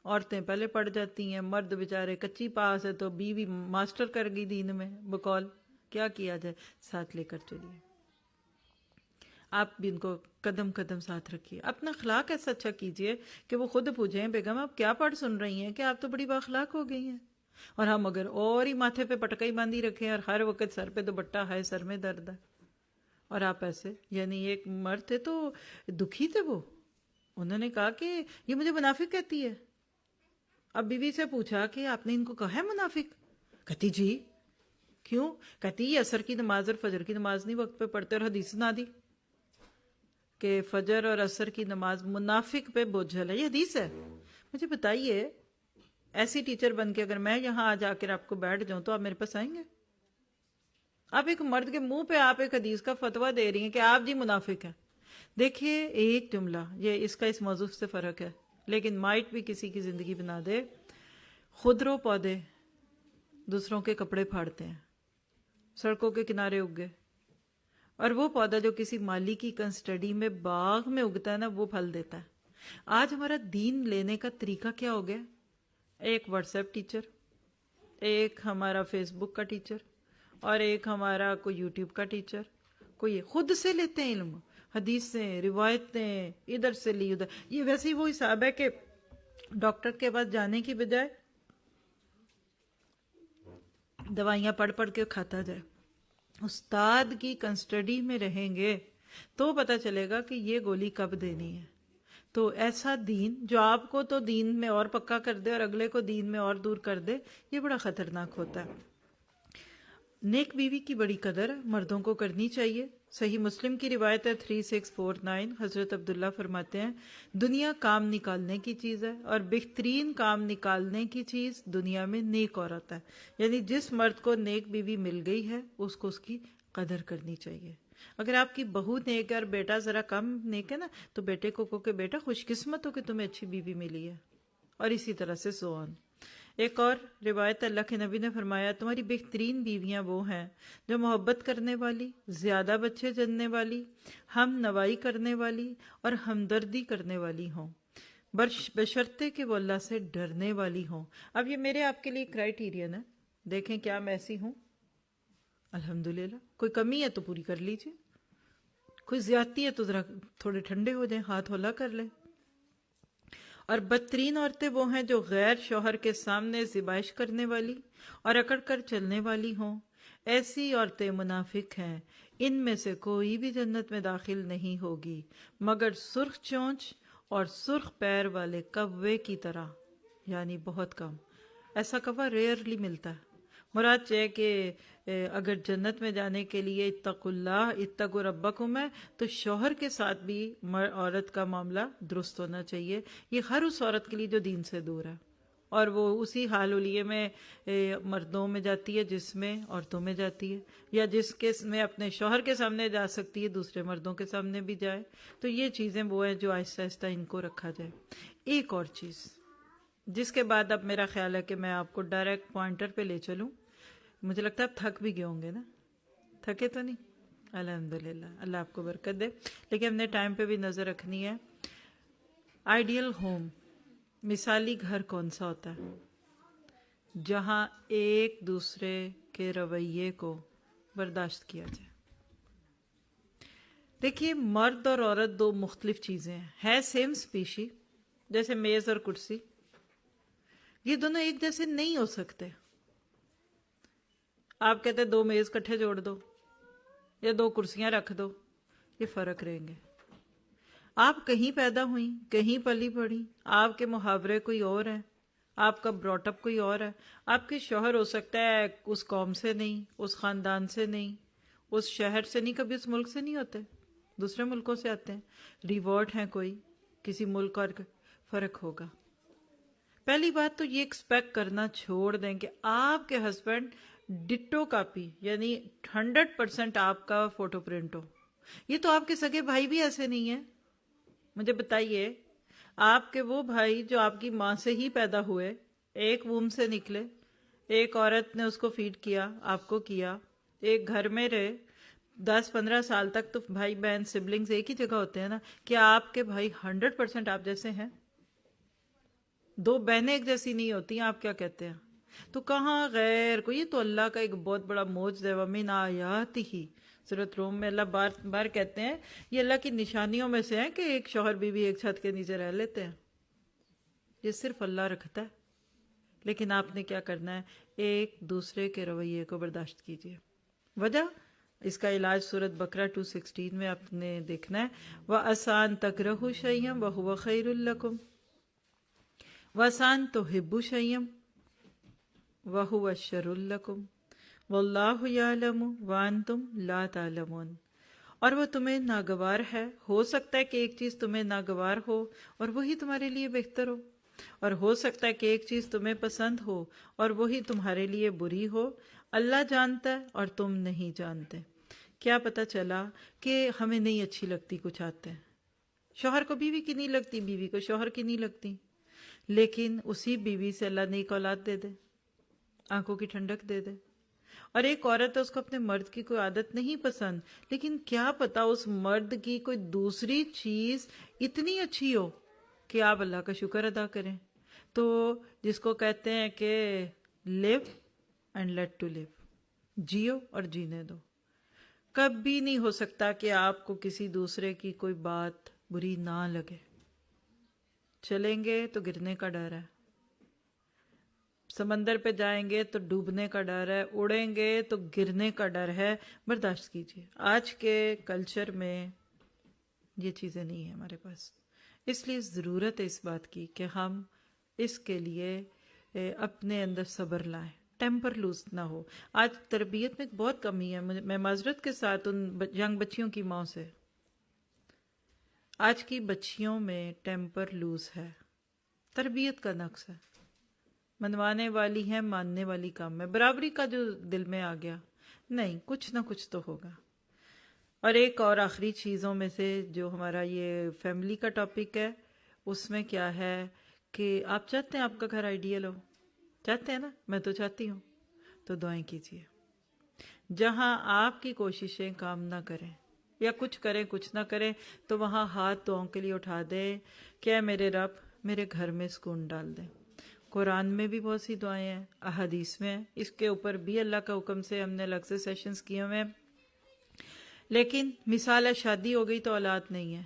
Speaker 1: عورتیں پہلے پڑ جاتی ہیں, مرد بیچارے کچی پاس ہے تو بیوی ماسٹر کر گئی دین میں بقول. کیا کیا جائے؟ ساتھ لے کر چلیے. آپ بھی ان کو قدم قدم ساتھ رکھیے. اپنا اخلاق ایسا اچھا کیجئے کہ وہ خود پوچھیں بیگم آپ کیا پڑھ سن رہی ہیں کہ آپ تو بڑی بااخلاق ہو گئی ہیں. اور ہم اگر اور ہی ماتھے پہ پٹکا ہی باندھی رکھیں اور ہر وقت سر پہ دوپٹہ ہے, سر میں درد ہے, اور آپ ایسے. یعنی ایک مرد تھے تو دکھی تھے وہ, انہوں نے کہا کہ یہ مجھے منافق کہتی ہے. اب بیوی سے پوچھا کہ آپ نے ان کو کہا ہے منافق؟ کہتی جی. کیوں؟ کہتی یہ عصر کی نماز اور فجر کی نماز نہیں وقت پہ پڑھتے, اور حدیث سنا دی کہ فجر اور عصر کی نماز منافق پہ بوجھل ہے. یہ حدیث ہے. مجھے بتائیے ایسی ٹیچر بن کے اگر میں یہاں آ جا کر آپ کو بیٹھ جاؤں تو آپ میرے پاس آئیں گے؟ آپ ایک مرد کے منہ پہ آپ ایک حدیث کا فتویٰ دے رہی ہیں کہ آپ جی منافق ہیں. دیکھیے ایک جملہ, یہ اس کا اس موضوع سے فرق ہے لیکن مائٹ بھی کسی کی زندگی بنا دے. خودرو پودے دوسروں کے کپڑے پھاڑتے ہیں, سڑکوں کے کنارے اگے, اور وہ پودا جو کسی مالی کی کنسٹڈی میں باغ میں اگتا ہے نا وہ پھل دیتا ہے. آج ہمارا دین لینے کا طریقہ کیا ہو گیا؟ ایک واٹس ایپ ٹیچر, ایک ہمارا فیس بک کا ٹیچر, اور ایک ہمارا کوئی یوٹیوب کا ٹیچر. کوئی خود سے لیتے ہیں علم, حدیثیں, روایتیں, ادھر سے لی ادھر. یہ ویسے ہی وہ حساب ہے کہ ڈاکٹر کے پاس جانے کی بجائے دوائیاں پڑھ پڑھ کے کھاتا جائے. استاد کی کنسٹڈی میں رہیں گے تو پتہ چلے گا کہ یہ گولی کب دینی ہے. تو ایسا دین جو آپ کو تو دین میں اور پکا کر دے اور اگلے کو دین میں اور دور کر دے, یہ بڑا خطرناک ہوتا ہے. نیک بیوی کی بڑی قدر مردوں کو کرنی چاہیے. صحیح مسلم کی روایت ہے 3649, حضرت عبداللہ فرماتے ہیں دنیا کام نکالنے کی چیز ہے اور بہترین کام نکالنے کی چیز دنیا میں نیک عورت ہے. یعنی جس مرد کو نیک بیوی مل گئی ہے اس کو اس کی قدر کرنی چاہیے. اگر آپ کی بہو نیک ہے اور بیٹا ذرا کم نیک ہے نا تو بیٹے کو کہو کہ بیٹا خوش قسمت ہو کہ تمہیں اچھی بیوی ملی ہے, اور اسی طرح سے سو آن. ایک اور روایت, اللہ کے نبی نے فرمایا تمہاری بہترین بیویاں وہ ہیں جو محبت کرنے والی, زیادہ بچے جننے والی, ہم نوائی کرنے والی اور ہمدردی کرنے والی ہوں, بشرطے کہ وہ اللہ سے ڈرنے والی ہوں. اب یہ میرے آپ کے لیے کرائیٹیرین ہے, دیکھیں کیا میں ایسی ہوں. الحمدللہ. کوئی کمی ہے تو پوری کر لیجیے, کوئی زیادتی ہے تو ذرا تھوڑے ٹھنڈے ہو جائیں, ہاتھ ہلا کر لیں. اور بدترین عورتیں وہ ہیں جو غیر شوہر کے سامنے زبائش کرنے والی اور اکڑ کر چلنے والی ہوں. ایسی عورتیں منافق ہیں, ان میں سے کوئی بھی جنت میں داخل نہیں ہوگی مگر سرخ چونچ اور سرخ پیر والے کوے کی طرح. یعنی بہت کم, ایسا کوا ریئرلی ملتا ہے. مراد یہ ہے کہ اگر جنت میں جانے کے لیے اتقوا اللہ اتقوا ربکم ہے تو شوہر کے ساتھ بھی عورت کا معاملہ درست ہونا چاہیے. یہ ہر اس عورت کے لیے جو دین سے دور ہے, اور وہ اسی حال حلیے میں مردوں میں جاتی ہے جس میں عورتوں میں جاتی ہے, یا جس کے میں اپنے شوہر کے سامنے جا سکتی ہے دوسرے مردوں کے سامنے بھی جائے. تو یہ چیزیں وہ ہیں جو آہستہ آہستہ ان کو رکھا جائے. ایک اور چیز جس کے بعد اب میرا خیال ہے کہ میں آپ کو ڈائریکٹ پوائنٹر پہ لے چلوں. مجھے لگتا ہے آپ تھک بھی گئے ہوں گے نا, تھکے تو نہیں؟ الحمدللہ, اللہ آپ کو برکت دے. لیکن ہم نے ٹائم پہ بھی نظر رکھنی ہے. آئیڈیل ہوم, مثالی گھر کون سا ہوتا ہے جہاں ایک دوسرے کے رویے کو برداشت کیا جائے. دیکھیے مرد اور عورت دو مختلف چیزیں ہیں, ہے سیم اسپیشی, جیسے میز اور کرسی, یہ دونوں ایک جیسے نہیں ہو سکتے. آپ کہتے ہیں دو میز کٹھے جوڑ دو یا دو کرسیاں رکھ دو, یہ فرق رہیں گے. آپ کہیں پیدا ہوئیں, کہیں پلی پڑھی, آپ کے محاورے کوئی اور ہیں, آپ کا براٹ اپ کوئی اور ہے. آپ کے شوہر ہو سکتا ہے اس قوم سے نہیں, اس خاندان سے نہیں, اس شہر سے نہیں, کبھی اس ملک سے نہیں ہوتے, دوسرے ملکوں سے آتے ہیں. ریورٹ ہیں کوئی کسی ملک, اور فرق ہوگا. پہلی بات تو یہ ایکسپیکٹ کرنا چھوڑ دیں کہ آپ کے ہسبینڈ ڈٹو کاپی یعنی 100% آپ کا فوٹو پرنٹ ہو. یہ تو آپ کے سگے بھائی بھی ایسے نہیں ہیں, مجھے بتائیے، آپ کے وہ بھائی جو آپ کی ماں سے ہی پیدا ہوئے، ایک ووم سے نکلے، ایک عورت نے اس کو فیڈ کیا، آپ کو کیا، ایک گھر میں رہے 10-15 سال تک، تو بھائی بہن سبلنگز ایک ہی جگہ ہوتے ہیں نا. کیا آپ کے بھائی 100% آپ جیسے ہیں؟ دو بہنیں ایک جیسی نہیں ہوتی ہیں. آپ کیا کہتے ہیں؟ تو کہاں غیر کو، یہ تو اللہ کا ایک بہت بڑا موجز ہے. وَمِنْ آیَاتِهِ، سورۃ روم میں اللہ بار بار کہتے ہیں یہ اللہ کی نشانیوں میں سے ہے کہ ایک شوہر بیوی ایک چھت کے نیچے رہ لیتے ہیں. یہ صرف اللہ رکھتا ہے. لیکن آپ نے کیا کرنا ہے؟ ایک دوسرے کے رویے کو برداشت کیجیے. وجہ اس کا علاج سورۃ بقرہ 216 میں آپ نے دیکھنا ہے. وَأَسَان تَكْرَهُ شَيْئًا وَهُوَ خَيْرٌ لَكُمْ وَأَسَان تُحِبُّ شَيْئًا وَهُوَ شَرٌّ لَكُمْ وَاللَّهُ يَعْلَمُ وَأَنْتُمْ لَا تَعْلَمُونَ. اور وہ تمہیں ناگوار ہے. ہو سکتا ہے کہ ایک چیز تمہیں ناگوار ہو اور وہی تمہارے لیے بہتر ہو، اور ہو سکتا ہے کہ ایک چیز تمہیں پسند ہو اور وہی تمہارے لیے بری ہو. اللہ جانتا ہے اور تم نہیں جانتے. کیا پتہ چلا کہ ہمیں نہیں اچھی لگتی کچھ آتے ہیں. شوہر کو بیوی کی نہیں لگتی، بیوی کو شوہر کی نہیں لگتی، لیکن اسی بیوی سے اللہ نیک اولاد دے دے، آنکھوں کی ٹھنڈک دے دے. اور ایک عورت ہے، اس کو اپنے مرد کی کوئی عادت نہیں پسند، لیکن کیا پتا اس مرد کی کوئی دوسری چیز اتنی اچھی ہو کہ آپ اللہ کا شکر ادا کریں. تو جس کو کہتے ہیں کہ لیو اینڈ لیٹ ٹو لیو، جیو اور جینے دو. کبھی نہیں ہو سکتا کہ آپ کو کسی دوسرے کی کوئی بات بری نہ لگے. چلیں گے تو گرنے کا ڈر ہے، سمندر پہ جائیں گے تو ڈوبنے کا ڈر ہے، اڑیں گے تو گرنے کا ڈر ہے. برداشت کیجیے. آج کے کلچر میں یہ چیزیں نہیں ہیں ہمارے پاس، اس لیے ضرورت ہے اس بات کی کہ ہم اس کے لیے اپنے اندر صبر لائیں، ٹیمپر لوز نہ ہو. آج تربیت میں بہت کمی ہے. میں معذرت کے ساتھ ان ینگ بچیوں کی ماں سے، آج کی بچیوں میں ٹیمپر لوز ہے، تربیت کا نقص ہے. منوانے والی ہیں، ماننے والی کم ہے. برابری کا جو دل میں آ گیا، نہیں، کچھ نہ کچھ تو ہوگا. اور ایک اور آخری چیزوں میں سے جو ہمارا یہ فیملی کا ٹاپک ہے، اس میں کیا ہے کہ آپ چاہتے ہیں آپ کا گھر آئیڈیل ہو، چاہتے ہیں نا؟ میں تو چاہتی ہوں. تو دعائیں کیجیے. جہاں آپ کی کوششیں کام نہ کریں یا کچھ کریں کچھ نہ کریں، تو وہاں ہاتھ دعاؤں کے لیے اٹھا دیں کہ اے میرے رب میرے گھر میں سکون ڈال دیں. قرآن میں بھی بہت سی دعائیں ہیں، احادیث میں، اس کے اوپر بھی اللہ کا حکم سے ہم نے الگ سے سیشنز کیے ہوئے ہیں. لیکن مثال ہے شادی ہو گئی تو اولاد نہیں ہے،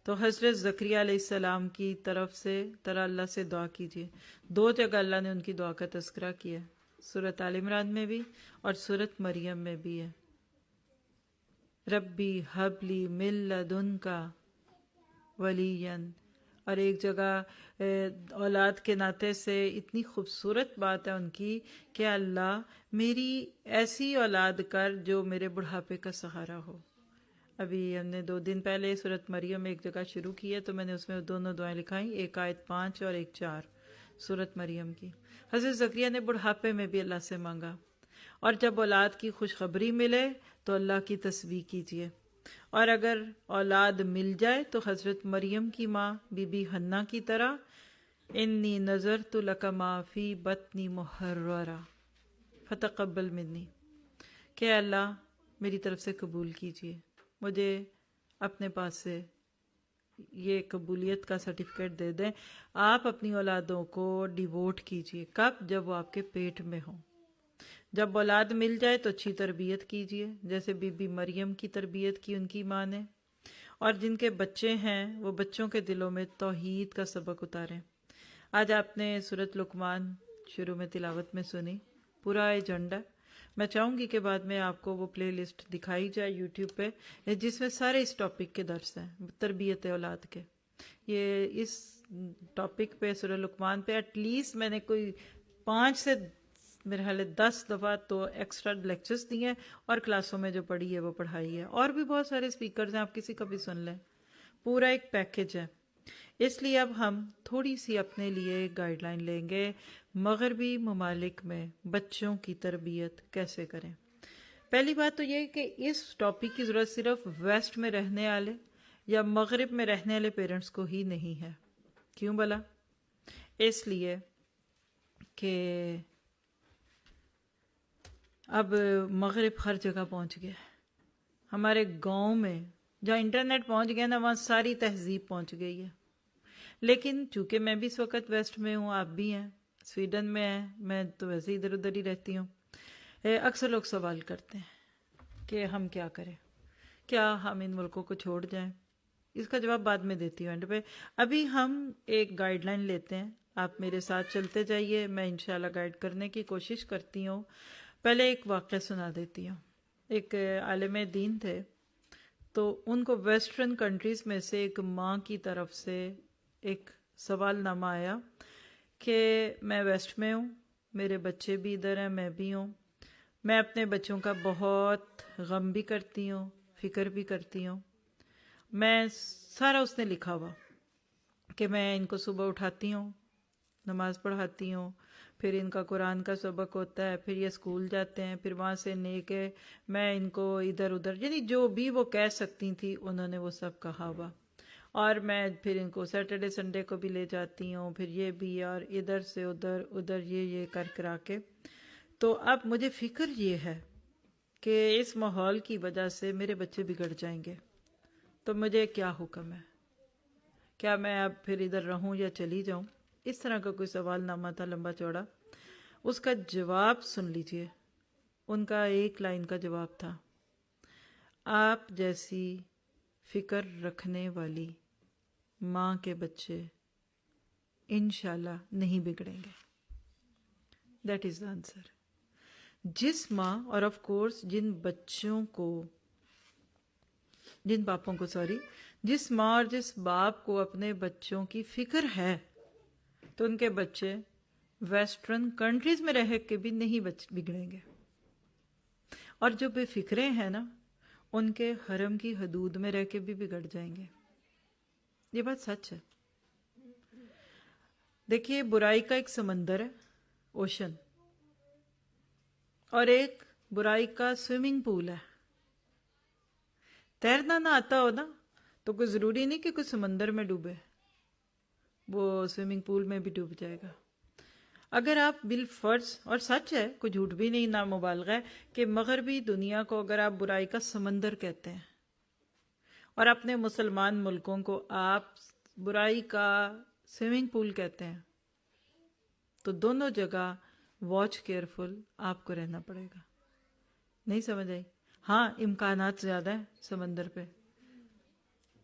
Speaker 1: تو حضرت زکریا علیہ السلام کی طرف سے اللہ سے دعا کیجیے. 2 جگہ اللہ نے ان کی دعا کا تذکرہ کیا، سورۃ آل عمران میں بھی اور سورۃ مریم میں بھی ہے. ربی حب لی من لدنک ولیا. اور ایک جگہ اولاد کے ناطے سے اتنی خوبصورت بات ہے ان کی کہ اللہ میری ایسی اولاد کر جو میرے بڑھاپے کا سہارا ہو. ابھی ہم نے 2 دن پہلے سورۃ مریم ایک جگہ شروع کی ہے، تو میں نے اس میں دونوں دعائیں لکھائیں، ایک آیت 5 اور ایک 4 سورۃ مریم کی. حضرت زکریا نے بڑھاپے میں بھی اللہ سے مانگا. اور جب اولاد کی خوشخبری ملے تو اللہ کی تسبیح کیجیے. اور اگر اولاد مل جائے تو حضرت مریم کی ماں بی بی حنا کی طرح انی نذرت لک ما فی بطنی محررا فتقبل منی، کہ اللہ میری طرف سے قبول کیجیے، مجھے اپنے پاس سے یہ قبولیت کا سرٹیفکیٹ دے دیں. آپ اپنی اولادوں کو ڈیووٹ کیجیے. کب؟ جب وہ آپ کے پیٹ میں ہوں. جب اولاد مل جائے تو اچھی تربیت کیجیے، جیسے بی بی مریم کی تربیت کی ان کی ماں نے. اور جن کے بچے ہیں وہ بچوں کے دلوں میں توحید کا سبق اتاریں. آج آپ نے سورۃ لقمان شروع میں تلاوت میں سنی، پورا ایجنڈا. میں چاہوں گی کہ بعد میں آپ کو وہ پلے لسٹ دکھائی جائے یوٹیوب پہ، جس میں سارے اس ٹاپک کے درس ہیں، تربیت اولاد کے. یہ اس ٹاپک پہ سورہ لقمان پہ ایٹ لیسٹ میں نے کوئی 5 سے میرے خیال 10 دفعہ تو ایکسٹرا لیکچرز دیے ہیں، اور کلاسوں میں جو پڑھی ہے وہ پڑھائی ہے. اور بھی بہت سارے اسپیکرز ہیں، آپ کسی کا بھی سن لیں، پورا ایک پیکج ہے. اس لیے اب ہم تھوڑی سی اپنے لیے گائیڈ لائن لیں گے مغربی ممالک میں بچوں کی تربیت کیسے کریں. پہلی بات تو یہ کہ اس ٹاپک کی ضرورت صرف ویسٹ میں رہنے والے یا مغرب میں رہنے والے پیرنٹس کو ہی نہیں ہے. کیوں بلا؟ اس لیے کہ اب مغرب ہر جگہ پہنچ گیا. ہمارے گاؤں میں جہاں انٹرنیٹ پہنچ گیا نا، وہاں ساری تہذیب پہنچ گئی ہے. لیکن چونکہ میں بھی اس وقت ویسٹ میں ہوں، آپ بھی ہیں، سویڈن میں ہیں، میں تو ویسے ادھر ادھر ہی رہتی ہوں، اکثر لوگ سوال کرتے ہیں کہ ہم کیا کریں، کیا ہم ان ملکوں کو چھوڑ جائیں. اس کا جواب بعد میں دیتی ہوں اینڈ پہ. ابھی ہم ایک گائیڈ لائن لیتے ہیں، آپ میرے ساتھ چلتے جائیے، میں انشاءاللہ گائیڈ کرنے کی کوشش کرتی ہوں. پہلے ایک واقعہ سنا دیتی ہوں. ایک عالم دین تھے، تو ان کو ویسٹرن کنٹریز میں سے ایک ماں کی طرف سے ایک سوال نامہ آیا کہ میں ویسٹ میں ہوں، میرے بچے بھی ادھر ہیں، میں بھی ہوں، میں اپنے بچوں کا بہت غم بھی کرتی ہوں، فکر بھی کرتی ہوں. میں سارا اس نے لکھا ہوا کہ میں ان کو صبح اٹھاتی ہوں، نماز پڑھاتی ہوں، پھر ان کا قرآن کا سبق ہوتا ہے، پھر یہ اسکول جاتے ہیں، پھر وہاں سے لے کے میں ان کو ادھر ادھر، یعنی جو بھی وہ کہہ سکتی تھی انہوں نے وہ سب کہا ہوا. اور میں پھر ان کو سیٹرڈے سنڈے کو بھی لے جاتی ہوں، پھر یہ بھی، اور ادھر سے ادھر، ادھر یہ کرا کے. تو اب مجھے فکر یہ ہے کہ اس ماحول کی وجہ سے میرے بچے بگڑ جائیں گے، تو مجھے کیا حکم ہے؟ کیا میں اب پھر ادھر رہوں یا چلی جاؤں؟ اس طرح کا کوئی سوال نامہ تھا لمبا چوڑا. اس کا جواب سن لیجئے. ان کا ایک لائن کا جواب تھا، آپ جیسی فکر رکھنے والی ماں کے بچے انشاءاللہ نہیں بگڑیں گے. That is the answer. جس ماں، اور آف کورس جن پاپوں کو جس ماں اور جس باپ کو اپنے بچوں کی فکر ہے، تو ان کے بچے ویسٹرن کنٹریز میں رہ کے بھی نہیں بگڑیں گے. اور جو بے فکرے ہیں نا، ان کے حرم کی حدود میں رہ کے بھی بگڑ جائیں گے. یہ بات سچ ہے. دیکھیے، برائی کا ایک سمندر ہے، اوشن، اور ایک برائی کا سوئمنگ پول ہے. تیرنا نہ آتا ہو نا تو کوئی ضروری نہیں کہ کوئی سمندر میں ڈوبے، وہ سوئمنگ پول میں بھی ڈوب جائے گا. اگر آپ بالفرض، اور سچ ہے، کوئی جھوٹ بھی نہیں، نہ مبالغہ ہے، کہ مغربی دنیا کو اگر آپ برائی کا سمندر کہتے ہیں اور اپنے مسلمان ملکوں کو آپ برائی کا سوئمنگ پول کہتے ہیں، تو دونوں جگہ واچ کیئرفل آپ کو رہنا پڑے گا. نہیں سمجھ آئی؟ ہاں، امکانات زیادہ ہیں سمندر پہ،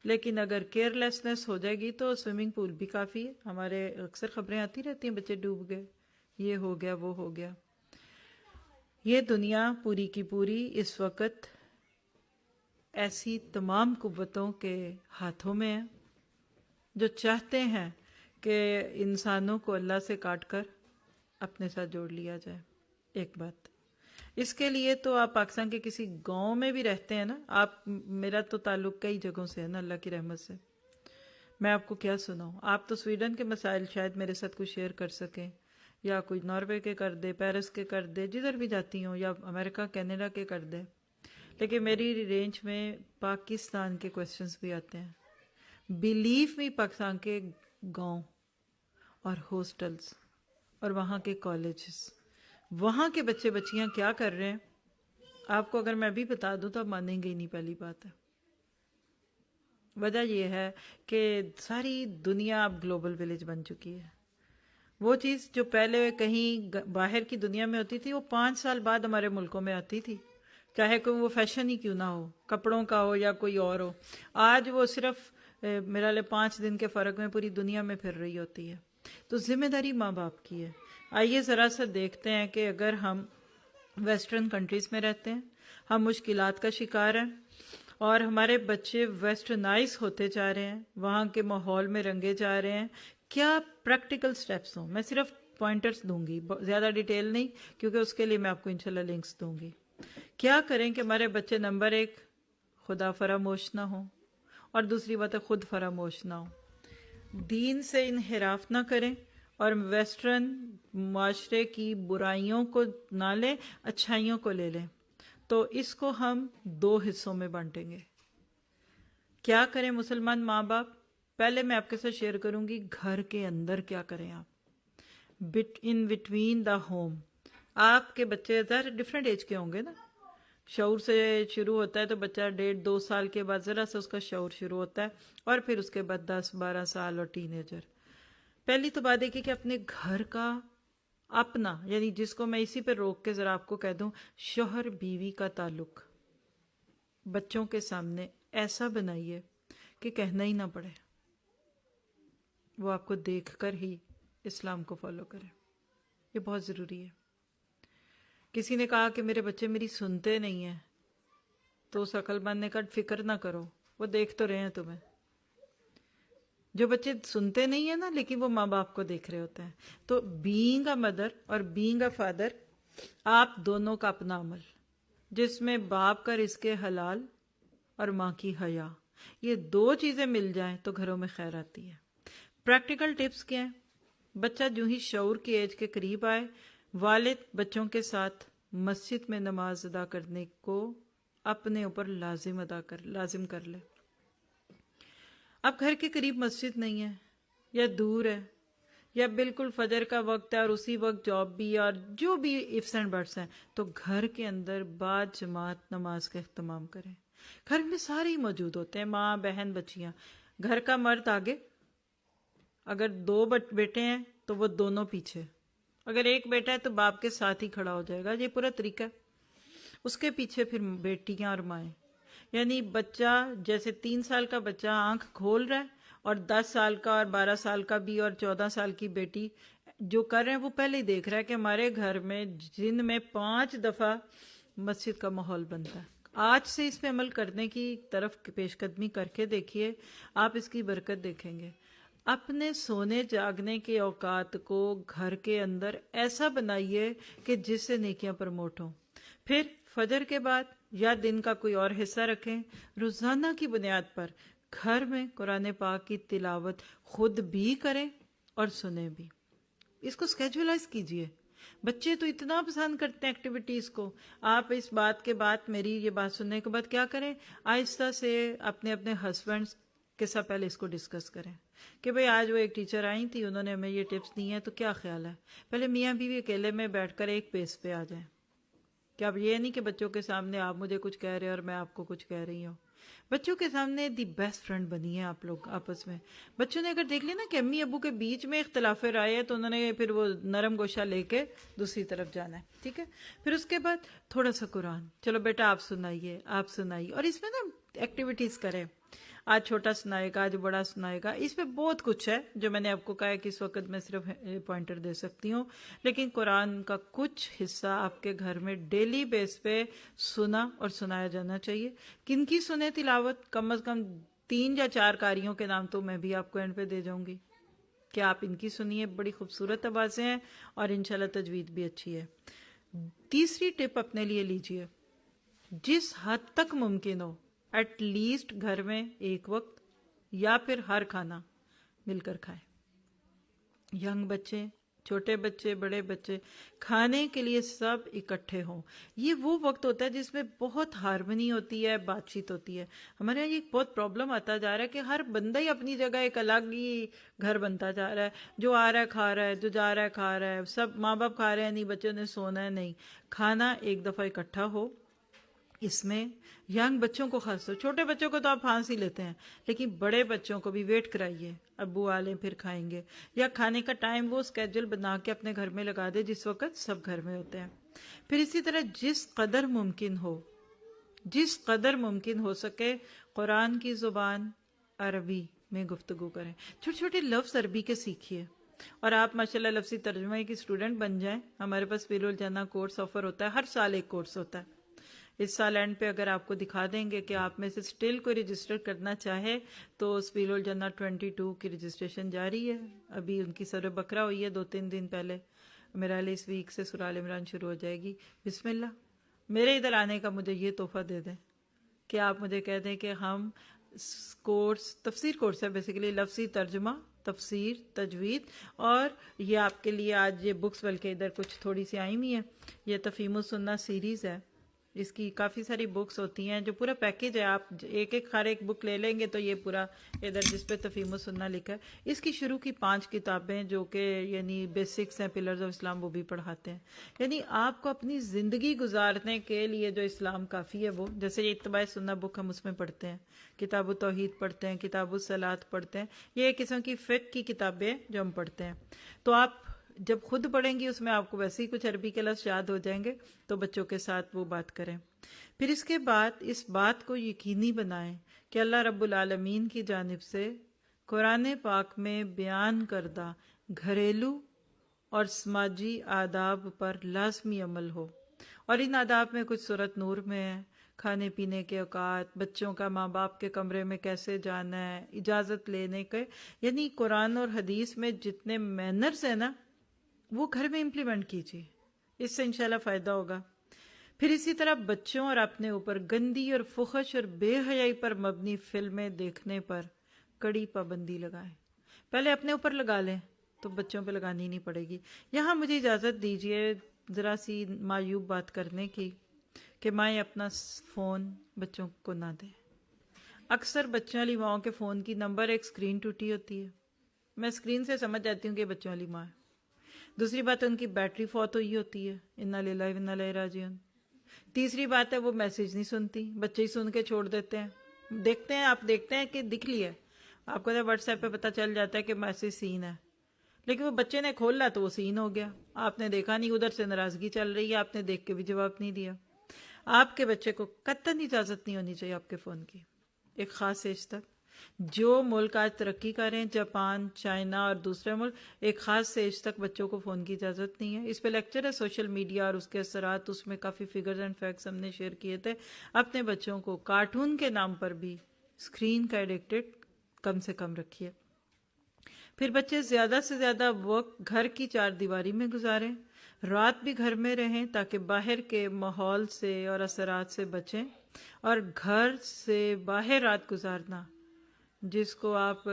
Speaker 1: لیکن اگر کیئر لیسنس ہو جائے گی تو سوئمنگ پول بھی کافی ہے. ہمارے اکثر خبریں آتی رہتی ہیں، بچے ڈوب گئے، یہ ہو گیا، وہ ہو گیا. یہ دنیا پوری کی پوری اس وقت ایسی تمام قوتوں کے ہاتھوں میں ہے جو چاہتے ہیں کہ انسانوں کو اللہ سے کاٹ کر اپنے ساتھ جوڑ لیا جائے. ایک بات، اس کے لیے تو آپ پاکستان کے کسی گاؤں میں بھی رہتے ہیں نا، آپ، میرا تو تعلق کئی جگہوں سے ہے نا، اللہ کی رحمت سے. میں آپ کو کیا سناؤں؟ آپ تو سویڈن کے مسائل شاید میرے ساتھ کوئی شیئر کر سکیں، یا کوئی ناروے کے کر دے، پیرس کے کر دے، جدھر بھی جاتی ہوں، یا امریکہ کینیڈا کے کر دے. لیکن میری رینج میں پاکستان کے کویسچنز بھی آتے ہیں. بیلیو می، پاکستان کے گاؤں اور ہاسٹلز اور وہاں کے کالجز، وہاں کے بچے بچیاں کیا کر رہے ہیں، آپ کو اگر میں بھی بتا دوں تو آپ مانیں گے ہی نہیں. پہلی بات ہے، وجہ یہ ہے کہ ساری دنیا اب گلوبل ولیج بن چکی ہے. وہ چیز جو پہلے کہیں باہر کی دنیا میں ہوتی تھی، وہ 5 سال بعد ہمارے ملکوں میں آتی تھی، چاہے کوئی وہ فیشن ہی کیوں نہ ہو، کپڑوں کا ہو یا کوئی اور ہو. آج وہ صرف میرا لے 5 دن کے فرق میں پوری دنیا میں پھر رہی ہوتی ہے. تو ذمہ داری ماں باپ کی ہے. آئیے ذرا سا دیکھتے ہیں کہ اگر ہم ویسٹرن کنٹریز میں رہتے ہیں، ہم مشکلات کا شکار ہیں، اور ہمارے بچے ویسٹرنائز ہوتے جا رہے ہیں، وہاں کے ماحول میں رنگے جا رہے ہیں، کیا پریکٹیکل سٹیپس ہوں. میں صرف پوائنٹرز دوں گی، زیادہ ڈیٹیل نہیں، کیونکہ اس کے لیے میں آپ کو انشاءاللہ لنکس دوں گی. کیا کریں کہ ہمارے بچے نمبر 1 خدا فراموش نہ ہوں، اور دوسری بات ہے خود فراموش نہ ہوں، دین سے انحراف نہ کریں، اور ویسٹرن معاشرے کی برائیوں کو نہ لیں، اچھائیوں کو لے لیں. تو اس کو ہم 2 حصوں میں بانٹیں گے. کیا کریں مسلمان ماں باپ؟ پہلے میں آپ کے ساتھ شیئر کروں گی گھر کے اندر کیا کریں آپ، ان بٹوین دا ہوم. آپ کے بچے ظاہر ڈفرینٹ ایج کے ہوں گے نا. شعور سے شروع ہوتا ہے تو بچہ 1.5-2 سال کے بعد ذرا سا اس کا شعور شروع ہوتا ہے، اور پھر اس کے بعد 10-12 سال اور ٹین ایجر. پہلی تو بات ہے کہ اپنے گھر کا اپنا، یعنی جس کو میں اسی پہ روک کے ذرا آپ کو کہہ دوں، شوہر بیوی کا تعلق بچوں کے سامنے ایسا بنائیے کہ کہنا ہی نہ پڑے، وہ آپ کو دیکھ کر ہی اسلام کو فالو کرے. یہ بہت ضروری ہے. کسی نے کہا کہ میرے بچے میری سنتے نہیں ہیں، تو اس عقل مند نے کہا فکر نہ کرو، وہ دیکھ تو رہے ہیں تمہیں. جو بچے سنتے نہیں ہیں نا، لیکن وہ ماں باپ کو دیکھ رہے ہوتے ہیں. تو بینگ اے مدر اور بینگ اے فادر، آپ دونوں کا اپنا عمل، جس میں باپ کا رزق حلال اور ماں کی حیا، یہ 2 چیزیں مل جائیں تو گھروں میں خیر آتی ہے. پریکٹیکل ٹپس کیا ہیں؟ بچہ جو ہی شعور کی ایج کے قریب آئے، والد بچوں کے ساتھ مسجد میں نماز ادا کرنے کو اپنے اوپر لازم کر لے. اب گھر کے قریب مسجد نہیں ہے، یا دور ہے، یا بالکل فجر کا وقت ہے اور اسی وقت جاب بھی اور جو بھی ifs اینڈ بٹس ہیں، تو گھر کے اندر بعد جماعت نماز کا اہتمام کریں. گھر میں سارے ہی موجود ہوتے ہیں، ماں بہن بچیاں. گھر کا مرد آگے، اگر 2 بیٹے ہیں تو وہ دونوں پیچھے، اگر ایک بیٹا ہے تو باپ کے ساتھ ہی کھڑا ہو جائے گا. یہ پورا طریقہ ہے. اس کے پیچھے پھر بیٹیاں اور مائیں. یعنی بچہ جیسے 3 سال کا بچہ آنکھ کھول رہا ہے، اور 10 سال کا اور 12 سال کا بھی اور 14 سال کی بیٹی جو کر رہے ہیں، وہ پہلے ہی دیکھ رہا ہے کہ ہمارے گھر میں دن میں 5 دفعہ مسجد کا ماحول بنتا ہے. آج سے اس پہ عمل کرنے کی طرف پیش قدمی کر کے دیکھیے، آپ اس کی برکت دیکھیں گے. اپنے سونے جاگنے کے اوقات کو گھر کے اندر ایسا بنائیے کہ جس سے نیکیاں پروموٹ ہوں. پھر فجر کے بعد یا دن کا کوئی اور حصہ رکھیں، روزانہ کی بنیاد پر گھر میں قرآن پاک کی تلاوت خود بھی کریں اور سنیں بھی. اس کو اسکیجولائز کیجئے. بچے تو اتنا پسند کرتے ہیں ایکٹیویٹیز کو. آپ اس بات کے بعد، میری یہ بات سننے کے بعد کیا کریں، آہستہ سے اپنے ہسبینڈ کے ساتھ پہلے اس کو ڈسکس کریں کہ بھئی آج وہ ایک ٹیچر آئی تھی، انہوں نے ہمیں یہ ٹپس دی ہیں، تو کیا خیال ہے. پہلے میاں بیوی اکیلے میں بیٹھ کر ایک پیس پہ آ جائیں. کہ اب یہ نہیں کہ بچوں کے سامنے آپ مجھے کچھ کہہ رہے اور میں آپ کو کچھ کہہ رہی ہوں. بچوں کے سامنے دی بیسٹ فرینڈ بنی ہے آپ لوگ آپس میں. بچوں نے اگر دیکھ لیا نا کہ امی ابو کے بیچ میں اختلاف رائے ہے، تو انہوں نے پھر وہ نرم گوشہ لے کے دوسری طرف جانا ہے. ٹھیک ہے. پھر اس کے بعد تھوڑا سا قرآن، چلو بیٹا آپ سنائیے. اور اس میں نا ایکٹیویٹیز کریں. آج چھوٹا سنائے گا، آج بڑا سنائے گا. اس میں بہت کچھ ہے جو میں نے آپ کو کہا ہے کہ اس وقت میں صرف پوائنٹر دے سکتی ہوں، لیکن قرآن کا کچھ حصہ آپ کے گھر میں ڈیلی بیس پہ سنا اور سنایا جانا چاہیے. کن کی سنیں تلاوت؟ کم از کم 3 یا 4 قاریوں کے نام تو میں بھی آپ کو اینڈ پہ دے جاؤں گی کہ آپ ان کی سنیے. بڑی خوبصورت آوازیں ہیں اور انشاءاللہ تجوید بھی اچھی ہے. تیسری ٹپ اپنے لیے لیجئے، جس حد تک ممکن ہو ایٹ لیسٹ گھر میں ایک وقت یا پھر ہر کھانا مل کر کھائیں. ینگ بچے، چھوٹے بچے، بڑے بچے، کھانے کے لیے سب اکٹھے ہوں. یہ وہ وقت ہوتا ہے جس میں بہت ہارمنی ہوتی ہے، بات چیت ہوتی ہے. ہمارے یہاں یہ بہت پرابلم آتا جا رہا ہے کہ ہر بندہ ہی اپنی جگہ ایک الگ ہی گھر بنتا جا رہا ہے. جو آ رہا ہے کھا رہا ہے، جو جا رہا ہے کھا رہا ہے. سب ماں باپ کھا رہے ہیں، نہیں بچوں نے سونا ہے. نہیں، کھانا ایک دفعہ اکٹھا ہو. اس میں ینگ بچوں کو خاص طور، چھوٹے بچوں کو تو آپ پھانس ہی لیتے ہیں، لیکن بڑے بچوں کو بھی ویٹ کرائیے، ابو آ لیں پھر کھائیں گے. یا کھانے کا ٹائم وہ اسکیجول بنا کے اپنے گھر میں لگا دے جس وقت سب گھر میں ہوتے ہیں. پھر اسی طرح جس قدر ممکن ہو سکے قرآن کی زبان عربی میں گفتگو کریں. چھوٹے چھوٹے لفظ عربی کے سیکھیے. اور آپ ماشاءاللہ لفظی ترجمہ کی اسٹوڈنٹ بن جائیں. ہمارے پاس فیل الجنہ کورس آفر ہوتا ہے، ہر سال ایک کورس ہوتا ہے. اس سال اینڈ پہ اگر آپ کو دکھا دیں گے کہ آپ میں سے اسٹل کوئی رجسٹر کرنا چاہے تو سبیل الجنہ 22 کی رجسٹریشن جاری ہے. ابھی ان کی سورہ بقرہ ہوئی ہے 2-3 دن پہلے. میرا اس ویک سے سورہ آل عمران شروع ہو جائے گی. بسم اللہ. میرے ادھر آنے کا مجھے یہ تحفہ دے دیں کہ آپ مجھے کہہ دیں کہ ہم کورس، تفسیر کورس ہے بیسیکلی، لفظی ترجمہ، تفسیر، تجوید. اور یہ آپ کے لیے آج یہ بکس بلکہ ادھر کچھ تھوڑی سی آئی ہوئی ہیں، یہ تفہیم السنہ سیریز ہے. اس کی کافی ساری بکس ہوتی ہیں جو پورا پیکج ہے. آپ ایک ایک ہر ایک بک لے لیں گے تو یہ پورا ادھر جس پہ تفہیم السنہ لکھا ہے. اس کی شروع کی 5 کتابیں جو کہ یعنی بیسکس ہیں پلرز آف اسلام وہ بھی پڑھاتے ہیں. یعنی آپ کو اپنی زندگی گزارنے کے لیے جو اسلام کافی ہے وہ جیسے یہ اتباع سنہ بک ہم اس میں پڑھتے ہیں, کتاب التوحید پڑھتے ہیں, کتاب الصلاۃ پڑھتے ہیں. یہ ایک قسم کی فقہ کی کتابیں جو ہم پڑھتے ہیں. تو آپ جب خود پڑھیں گی اس میں آپ کو ویسے ہی کچھ عربی کے لفظ یاد ہو جائیں گے تو بچوں کے ساتھ وہ بات کریں. پھر اس کے بعد اس بات کو یقینی بنائیں کہ اللہ رب العالمین کی جانب سے قرآن پاک میں بیان کردہ گھریلو اور سماجی آداب پر لازمی عمل ہو. اور ان آداب میں کچھ سورۃ نور میں ہے, کھانے پینے کے اوقات, بچوں کا ماں باپ کے کمرے میں کیسے جانا ہے, اجازت لینے کے, یعنی قرآن اور حدیث میں جتنے مینرز ہیں نا وہ گھر میں امپلیمنٹ کیجیے, اس سے انشاءاللہ فائدہ ہوگا. پھر اسی طرح بچوں اور اپنے اوپر گندی اور فحش اور بے حیائی پر مبنی فلمیں دیکھنے پر کڑی پابندی لگائیں. پہلے اپنے اوپر لگا لیں تو بچوں پہ لگانی نہیں پڑے گی. یہاں مجھے اجازت دیجیے ذرا سی معیوب بات کرنے کی کہ مائیں اپنا فون بچوں کو نہ دیں. اکثر بچوں والی ماؤں کے فون کی نمبر 1 اسکرین ٹوٹی ہوتی ہے. میں اسکرین سے سمجھ جاتی ہوں کہ بچوں والی ماں ہے. دوسری بات ہے ان کی بیٹری فوت ہوئی ہوتی ہے, انا للہ و انا الیہ راجعون. تیسری بات ہے وہ میسیج نہیں سنتی, بچے ہی سن کے چھوڑ دیتے ہیں. دیکھتے ہیں آپ دیکھتے ہیں کہ دکھ لیا, آپ کو واٹس ایپ پہ پتہ چل جاتا ہے کہ میسیج سین ہے, لیکن وہ بچے نے کھولا تو وہ سین ہو گیا. آپ نے دیکھا نہیں, ادھر سے ناراضگی چل رہی ہے, آپ نے دیکھ کے بھی جواب نہیں دیا. آپ کے بچے کو قطعاً اجازت نہیں ہونی چاہیے آپ کے فون کی ایک خاص ایج تک. جو ملک آج ترقی کر رہے ہیں, جاپان, چائنا اور دوسرے ملک, ایک خاص ایج تک بچوں کو فون کی اجازت نہیں ہے. اس پہ لیکچر ہے سوشل میڈیا اور اس کے اثرات, اس میں کافی فگرز اینڈ فیکٹس ہم نے شیئر کیے تھے. اپنے بچوں کو کارٹون کے نام پر بھی اسکرین کا ایڈکٹڈ کم سے کم رکھیے. پھر بچے زیادہ سے زیادہ وقت گھر کی 4 دیواری میں گزاریں, رات بھی گھر میں رہیں تاکہ باہر کے ماحول سے اور اثرات سے بچیں. اور گھر سے باہر رات گزارنا جس کو آپ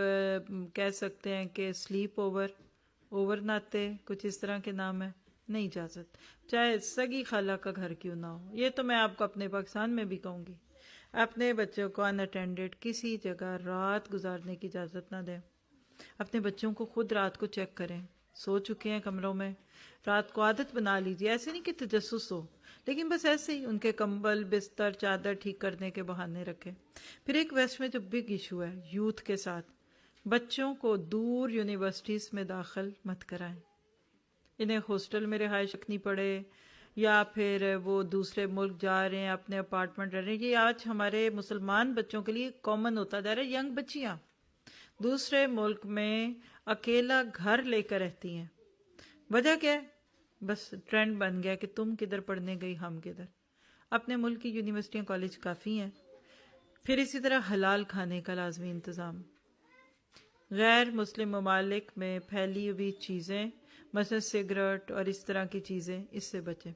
Speaker 1: کہہ سکتے ہیں کہ سلیپ اوور ناتے, کچھ اس طرح کے نام ہے, نہیں اجازت, چاہے سگی خالہ کا گھر کیوں نہ ہو. یہ تو میں آپ کو اپنے پاکستان میں بھی کہوں گی, اپنے بچوں کو ان اٹینڈڈ کسی جگہ رات گزارنے کی اجازت نہ دیں. اپنے بچوں کو خود رات کو چیک کریں, سو چکے ہیں کمروں میں, رات کو عادت بنا لیجیے. ایسے نہیں کہ تجسس ہو, لیکن بس ایسے ہی ان کے کمبل, بستر, چادر ٹھیک کرنے کے بہانے رکھیں. پھر ایک ویسٹ میں جو بگ ایشو ہے یوتھ کے ساتھ, بچوں کو دور یونیورسٹیز میں داخل مت کرائیں. انہیں ہاسٹل میں رہائش رکھنی پڑے یا پھر وہ دوسرے ملک جا رہے ہیں, اپنے اپارٹمنٹ رہ رہے ہیں. یہ آج ہمارے مسلمان بچوں کے لیے کامن ہوتا جا رہا ہے. ینگ بچیاں دوسرے ملک میں اکیلا گھر لے کر رہتی ہیں. وجہ کیا ہے؟ بس ٹرینڈ بن گیا کہ تم کدھر پڑھنے گئی, ہم کدھر. اپنے ملک کی یونیورسٹیاں کالج کافی ہیں. پھر اسی طرح حلال کھانے کا لازمی انتظام. غیر مسلم ممالک میں پھیلی ہوئی چیزیں مثلا سگریٹ اور اس طرح کی چیزیں, اس سے بچیں.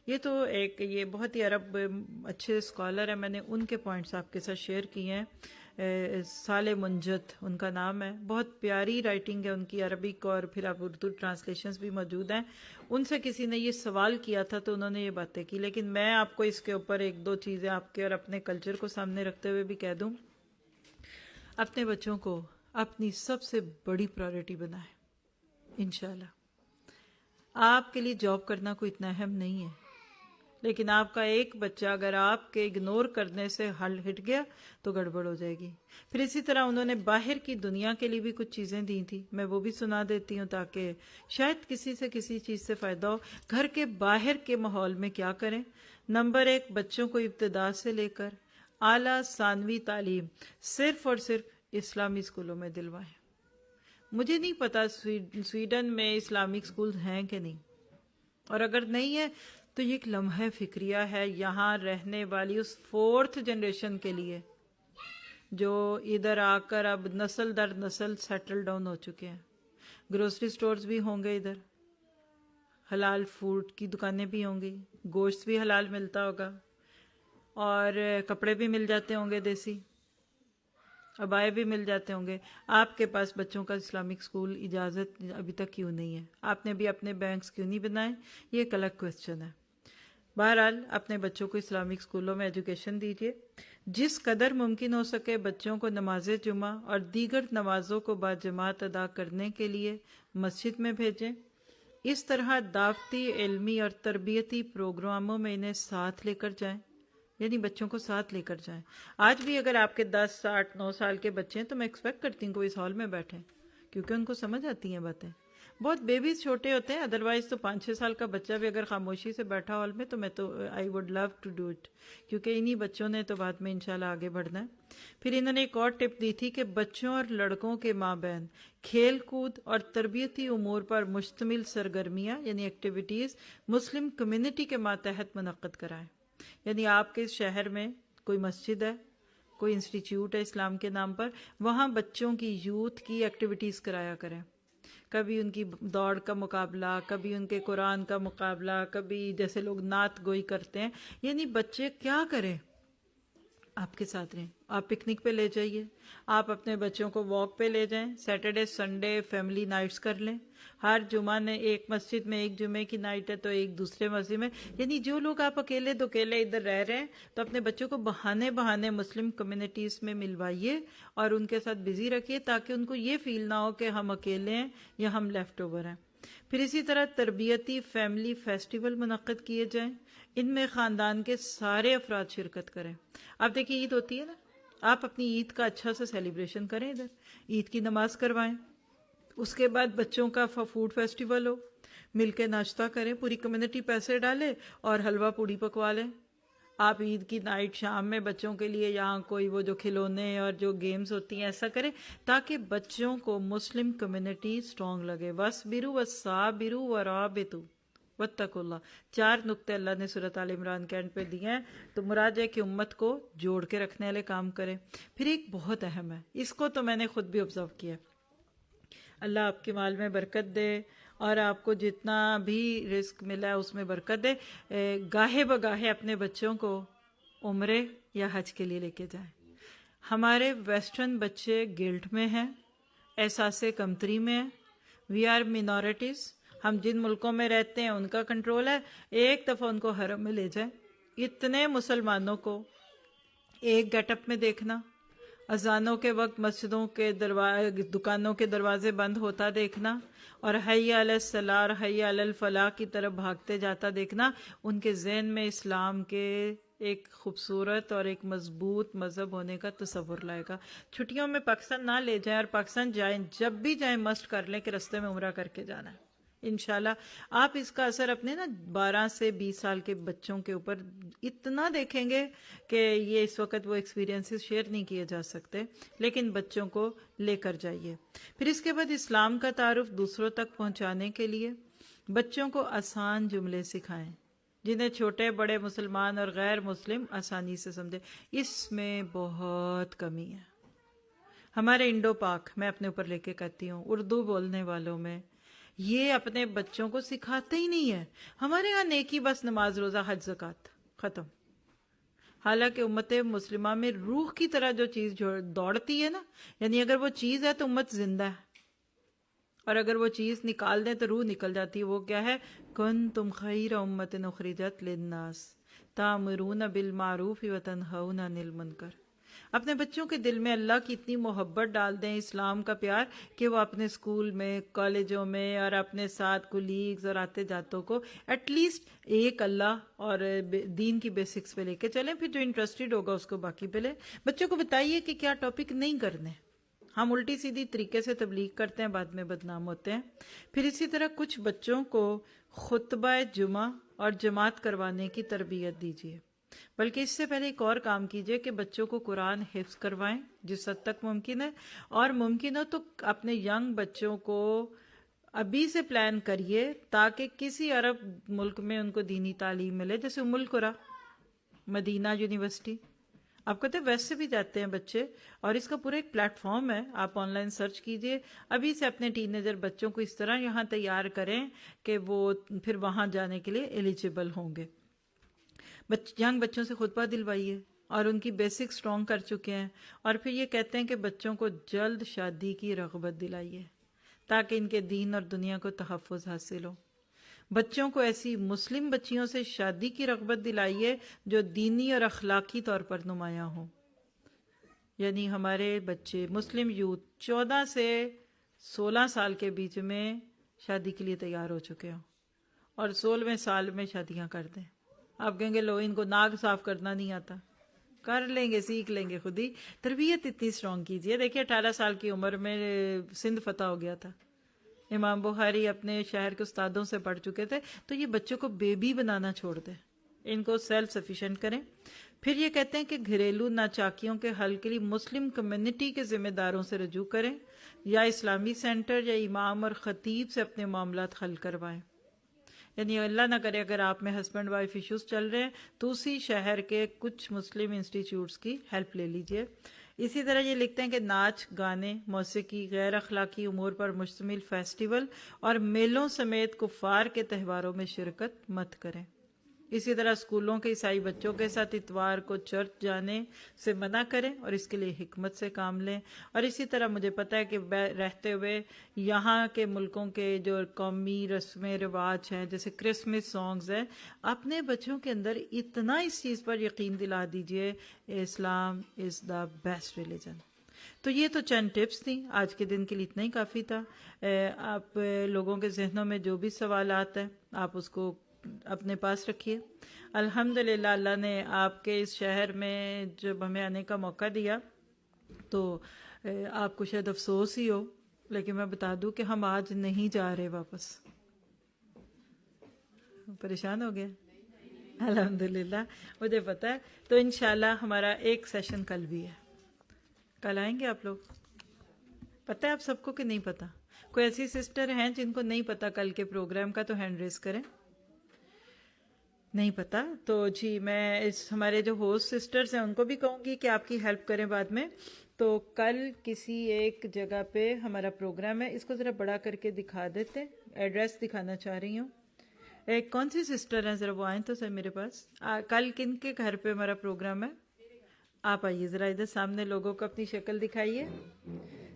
Speaker 1: یہ تو یہ بہت ہی عرب اچھے اسکالر ہیں, میں نے ان کے پوائنٹس آپ کے ساتھ شیئر کیے ہیں. صالح منجد ان کا نام ہے, بہت پیاری رائٹنگ ہے ان کی عربک, اور پھر آپ اردو ٹرانسلیشنز بھی موجود ہیں. ان سے کسی نے یہ سوال کیا تھا تو انہوں نے یہ باتیں کی, لیکن میں آپ کو اس کے اوپر 1-2 چیزیں آپ کے اور اپنے کلچر کو سامنے رکھتے ہوئے بھی کہہ دوں. اپنے بچوں کو اپنی سب سے بڑی پرائرٹی بنائیں. انشاءاللہ آپ کے لیے جاب کرنا کوئی اتنا اہم نہیں ہے, لیکن آپ کا ایک بچہ اگر آپ کے اگنور کرنے سے ہٹ گیا تو گڑبڑ ہو جائے گی. پھر اسی طرح انہوں نے باہر کی دنیا کے لیے بھی کچھ چیزیں دی تھیں, میں وہ بھی سنا دیتی ہوں تاکہ شاید کسی سے کسی چیز سے فائدہ ہو. گھر کے باہر کے ماحول میں کیا کریں. نمبر 1, بچوں کو ابتدا سے لے کر اعلیٰ ثانوی تعلیم صرف اور صرف اسلامی اسکولوں میں دلوائیں. مجھے نہیں پتا سویڈن میں اسلامک اسکول ہیں کہ نہیں, اور اگر نہیں ہے تو یہ ایک لمحہ فکریہ ہے یہاں رہنے والی اس 4th جنریشن کے لیے جو ادھر آ کر اب نسل در نسل سیٹل ڈاؤن ہو چکے ہیں. گروسری سٹورز بھی ہوں گے ادھر, حلال فوڈ کی دکانیں بھی ہوں گی, گوشت بھی حلال ملتا ہوگا, اور کپڑے بھی مل جاتے ہوں گے دیسی, عبائے بھی مل جاتے ہوں گے. آپ کے پاس بچوں کا اسلامک اسکول اجازت ابھی تک کیوں نہیں ہے؟ آپ نے بھی اپنے بینکس کیوں نہیں بنائے؟ یہ ایک الگ کوسچن ہے. بہرحال اپنے بچوں کو اسلامک اسکولوں میں ایجوکیشن دیجیے، جس قدر ممکن ہو سکے بچوں کو نماز جمعہ اور دیگر نمازوں کو باجماعت ادا کرنے کے لیے مسجد میں بھیجیں۔ اس طرح دعوتی، علمی اور تربیتی پروگراموں میں انہیں ساتھ لے کر جائیں، یعنی بچوں کو ساتھ لے کر جائیں۔ آج بھی اگر آپ کے 10، 8، 9 سال کے بچے ہیں تو میں ایکسپیکٹ کرتی ہوں کہ وہ اس ہال میں بیٹھیں، کیونکہ ان کو سمجھ آتی ہیں باتیں۔ بہت بیبیز چھوٹے ہوتے ہیں، ادروائز تو 5، 6 سال کا بچہ بھی اگر خاموشی سے بیٹھا ہال میں تو میں تو I would love to do it, کیونکہ انہی بچوں نے تو بعد میں انشاءاللہ آگے بڑھنا ہے۔ پھر انہوں نے ایک اور ٹپ دی تھی کہ بچوں اور لڑکوں کے مابین کھیل کود اور تربیتی امور پر مشتمل سرگرمیاں یعنی ایکٹیویٹیز مسلم کمیونٹی کے ماتحت منعقد کرائیں۔ یعنی آپ کے شہر میں کوئی مسجد ہے، کوئی انسٹیٹیوٹ ہے اسلام کے نام پر، وہاں بچوں کی یوتھ کی ایکٹیویٹیز کرایا کریں۔ کبھی ان کی دوڑ کا مقابلہ، کبھی ان کے قرآن کا مقابلہ، کبھی جیسے لوگ نعت گوئی کرتے ہیں، یعنی بچے کیا کریں، آپ کے ساتھ رہیں۔ آپ پکنک پہ لے جائیے، آپ اپنے بچوں کو واک پہ لے جائیں، سیٹرڈے سنڈے فیملی نائٹس کر لیں۔ ہر جمعہ نے ایک مسجد میں ایک جمعے کی نائٹ ہے تو ایک دوسرے مسجد میں، یعنی جو لوگ آپ اکیلے دوکیلے ادھر رہ رہے ہیں تو اپنے بچوں کو بہانے مسلم کمیونٹیز میں ملوائیے اور ان کے ساتھ بزی رکھیے، تاکہ ان کو یہ فیل نہ ہو کہ ہم اکیلے ہیں یا ہم لیفٹ اوور ہیں۔ پھر اسی طرح تربیتی فیملی فیسٹیول منعقد کیے جائیں، ان میں خاندان کے سارے افراد شرکت کریں۔ اب دیکھیں عید ہوتی ہے نا، آپ اپنی عید کا اچھا سا سیلیبریشن کریں، ادھر عید کی نماز کروائیں، اس کے بعد بچوں کا فوڈ فیسٹیول ہو، مل کے ناشتہ کریں، پوری کمیونٹی پیسے ڈالے اور حلوہ پوڑی پکوا لیں۔ آپ عید کی نائٹ شام میں بچوں کے لیے یہاں کوئی وہ جو کھلونے اور جو گیمز ہوتی ہیں ایسا کریں، تاکہ بچوں کو مسلم کمیونٹی سٹرونگ لگے۔ وَاصْبِرُوا وَالصَّابِرُوا وَرَابِطُوا وَاتَّقُوا اللَّهَ۔ 4 نقطے اللہ نے سورۃ آل عمران کے اینڈ پہ دیے ہیں، تو مراد ہے کہ امت کو جوڑ کے رکھنے والے کام کریں۔ پھر ایک بہت اہم ہے، اس کو تو میں نے خود بھی آبزرو کیا ہے، اللہ آپ کے مال میں برکت دے اور آپ کو جتنا بھی رزق ملا ہے اس میں برکت دے۔ گاہے بگاہے اپنے بچوں کو عمرے یا حج کے لیے لے کے جائیں۔ ہمارے ویسٹرن بچے گلٹ میں ہیں، احساس کمتری میں ہیں، وی آر مینورٹیز، ہم جن ملکوں میں رہتے ہیں ان کا کنٹرول ہے، ایک دفعہ ان کو حرم میں لے جائیں۔ اتنے مسلمانوں کو ایک گیٹ اپ میں دیکھنا، اذانوں کے وقت مسجدوں کے دکانوں کے دروازے بند ہوتا دیکھنا اور حی علی الصلاۃ اور حی علی الفلاح کی طرف بھاگتے جاتا دیکھنا، ان کے ذہن میں اسلام کے ایک خوبصورت اور ایک مضبوط مذہب ہونے کا تصور لائے گا۔ چھٹیوں میں پاکستان نہ لے جائیں، اور پاکستان جائیں، جب بھی جائیں مسٹ کر لیں کہ رستے میں عمرہ کر کے جانا ہے۔ انشاءاللہ آپ اس کا اثر اپنے 12 سے 20 سال کے بچوں کے اوپر اتنا دیکھیں گے کہ یہ اس وقت وہ ایکسپیرینسز شیئر نہیں کیے جا سکتے، لیکن بچوں کو لے کر جائیے۔ پھر اس کے بعد اسلام کا تعارف دوسروں تک پہنچانے کے لیے بچوں کو آسان جملے سکھائیں، جنہیں چھوٹے بڑے مسلمان اور غیر مسلم آسانی سے سمجھے۔ اس میں بہت کمی ہے ہمارے انڈو پاک، میں اپنے اوپر لے کے کہتی ہوں، اردو بولنے والوں میں یہ اپنے بچوں کو سکھاتے ہی نہیں ہے۔ ہمارے ہاں نیکی بس نماز روزہ حج زکوٰۃ ختم، حالانکہ امت مسلمہ میں روح کی طرح جو چیز دوڑتی ہے نا، یعنی اگر وہ چیز ہے تو امت زندہ ہے، اور اگر وہ چیز نکال دیں تو روح نکل جاتی ہے۔ وہ کیا ہے؟ کنتم خیر امۃ اخرجت للناس تأمرون بالمعروف وتنہون عن المنکر۔ اپنے بچوں کے دل میں اللہ کی اتنی محبت ڈال دیں، اسلام کا پیار، کہ وہ اپنے اسکول میں، کالجوں میں اور اپنے ساتھ کولیگز اور آتے جاتوں کو ایٹ لیسٹ ایک اللہ اور دین کی بیسکس پہ لے کے چلیں۔ پھر جو انٹرسٹڈ ہوگا اس کو باقی پہ لیں۔ بچوں کو بتائیے کہ کیا ٹاپک نہیں کرنے۔ ہم الٹی سیدھی طریقے سے تبلیغ کرتے ہیں، بعد میں بدنام ہوتے ہیں۔ پھر اسی طرح کچھ بچوں کو خطبہ جمعہ اور جماعت کروانے کی تربیت دیجیے، بلکہ اس سے پہلے ایک اور کام کیجئے کہ بچوں کو قرآن حفظ کروائیں جس حد تک ممکن ہے، اور ممکن ہو تو اپنے ینگ بچوں کو ابھی سے پلان کریے تاکہ کسی عرب ملک میں ان کو دینی تعلیم ملے، جیسے ام القریٰ، مدینہ یونیورسٹی۔ آپ کہتے ہیں ویسے بھی جاتے ہیں بچے، اور اس کا پورا ایک پلیٹ فارم ہے، آپ آن لائن سرچ کیجئے۔ ابھی سے اپنے ٹین ایجر بچوں کو اس طرح یہاں تیار کریں کہ وہ پھر وہاں جانے کے لیے ایلیجیبل ہوں گے۔ ینگ بچوں سے خطبہ دلوائیے، اور ان کی بیسک سٹرونگ کر چکے ہیں، اور پھر یہ کہتے ہیں کہ بچوں کو جلد شادی کی رغبت دلائیے تاکہ ان کے دین اور دنیا کو تحفظ حاصل ہو۔ بچوں کو ایسی مسلم بچیوں سے شادی کی رغبت دلائیے جو دینی اور اخلاقی طور پر نمایاں ہوں. یعنی ہمارے بچے مسلم یوتھ 14 سے 16 سال کے بیچ میں شادی کے لیے تیار ہو چکے ہوں اور 16ویں سال میں شادیاں کر دیں. آپ کہیں گے لو ان کو ناک صاف کرنا نہیں آتا. کر لیں گے، سیکھ لیں گے خود ہی. تربیت اتنی اسٹرانگ کیجیے. دیکھیے 18 سال کی عمر میں سندھ فتح ہو گیا تھا. امام بخاری اپنے شہر کے استادوں سے پڑھ چکے تھے. تو یہ بچوں کو بیبی بنانا چھوڑ دیں، ان کو سیلف سفیشینٹ کریں. پھر یہ کہتے ہیں کہ گھریلو ناچاکیوں کے حل کے لیے مسلم کمیونٹی کے ذمہ داروں سے رجوع کریں یا اسلامی سینٹر یا امام اور خطیب سے اپنے معاملات حل کروائیں. یعنی اللہ نہ کرے اگر آپ میں ہسبینڈ وائف ایشوز چل رہے ہیں تو اسی شہر کے کچھ مسلم انسٹیٹیوٹس کی ہیلپ لے لیجئے. اسی طرح یہ لکھتے ہیں کہ ناچ، گانے، موسیقی، غیر اخلاقی امور پر مشتمل فیسٹیول اور میلوں سمیت کفار کے تہواروں میں شرکت مت کریں. اسی طرح اسکولوں کے عیسائی بچوں کے ساتھ اتوار کو چرچ جانے سے منع کریں اور اس کے لیے حکمت سے کام لیں. اور اسی طرح مجھے پتہ ہے کہ رہتے ہوئے یہاں کے ملکوں کے جو قومی رسمیں رواج ہیں جیسے کرسمس سانگز ہیں، اپنے بچوں کے اندر اتنا اس چیز پر یقین دلا دیجئے اسلام از دا بیسٹ ریلیجن. تو یہ تو چند ٹپس تھیں. آج کے دن کے لیے اتنا ہی کافی تھا. آپ لوگوں کے ذہنوں میں جو بھی سوالات ہیں آپ اس کو اپنے پاس رکھیے. الحمدللہ اللہ نے آپ کے اس شہر میں جب ہمیں آنے کا موقع دیا تو آپ کو شاید افسوس ہی ہو، لیکن میں بتا دوں کہ ہم آج نہیں جا رہے واپس. پریشان ہو گیا؟ الحمدللہ مجھے پتا ہے. تو انشاءاللہ ہمارا ایک سیشن کل بھی ہے. کل آئیں گے آپ لوگ؟ پتہ ہے آپ سب کو کہ نہیں پتا؟ کوئی ایسی سسٹر ہیں جن کو نہیں پتا کل کے پروگرام کا تو ہینڈ ریز کریں. نہیں پتا تو جی میں ہمارے جو ہوسٹ سسٹرز ہیں ان کو بھی کہوں گی کہ آپ کی ہیلپ کریں بعد میں. تو کل کسی ایک جگہ پہ ہمارا پروگرام ہے. اس کو ذرا بڑا کر کے دکھا دیتے، ایڈریس دکھانا چاہ رہی ہوں. ایک کون سی سسٹر ہیں ذرا وہ آئیں تو سر میرے پاس. کل کن کے گھر پہ ہمارا پروگرام ہے؟ آپ آئیے ذرا ادھر سامنے، لوگوں کو اپنی شکل دکھائیے.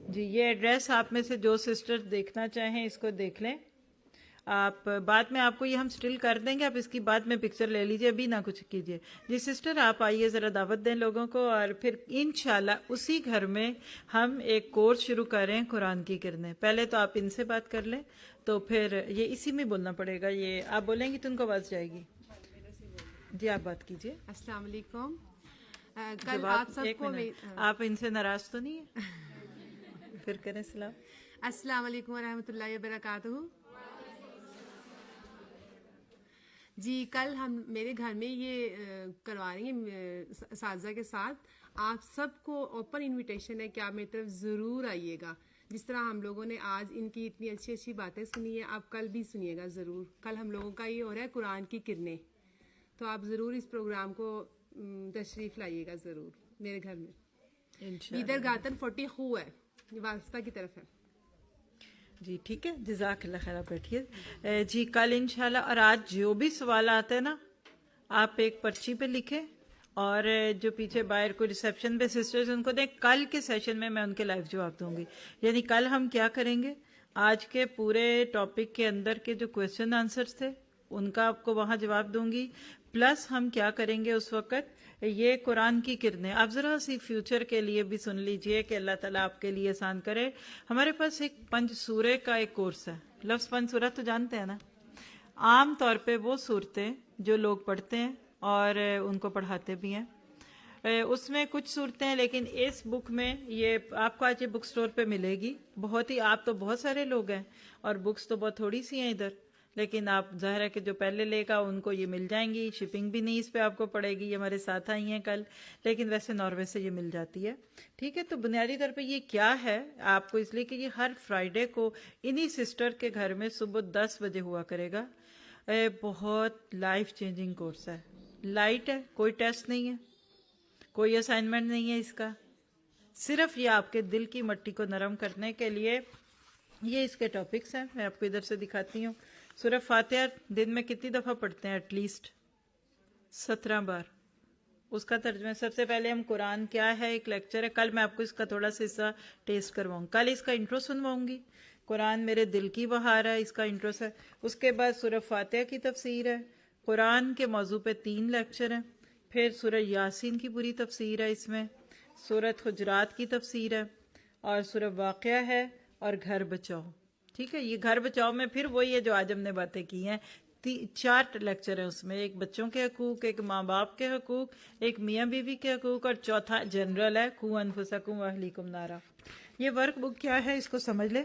Speaker 1: جی یہ ایڈریس آپ میں سے جو سسٹر دیکھنا چاہیں اس کو دیکھ لیں. آپ بعد میں آپ کو یہ ہم سٹل کر دیں گے، آپ اس کی بعد میں پکچر لے لیجئے، ابھی نہ کچھ کیجئے. جی سسٹر آپ آئیے ذرا دعوت دیں لوگوں کو، اور پھر انشاءاللہ اسی گھر میں ہم ایک کورس شروع کریں قرآن کی کرنیں. پہلے تو آپ ان سے بات کر لیں، تو پھر یہ اسی میں بولنا پڑے گا. یہ آپ بولیں گی تو ان کو آواز جائے گی. جی آپ بات کیجئے.
Speaker 4: السلام علیکم. کل آپ سب کو
Speaker 1: آپ ان سے ناراض تو نہیں ہیں؟ پھر کریں سلام.
Speaker 4: السلام علیکم ورحمۃ اللہ وبرکاتہ. جی کل ہم میرے گھر میں یہ کروا رہی ہیں اساتذہ کے ساتھ. آپ سب کو اوپن انویٹیشن ہے کہ آپ میری طرف ضرور آئیے گا. جس طرح ہم لوگوں نے آج ان کی اتنی اچھی اچھی باتیں سنی ہیں، آپ کل بھی سنیے گا ضرور. کل ہم لوگوں کا یہ ہو رہا ہے قرآن کی کرنیں، تو آپ ضرور اس پروگرام کو تشریف لائیے گا ضرور میرے گھر میں. ادھر گاتن 40 خو ہے، واسطہ کی طرف ہے.
Speaker 1: جی ٹھیک ہے، جزاک اللہ خیر. آپ بیٹھیے. جی کل انشاءاللہ. اور آج جو بھی سوال آتے ہیں نا آپ ایک پرچی پہ لکھیں، اور جو پیچھے باہر کوئی ریسیپشن پہ سسٹرز ان کو دیں. کل کے سیشن میں ان کے لائیو جواب دوں گی. یعنی کل ہم کیا کریں گے، آج کے پورے ٹاپک کے اندر کے جو کویسچن آنسرز تھے ان کا آپ کو وہاں جواب دوں گی. پلس ہم کیا کریں گے اس وقت، یہ قرآن کی کرنیں. آپ ذرا سی فیوچر کے لیے بھی سن لیجئے کہ اللہ تعالیٰ آپ کے لیے آسان کرے. ہمارے پاس ایک 5 سورے کا ایک کورس ہے. لفظ 5 سورہ تو جانتے ہیں نا. عام طور پہ وہ صورتیں جو لوگ پڑھتے ہیں اور ان کو پڑھاتے بھی ہیں، اس میں کچھ صورتیں ہیں، لیکن اس بک میں یہ آپ کو آج یہ بک سٹور پہ ملے گی. بہت ہی، آپ تو بہت سارے لوگ ہیں اور بکس تو بہت تھوڑی سی ہیں ادھر، لیکن آپ ظاہر ہے کہ جو پہلے لے گا ان کو یہ مل جائیں گی. شپنگ بھی نہیں اس پہ آپ کو پڑے گی. یہ ہمارے ساتھ آئی ہیں کل، لیکن ویسے ناروے سے یہ مل جاتی ہے. ٹھیک ہے. تو بنیادی طور پہ یہ کیا ہے آپ کو اس لیے کہ یہ ہر فرائیڈے کو انہی سسٹر کے گھر میں صبح 10 بجے ہوا کرے گا. بہت لائف چینجنگ کورس ہے. لائٹ ہے، کوئی ٹیسٹ نہیں ہے، کوئی اسائنمنٹ نہیں ہے اس کا. صرف یہ آپ کے دل کی مٹی کو نرم کرنے کے لیے یہ اس کے ٹاپکس ہیں. میں آپ کو ادھر سے دکھاتی ہوں. سورہ فاتحہ دن میں کتنی دفعہ پڑھتے ہیں؟ ایٹ لیسٹ 17 بار. اس کا ترجمہ سب سے پہلے ہم قرآن کیا ہے ایک لیکچر ہے. کل میں آپ کو اس کا تھوڑا سا حصہ ٹیسٹ کرواؤں. کل اس کا انٹرو سنواؤں گی. قرآن میرے دل کی بہار ہے، اس کا انٹروس ہے. اس کے بعد سورہ فاتحہ کی تفسیر ہے. قرآن کے موضوع پہ 3 لیکچر ہیں. پھر سورہ یاسین کی پوری تفسیر ہے، اس میں سورۃ حجرات کی تفسیر ہے، اور سورہ واقعہ ہے، اور گھر بچاؤ. ٹھیک ہے، یہ گھر بچاؤ میں پھر وہی ہے جو آج ہم نے باتیں کی ہیں. 4 لیکچر ہیں اس میں، ایک بچوں کے حقوق، ایک ماں باپ کے حقوق، ایک میاں بیوی کے حقوق، اور چوتھا جنرل ہے قوا انفسکم واہلیکم نارا. یہ ورک بک کیا ہے اس کو سمجھ لیں.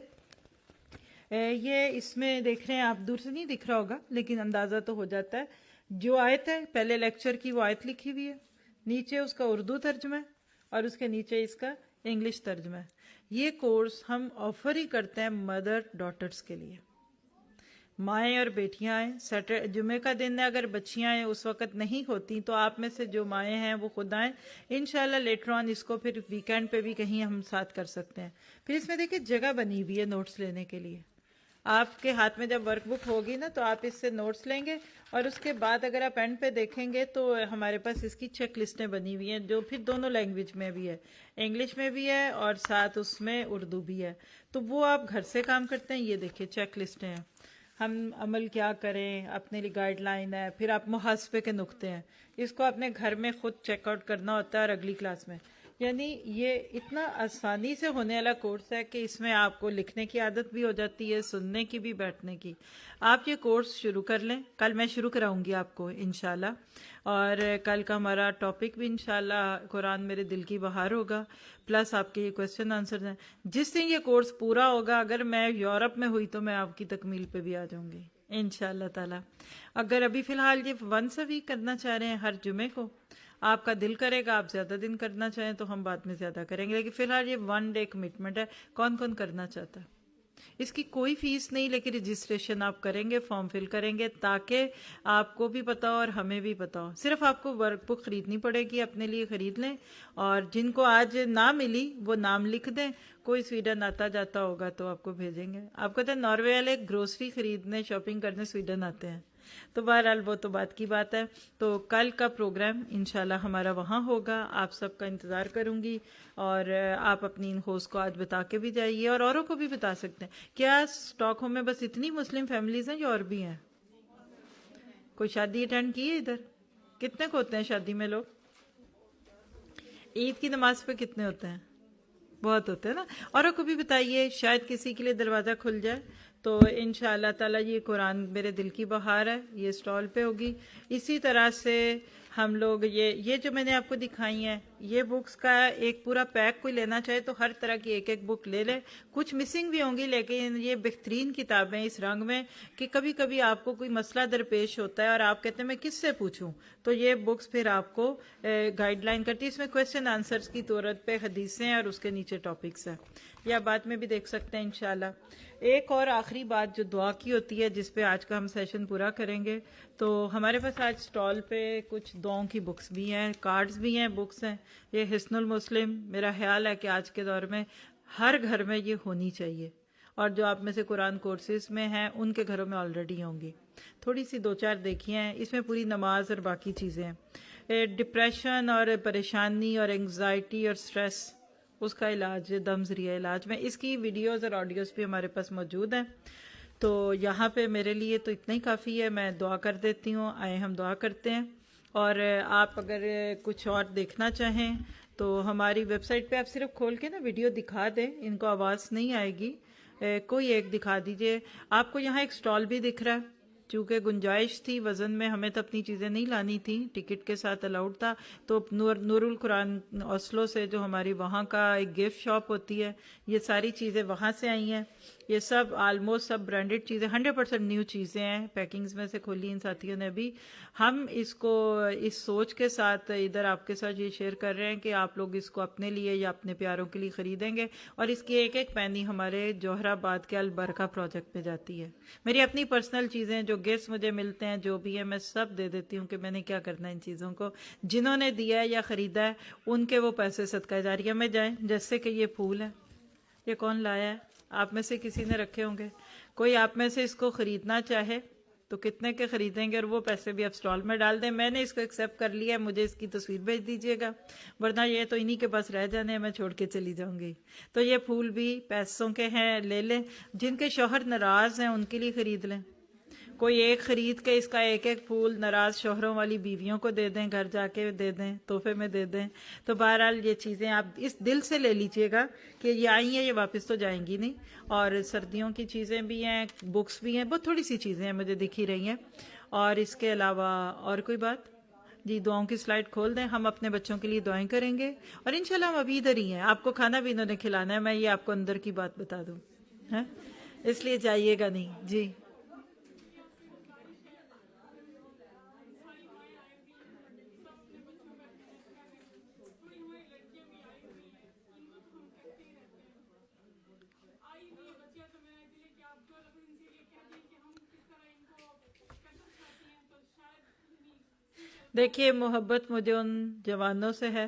Speaker 1: یہ اس میں دیکھ رہے ہیں آپ، دور سے نہیں دکھ رہا ہوگا لیکن اندازہ تو ہو جاتا ہے. جو آیت ہے پہلے لیکچر کی وہ آیت لکھی ہوئی ہے، نیچے اس کا اردو ترجمہ ہے، اور اس کے نیچے اس کا انگلش ترجمہ ہے. یہ کورس ہم آفر ہی کرتے ہیں مدر ڈاٹرز کے لیے. مائیں اور بیٹیاں آئیں. جمعے کا دن ہے، اگر بچیاں ہیں اس وقت نہیں ہوتی تو آپ میں سے جو مائیں ہیں وہ خود آئیں. انشاءاللہ لیٹر آن اس کو پھر ویکینڈ پہ بھی کہیں ہم ساتھ کر سکتے ہیں. پھر اس میں دیکھیں جگہ بنی ہوئی ہے نوٹس لینے کے لیے. آپ کے ہاتھ میں جب ورک بک ہوگی نا تو آپ اس سے نوٹس لیں گے، اور اس کے بعد اگر آپ اینڈ پہ دیکھیں گے تو ہمارے پاس اس کی چیک لسٹیں بنی ہوئی ہیں، جو پھر دونوں لینگویج میں بھی ہے، انگلش میں بھی ہے اور ساتھ اس میں اردو بھی ہے. تو وہ آپ گھر سے کام کرتے ہیں. یہ دیکھیں چیک لسٹیں ہیں، ہم عمل کیا کریں، اپنے لیے گائیڈ لائن ہے، پھر آپ محاسبے کے نقطے ہیں. اس کو اپنے گھر میں خود چیک آؤٹ کرنا ہوتا ہے، اور اگلی کلاس میں. یعنی یہ اتنا آسانی سے ہونے والا کورس ہے کہ اس میں آپ کو لکھنے کی عادت بھی ہو جاتی ہے، سننے کی بھی، بیٹھنے کی. آپ یہ کورس شروع کر لیں. کل میں شروع کراؤں گی آپ کو انشاءاللہ، اور کل کا ہمارا ٹاپک بھی انشاءاللہ قرآن میرے دل کی بہار ہوگا، پلس آپ کے یہ کویسچن آنسر ہیں. جس دن یہ کورس پورا ہوگا، اگر میں یورپ میں ہوئی تو میں آپ کی تکمیل پہ بھی آ جاؤں گی انشاءاللہ تعالی. اگر ابھی فی الحال یہ ونس اے ویک کرنا چاہ رہے ہیں ہر جمعے کو، آپ کا دل کرے گا آپ زیادہ دن کرنا چاہیں تو ہم بعد میں زیادہ کریں گے، لیکن فی الحال یہ 1 ڈے کمٹمنٹ ہے. کون کون کرنا چاہتا ہے؟ اس کی کوئی فیس نہیں، لیکن رجسٹریشن آپ کریں گے، فارم فل کریں گے تاکہ آپ کو بھی پتا ہو اور ہمیں بھی پتا ہو. صرف آپ کو ورک بک خریدنی پڑے گی، اپنے لیے خرید لیں، اور جن کو آج نہ ملی وہ نام لکھ دیں. کوئی سویڈن آتا جاتا ہوگا تو آپ کو بھیجیں گے. آپ کہتے ہیں ناروے والے گروسری خریدنے، شاپنگ کرنے سویڈن آتے ہیں. تو بہرحال وہ تو بات کی بات ہے. تو کل کا پروگرام انشاءاللہ ہمارا وہاں ہوگا. آپ سب کا انتظار کروں گی، اور آپ اپنی ان ہوسٹ کو آج بتا کے بھی جائیے، اور اوروں کو بھی بتا سکتے ہیں. کیا اسٹاک ہوم میں بس اتنی مسلم فیملیز ہیں یا اور بھی ہیں؟ کوئی شادی اٹینڈ کی ہے ادھر؟ کتنے کو ہوتے ہیں شادی میں لوگ؟ عید کی نماز پہ کتنے ہوتے ہیں؟ بہت ہوتے ہیں نا. اوروں کو بھی بتائیے، شاید کسی کے لیے دروازہ کھل جائے. تو انشاءاللہ تعالیٰ یہ قرآن میرے دل کی بہار ہے، یہ اسٹال پہ ہوگی. اسی طرح سے ہم لوگ یہ جو میں نے آپ کو دکھائی ہیں، یہ بکس کا ایک پورا پیک کوئی لینا چاہے تو ہر طرح کی ایک ایک بک لے لے. کچھ مسنگ بھی ہوں گی، لیکن یہ بہترین کتابیں اس رنگ میں کہ کبھی کبھی آپ کو کوئی مسئلہ درپیش ہوتا ہے اور آپ کہتے ہیں میں کس سے پوچھوں، تو یہ بکس پھر آپ کو گائیڈ لائن کرتی ہے. اس میں کویسچن آنسرز کی صورت پہ حدیثیں اور اس کے نیچے ٹاپکس ہیں. یہ آپ بعد میں بھی دیکھ سکتے ہیں انشاءاللہ. ایک اور آخری بات جو دعا کی ہوتی ہے، جس پہ آج کا ہم سیشن پورا کریں گے، تو ہمارے پاس آج سٹال پہ کچھ دعاؤں کی بکس بھی ہیں، کارڈز بھی ہیں، بکس ہیں. یہ حصن المسلم، میرا خیال ہے کہ آج کے دور میں ہر گھر میں یہ ہونی چاہیے، اور جو آپ میں سے قرآن کورسز میں ہیں ان کے گھروں میں آلریڈی ہوں گی. تھوڑی سی 2-4 دیکھیے ہیں، اس میں پوری نماز اور باقی چیزیں ہیں. ڈپریشن اور پریشانی اور انگزائٹی اور سٹریس، اس کا علاج، دم ذریعہ علاج میں اس کی ویڈیوز اور آڈیوز بھی ہمارے پاس موجود ہیں. تو یہاں پہ میرے لیے تو اتنا ہی کافی ہے. میں دعا کر دیتی ہوں. آئے ہم دعا کرتے ہیں. اور آپ اگر کچھ اور دیکھنا چاہیں تو ہماری ویب سائٹ پہ آپ صرف کھول کے نا ویڈیو دکھا دیں، ان کو آواز نہیں آئے گی، کوئی ایک دکھا دیجئے. آپ کو یہاں ایک سٹال بھی دکھ رہا ہے، چونکہ گنجائش تھی وزن میں، ہمیں تو اپنی چیزیں نہیں لانی تھی، ٹکٹ کے ساتھ الاؤڈ تھا. تو نور القرآن اوسلو سے جو ہماری وہاں کا ایک گفٹ شاپ ہوتی ہے، یہ ساری چیزیں وہاں سے آئی ہیں. یہ سب آلموسٹ سب برانڈڈ چیزیں، 100% نیو چیزیں ہیں، پیکنگز میں سے کھولی ان ساتھیوں نے بھی. ہم اس کو اس سوچ کے ساتھ ادھر آپ کے ساتھ یہ شیئر کر رہے ہیں کہ آپ لوگ اس کو اپنے لیے یا اپنے پیاروں کے لیے خریدیں گے، اور اس کی ایک ایک پینی ہمارے جوہر آباد کے البرکہ پروجیکٹ پہ جاتی ہے. میری اپنی پرسنل چیزیں جو گفٹس مجھے ملتے ہیں، جو بھی ہے، میں سب دے دیتی ہوں کہ میں نے کیا کرنا ہے ان چیزوں کو. جنہوں نے دیا ہے یا خریدا ہے ان کے وہ پیسے صدقہ جاریہ میں جائیں. جیسے کہ یہ پھول ہے، یہ کون لایا ہے؟ آپ میں سے کسی نے رکھے ہوں گے. کوئی آپ میں سے اس کو خریدنا چاہے تو کتنے کے خریدیں گے اور وہ پیسے بھی آپ اسٹال میں ڈال دیں. میں نے اس کو ایکسیپٹ کر لیا, مجھے اس کی تصویر بھیج دیجیے گا, ورنہ یہ تو انہی کے پاس رہ جانے ہیں, میں چھوڑ کے چلی جاؤں گی. تو یہ پھول بھی پیسوں کے ہیں, لے لیں. جن کے شوہر ناراض ہیں ان کے لیے خرید لیں. کوئی ایک خرید کے اس کا ایک ایک پھول ناراض شوہروں والی بیویوں کو دے دیں, گھر جا کے دے دیں, تحفے میں دے دیں. تو بہرحال یہ چیزیں آپ اس دل سے لے لیجئے گا کہ یہ آئی ہیں, یہ واپس تو جائیں گی نہیں. اور سردیوں کی چیزیں بھی ہیں, بکس بھی ہیں, بہت تھوڑی سی چیزیں ہیں مجھے دکھ ہی رہی ہیں. اور اس کے علاوہ اور کوئی بات جی؟ دعاؤں کی سلائڈ کھول دیں. ہم اپنے بچوں کے لیے دعائیں کریں گے اور انشاءاللہ ہم ابھی ادھر ہی ہیں. آپ کو کھانا بھی انہوں نے کھلانا ہے, میں یہ آپ کو اندر کی بات بتا دوں, ہے اس لیے جائیے گا نہیں. جی دیکھیے, محبت مجھے ان جوانوں سے ہے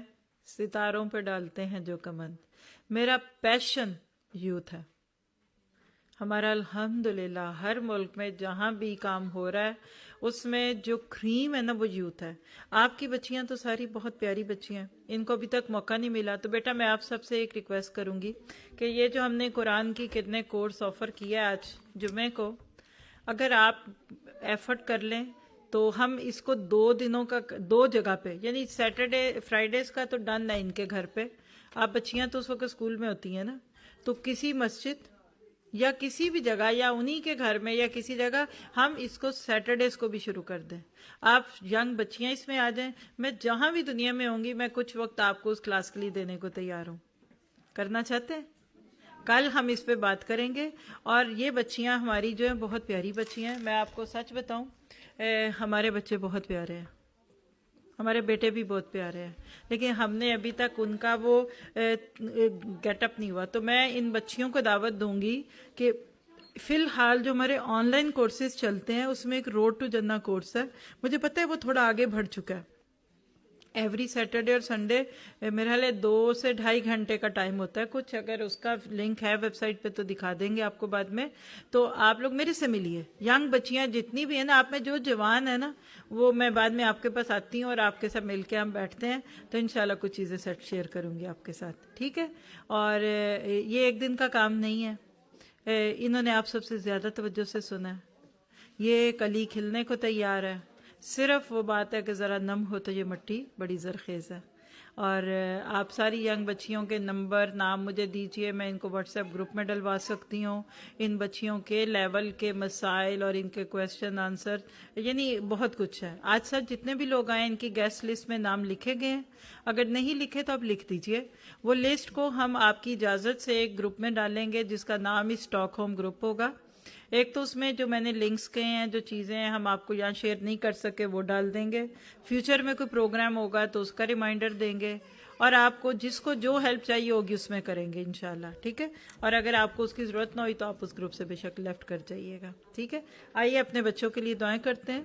Speaker 1: ستاروں پہ ڈالتے ہیں جو کمند. میرا پیشن یوتھ ہے. ہمارا الحمدللہ ہر ملک میں جہاں بھی کام ہو رہا ہے اس میں جو کریم ہے نا وہ یوتھ ہے. آپ کی بچیاں تو ساری بہت پیاری بچیاں ہیں, ان کو ابھی تک موقع نہیں ملا. تو بیٹا میں آپ سب سے ایک ریکویسٹ کروں گی کہ یہ جو ہم نے قرآن کی کتنے کورس آفر کیا آج جمعے کو, اگر آپ ایفرٹ کر لیں تو ہم اس کو 2 دنوں کا 2 جگہ پہ, یعنی سیٹرڈے فرائیڈیز کا تو ڈن ہے ان کے گھر پہ. آپ بچیاں تو اس وقت اسکول میں ہوتی ہیں نا, تو کسی مسجد یا کسی بھی جگہ یا انہی کے گھر میں یا کسی جگہ ہم اس کو سیٹرڈیز کو بھی شروع کر دیں. آپ ینگ بچیاں اس میں آ جائیں. میں جہاں بھی دنیا میں ہوں گی میں کچھ وقت آپ کو اس کلاس کے لیے دینے کو تیار ہوں. کرنا چاہتے ہیں؟ کل ہم اس پہ بات کریں گے. اور یہ بچیاں ہماری جو ہیں بہت پیاری بچیاں ہیں. میں آپ کو سچ بتاؤں, ہمارے بچے بہت پیارے ہیں, ہمارے بیٹے بھی بہت پیارے ہیں, لیکن ہم نے ابھی تک ان کا وہ گیٹ اپ نہیں ہوا. تو میں ان بچیوں کو دعوت دوں گی کہ فی الحال جو ہمارے آن لائن کورسز چلتے ہیں اس میں ایک روڈ ٹو جنہ کورس ہے, مجھے پتہ ہے وہ تھوڑا آگے بڑھ چکا ہے. ایوری سیٹرڈے اور سنڈے میرا حال 2 سے 2.5 گھنٹے کا ٹائم ہوتا ہے کچھ. اگر اس کا لنک ہے ویب سائٹ پہ تو دکھا دیں گے آپ کو بعد میں. تو آپ لوگ میرے سے ملیے, ینگ بچیاں جتنی بھی ہیں نا, آپ میں جو جوان ہے نا وہ میں بعد میں آپ کے پاس آتی ہوں اور آپ کے ساتھ مل کے ہم بیٹھتے ہیں. تو انشاءاللہ کچھ چیزیں سیٹ شیئر کروں گی آپ کے ساتھ, ٹھیک ہے؟ اور یہ ایک دن کا کام نہیں ہے. انہوں نے آپ سب سے زیادہ توجہ سے سنا ہے. یہ کلی کھلنے کو تیار ہے. صرف وہ بات ہے کہ ذرا نم ہو تو یہ مٹی بڑی زرخیز ہے. اور آپ ساری ینگ بچیوں کے نمبر نام مجھے دیجئے, میں ان کو واٹس ایپ گروپ میں ڈلوا سکتی ہوں. ان بچیوں کے لیول کے مسائل اور ان کے کویسچن آنسر, یعنی بہت کچھ ہے. آج سب جتنے بھی لوگ آئے ان کی گیسٹ لسٹ میں نام لکھے گئے ہیں. اگر نہیں لکھے تو آپ لکھ دیجئے. وہ لسٹ کو ہم آپ کی اجازت سے ایک گروپ میں ڈالیں گے جس کا نام اسٹاک ہوم گروپ ہوگا. ایک تو اس میں جو میں نے لنکس کہے ہیں, جو چیزیں ہم آپ کو یہاں شیئر نہیں کر سکے وہ ڈال دیں گے. فیوچر میں کوئی پروگرام ہوگا تو اس کا ریمائنڈر دیں گے, اور آپ کو جس کو جو ہیلپ چاہیے ہوگی اس میں کریں گے انشاءاللہ, ٹھیک ہے؟ اور اگر آپ کو اس کی ضرورت نہ ہوئی تو آپ اس گروپ سے بے شک لیفٹ کر جائیے گا, ٹھیک ہے؟ آئیے اپنے بچوں کے لیے دعائیں کرتے ہیں.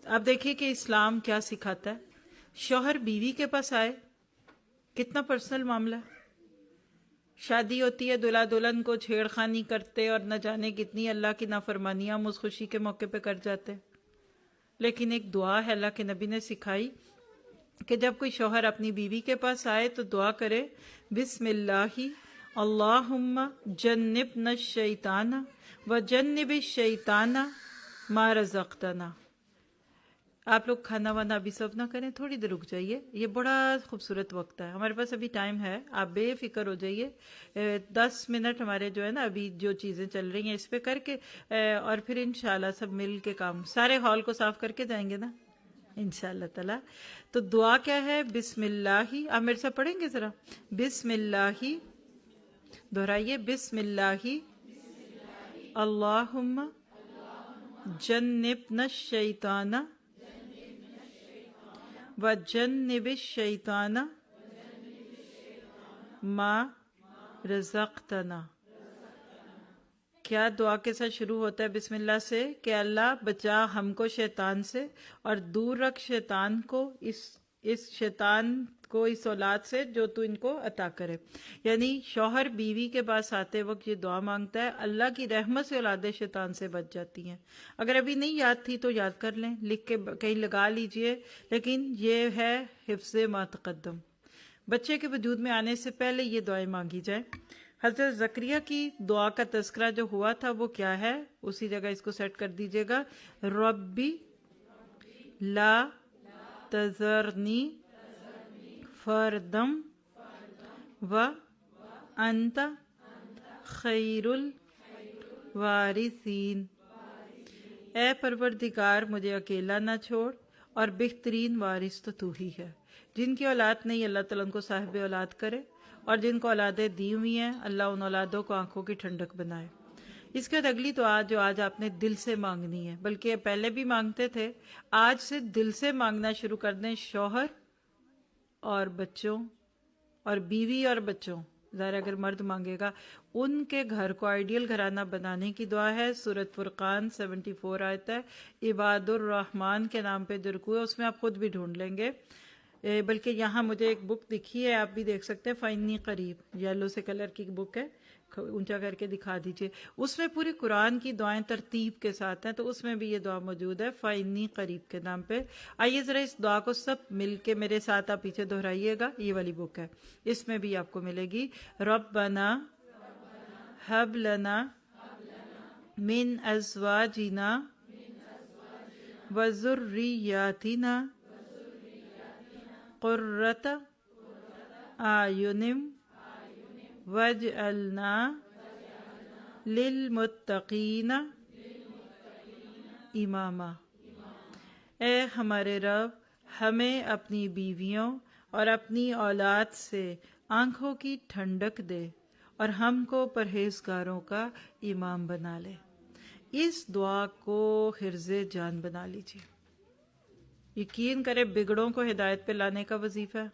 Speaker 1: آپ دیکھیے کہ اسلام کیا سکھاتا ہے. شوہر بیوی کے پاس آئے, کتنا پرسنل معاملہ ہے. شادی ہوتی ہے, دلہا دلہن کو چھیڑ خانی کرتے اور نہ جانے کتنی اللہ کی نافرمانیاں ہم اس خوشی کے موقع پہ کر جاتے. لیکن ایک دعا ہے اللہ کے نبی نے سکھائی کہ جب کوئی شوہر اپنی بیوی کے پاس آئے تو دعا کرے, بسم اللہ اللہم جنبنا الشیطان وجنب الشیطان ما رزقتنا. آپ لوگ کھانا وانا ابھی سرو نہ کریں, تھوڑی دیر رک جائیے, یہ بڑا خوبصورت وقت ہے, ہمارے پاس ابھی ٹائم ہے, آپ بے فکر ہو جائیے. 10 منٹ ہمارے جو ہے نا ابھی جو چیزیں چل رہی ہیں اس پہ کر کے, اور پھر انشاءاللہ سب مل کے کام, سارے ہال کو صاف کر کے جائیں گے نا انشاءاللہ تعالی. تو دعا کیا ہے؟ بسم اللہ. آپ میرے ساتھ پڑھیں گے ذرا, بسم اللہ, دہرائیے, بسم اللہ اللہم جنبنا الشیطان وجنب الشیطان ما رزقتنا. کیا دعا کے ساتھ شروع ہوتا ہے بسم اللہ سے کہ اللہ بچا ہم کو شیطان سے اور دور رکھ شیطان کو اس اس شیطان کو اس اولاد سے جو تو ان کو عطا کرے. یعنی شوہر بیوی کے پاس آتے وقت یہ دعا مانگتا ہے، اللہ کی رحمت سے اولادیں شیطان سے بچ جاتی ہیں. اگر ابھی نہیں یاد تھی تو یاد کر لیں، لکھ کے کہیں لگا لیجئے، لیکن یہ ہے حفظ ما تقدم. بچے کے وجود میں آنے سے پہلے یہ دعائیں مانگی جائیں. حضرت زکریا کی دعا کا تذکرہ جو ہوا تھا وہ کیا ہے، اسی جگہ اس کو سیٹ کر دیجئے گا. ربی لا تذرنی فردم و انت خیر الوارثین. اے پروردگار مجھے اکیلا نہ چھوڑ، اور بہترین وارث تو تو ہی ہے. جن کی اولاد نہیں اللہ تعالیٰ ان کو صاحب اولاد کرے، اور جن کو اولادیں دی ہوئی ہیں اللہ ان اولادوں کو آنکھوں کی ٹھنڈک بنائے. اس کے بعد اگلی دعا جو آج آپ نے دل سے مانگنی ہے، بلکہ پہلے بھی مانگتے تھے، آج سے دل سے مانگنا شروع کر دیں. شوہر اور بچوں اور بیوی اور بچوں، ظاہر اگر مرد مانگے گا، ان کے گھر کو آئیڈیل گھرانہ بنانے کی دعا ہے. سورۃ فرقان 74 آیت ہے. عباد الرحمن کے نام پہ جو رکوع ہے اس میں آپ خود بھی ڈھونڈ لیں گے، بلکہ یہاں مجھے ایک بک دکھی ہے، آپ بھی دیکھ سکتے ہیں، فَإِنِّي قریب، یلو سے کلر کی بک ہے، اونچا کر کے دکھا دیجئے. اس میں پورے قرآن کی دعائیں ترتیب کے ساتھ ہیں، تو اس میں بھی یہ دعا موجود ہے فَإِنِّي قریب کے نام پہ. آئیے ذرا اس دعا کو سب مل کے میرے ساتھ آپ پیچھے دہرائیے گا. یہ والی بک ہے، اس میں بھی آپ کو ملے گی. ربنا ہب لنا من ازواجنا وذریاتنا قرۃ اعین واجعلنا للمتقین اماما. اے ہمارے رب، ہمیں اپنی بیویوں اور اپنی اولاد سے آنکھوں کی ٹھنڈک دے، اور ہم کو پرہیزگاروں کا امام بنا لے. اس دعا کو حرز جان بنا لیجیے. یقین کرے بگڑوں کو ہدایت پہ لانے کا وظیفہ ہے،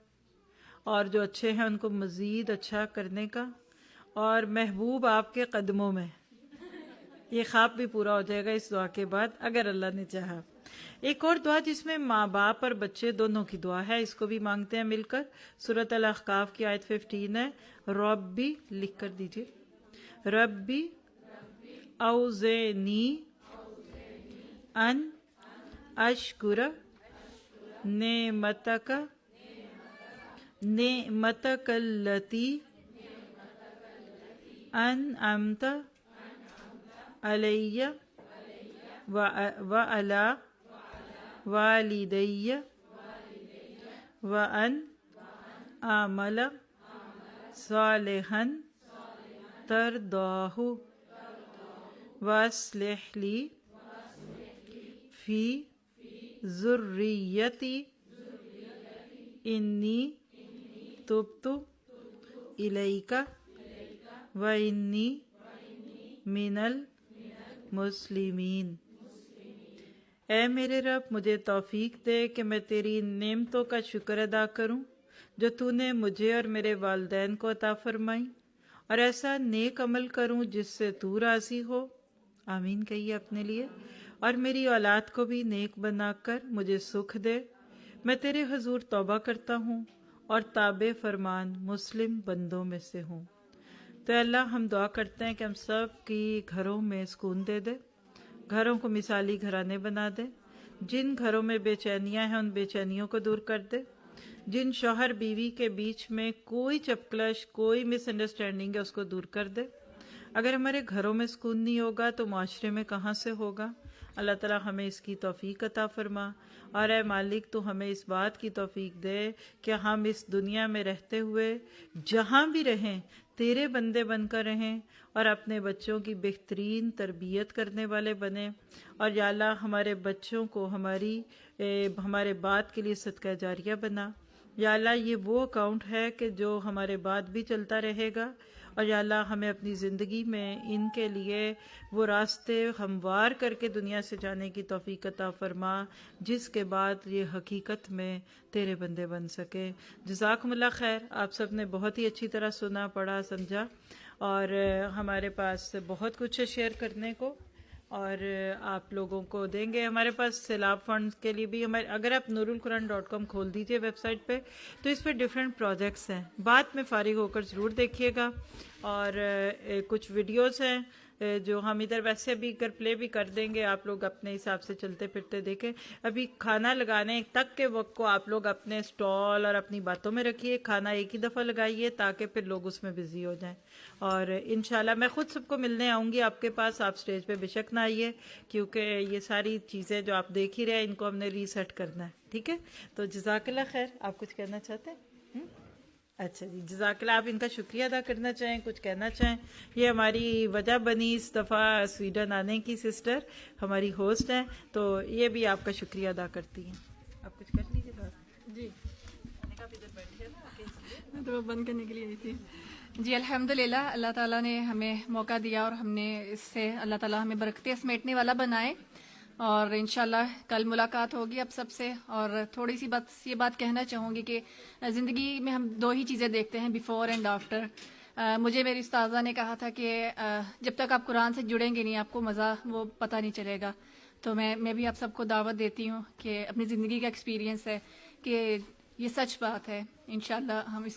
Speaker 1: اور جو اچھے ہیں ان کو مزید اچھا کرنے کا، اور محبوب آپ کے قدموں میں. یہ خواب بھی پورا ہو جائے گا اس دعا کے بعد اگر اللہ نے چاہا. ایک اور دعا جس میں ماں باپ اور بچے دونوں کی دعا ہے، اس کو بھی مانگتے ہیں مل کر. سورۃ الاحقاف کی آیت 15 ہے. ربی، لکھ کر دیجئے، ربی اوزعنی ان اشکر نعمتک التی انعمت علی وعلی والدی وان اعمل صالحا ترضاہ واصلح لی فی ذریتی انی تبت الیک وانی من المسلمین. اے میرے رب، مجھے توفیق دے کہ میں تیری نعمتوں کا شکر ادا کروں جو تو نے مجھے اور میرے والدین کو عطا فرمائی، اور ایسا نیک عمل کروں جس سے تو راضی ہو. آمین کہیے اپنے لیے. اور میری اولاد کو بھی نیک بنا کر مجھے سکھ دے. میں تیرے حضور توبہ کرتا ہوں اور تابع فرمان مسلم بندوں میں سے ہوں. تو اللہ ہم دعا کرتے ہیں کہ ہم سب کی گھروں میں سکون دے دے، گھروں کو مثالی گھرانے بنا دے. جن گھروں میں بے چینیاں ہیں ان بے چینیوں کو دور کر دے. جن شوہر بیوی کے بیچ میں کوئی چپکلش، کوئی مس انڈرسٹینڈنگ ہے اس کو دور کر دے. اگر ہمارے گھروں میں سکون نہیں ہوگا تو معاشرے میں کہاں سے ہوگا. اللہ تعالیٰ ہمیں اس کی توفیق عطا فرما. اور اے مالک تو ہمیں اس بات کی توفیق دے کہ ہم اس دنیا میں رہتے ہوئے جہاں بھی رہیں تیرے بندے بن کر رہیں، اور اپنے بچوں کی بہترین تربیت کرنے والے بنیں. اور یا اللہ ہمارے بچوں کو ہمارے بعد کے لیے صدقہ جاریہ بنا. یا اللہ یہ وہ اکاؤنٹ ہے کہ جو ہمارے بعد بھی چلتا رہے گا. اور یا اللہ ہمیں اپنی زندگی میں ان کے لیے وہ راستے ہموار کر کے دنیا سے جانے کی توفیق عطا فرما جس کے بعد یہ حقیقت میں تیرے بندے بن سکے. جزاکم اللہ خیر. آپ سب نے بہت ہی اچھی طرح سنا، پڑھا، سمجھا، اور ہمارے پاس بہت کچھ ہے شیئر کرنے کو. اور آپ لوگوں کو دیں گے. ہمارے پاس سیلاب فنڈز کے لیے بھی اگر آپ nurulquran.com کھول دیجئے ویب سائٹ پہ تو اس پہ ڈفرینٹ پروجیکٹس ہیں. بعد میں فارغ ہو کر ضرور دیکھیے گا. اور کچھ ویڈیوز ہیں جو ہم ادھر ویسے بھی پلے بھی کر دیں گے, آپ لوگ اپنے حساب سے چلتے پھرتے دیکھیں. ابھی کھانا لگانے تک کے وقت کو آپ لوگ اپنے سٹال اور اپنی باتوں میں رکھیے. کھانا ایک ہی دفعہ لگائیے تاکہ پھر لوگ اس میں بزی ہو جائیں. اور انشاءاللہ میں خود سب کو ملنے آؤں گی آپ کے پاس. آپ سٹیج پہ بے شک نہ آئیے, کیونکہ یہ ساری چیزیں جو آپ دیکھ ہی رہے ہیں ان کو ہم نے ریسیٹ کرنا ہے. ٹھیک ہے, تو جزاک اللہ خیر. آپ کچھ کہنا چاہتے ہیں؟ اچھا جی, جزاک اللہ. آپ ان کا شکریہ ادا کرنا چاہیں, کچھ کہنا چاہیں؟ یہ ہماری وجہ بنی اس دفعہ سویڈن آنے کی سسٹر ہماری ہوسٹ ہیں, تو یہ بھی آپ کا شکریہ ادا کرتی ہیں. آپ کچھ کر لیجیے بات.
Speaker 5: جی, میں تو بند کرنے کے لیے آئی تھی. جی الحمدللہ, اللہ تعالیٰ نے ہمیں موقع دیا اور ہم نے اس سے اللہ تعالیٰ ہمیں برکتیں سمیٹنے والا بنائے. اور انشاءاللہ کل ملاقات ہوگی اب سب سے. اور تھوڑی سی یہ بات کہنا چاہوں گی کہ زندگی میں ہم دو ہی چیزیں دیکھتے ہیں, بیفور اینڈ آفٹر. مجھے میری استاذہ نے کہا تھا کہ جب تک آپ قرآن سے جڑیں گے نہیں آپ کو مزہ وہ پتہ نہیں چلے گا. تو میں بھی آپ سب کو دعوت دیتی ہوں کہ اپنی زندگی کا ایکسپیرینس ہے کہ یہ سچ بات ہے. انشاءاللہ ہم اس کو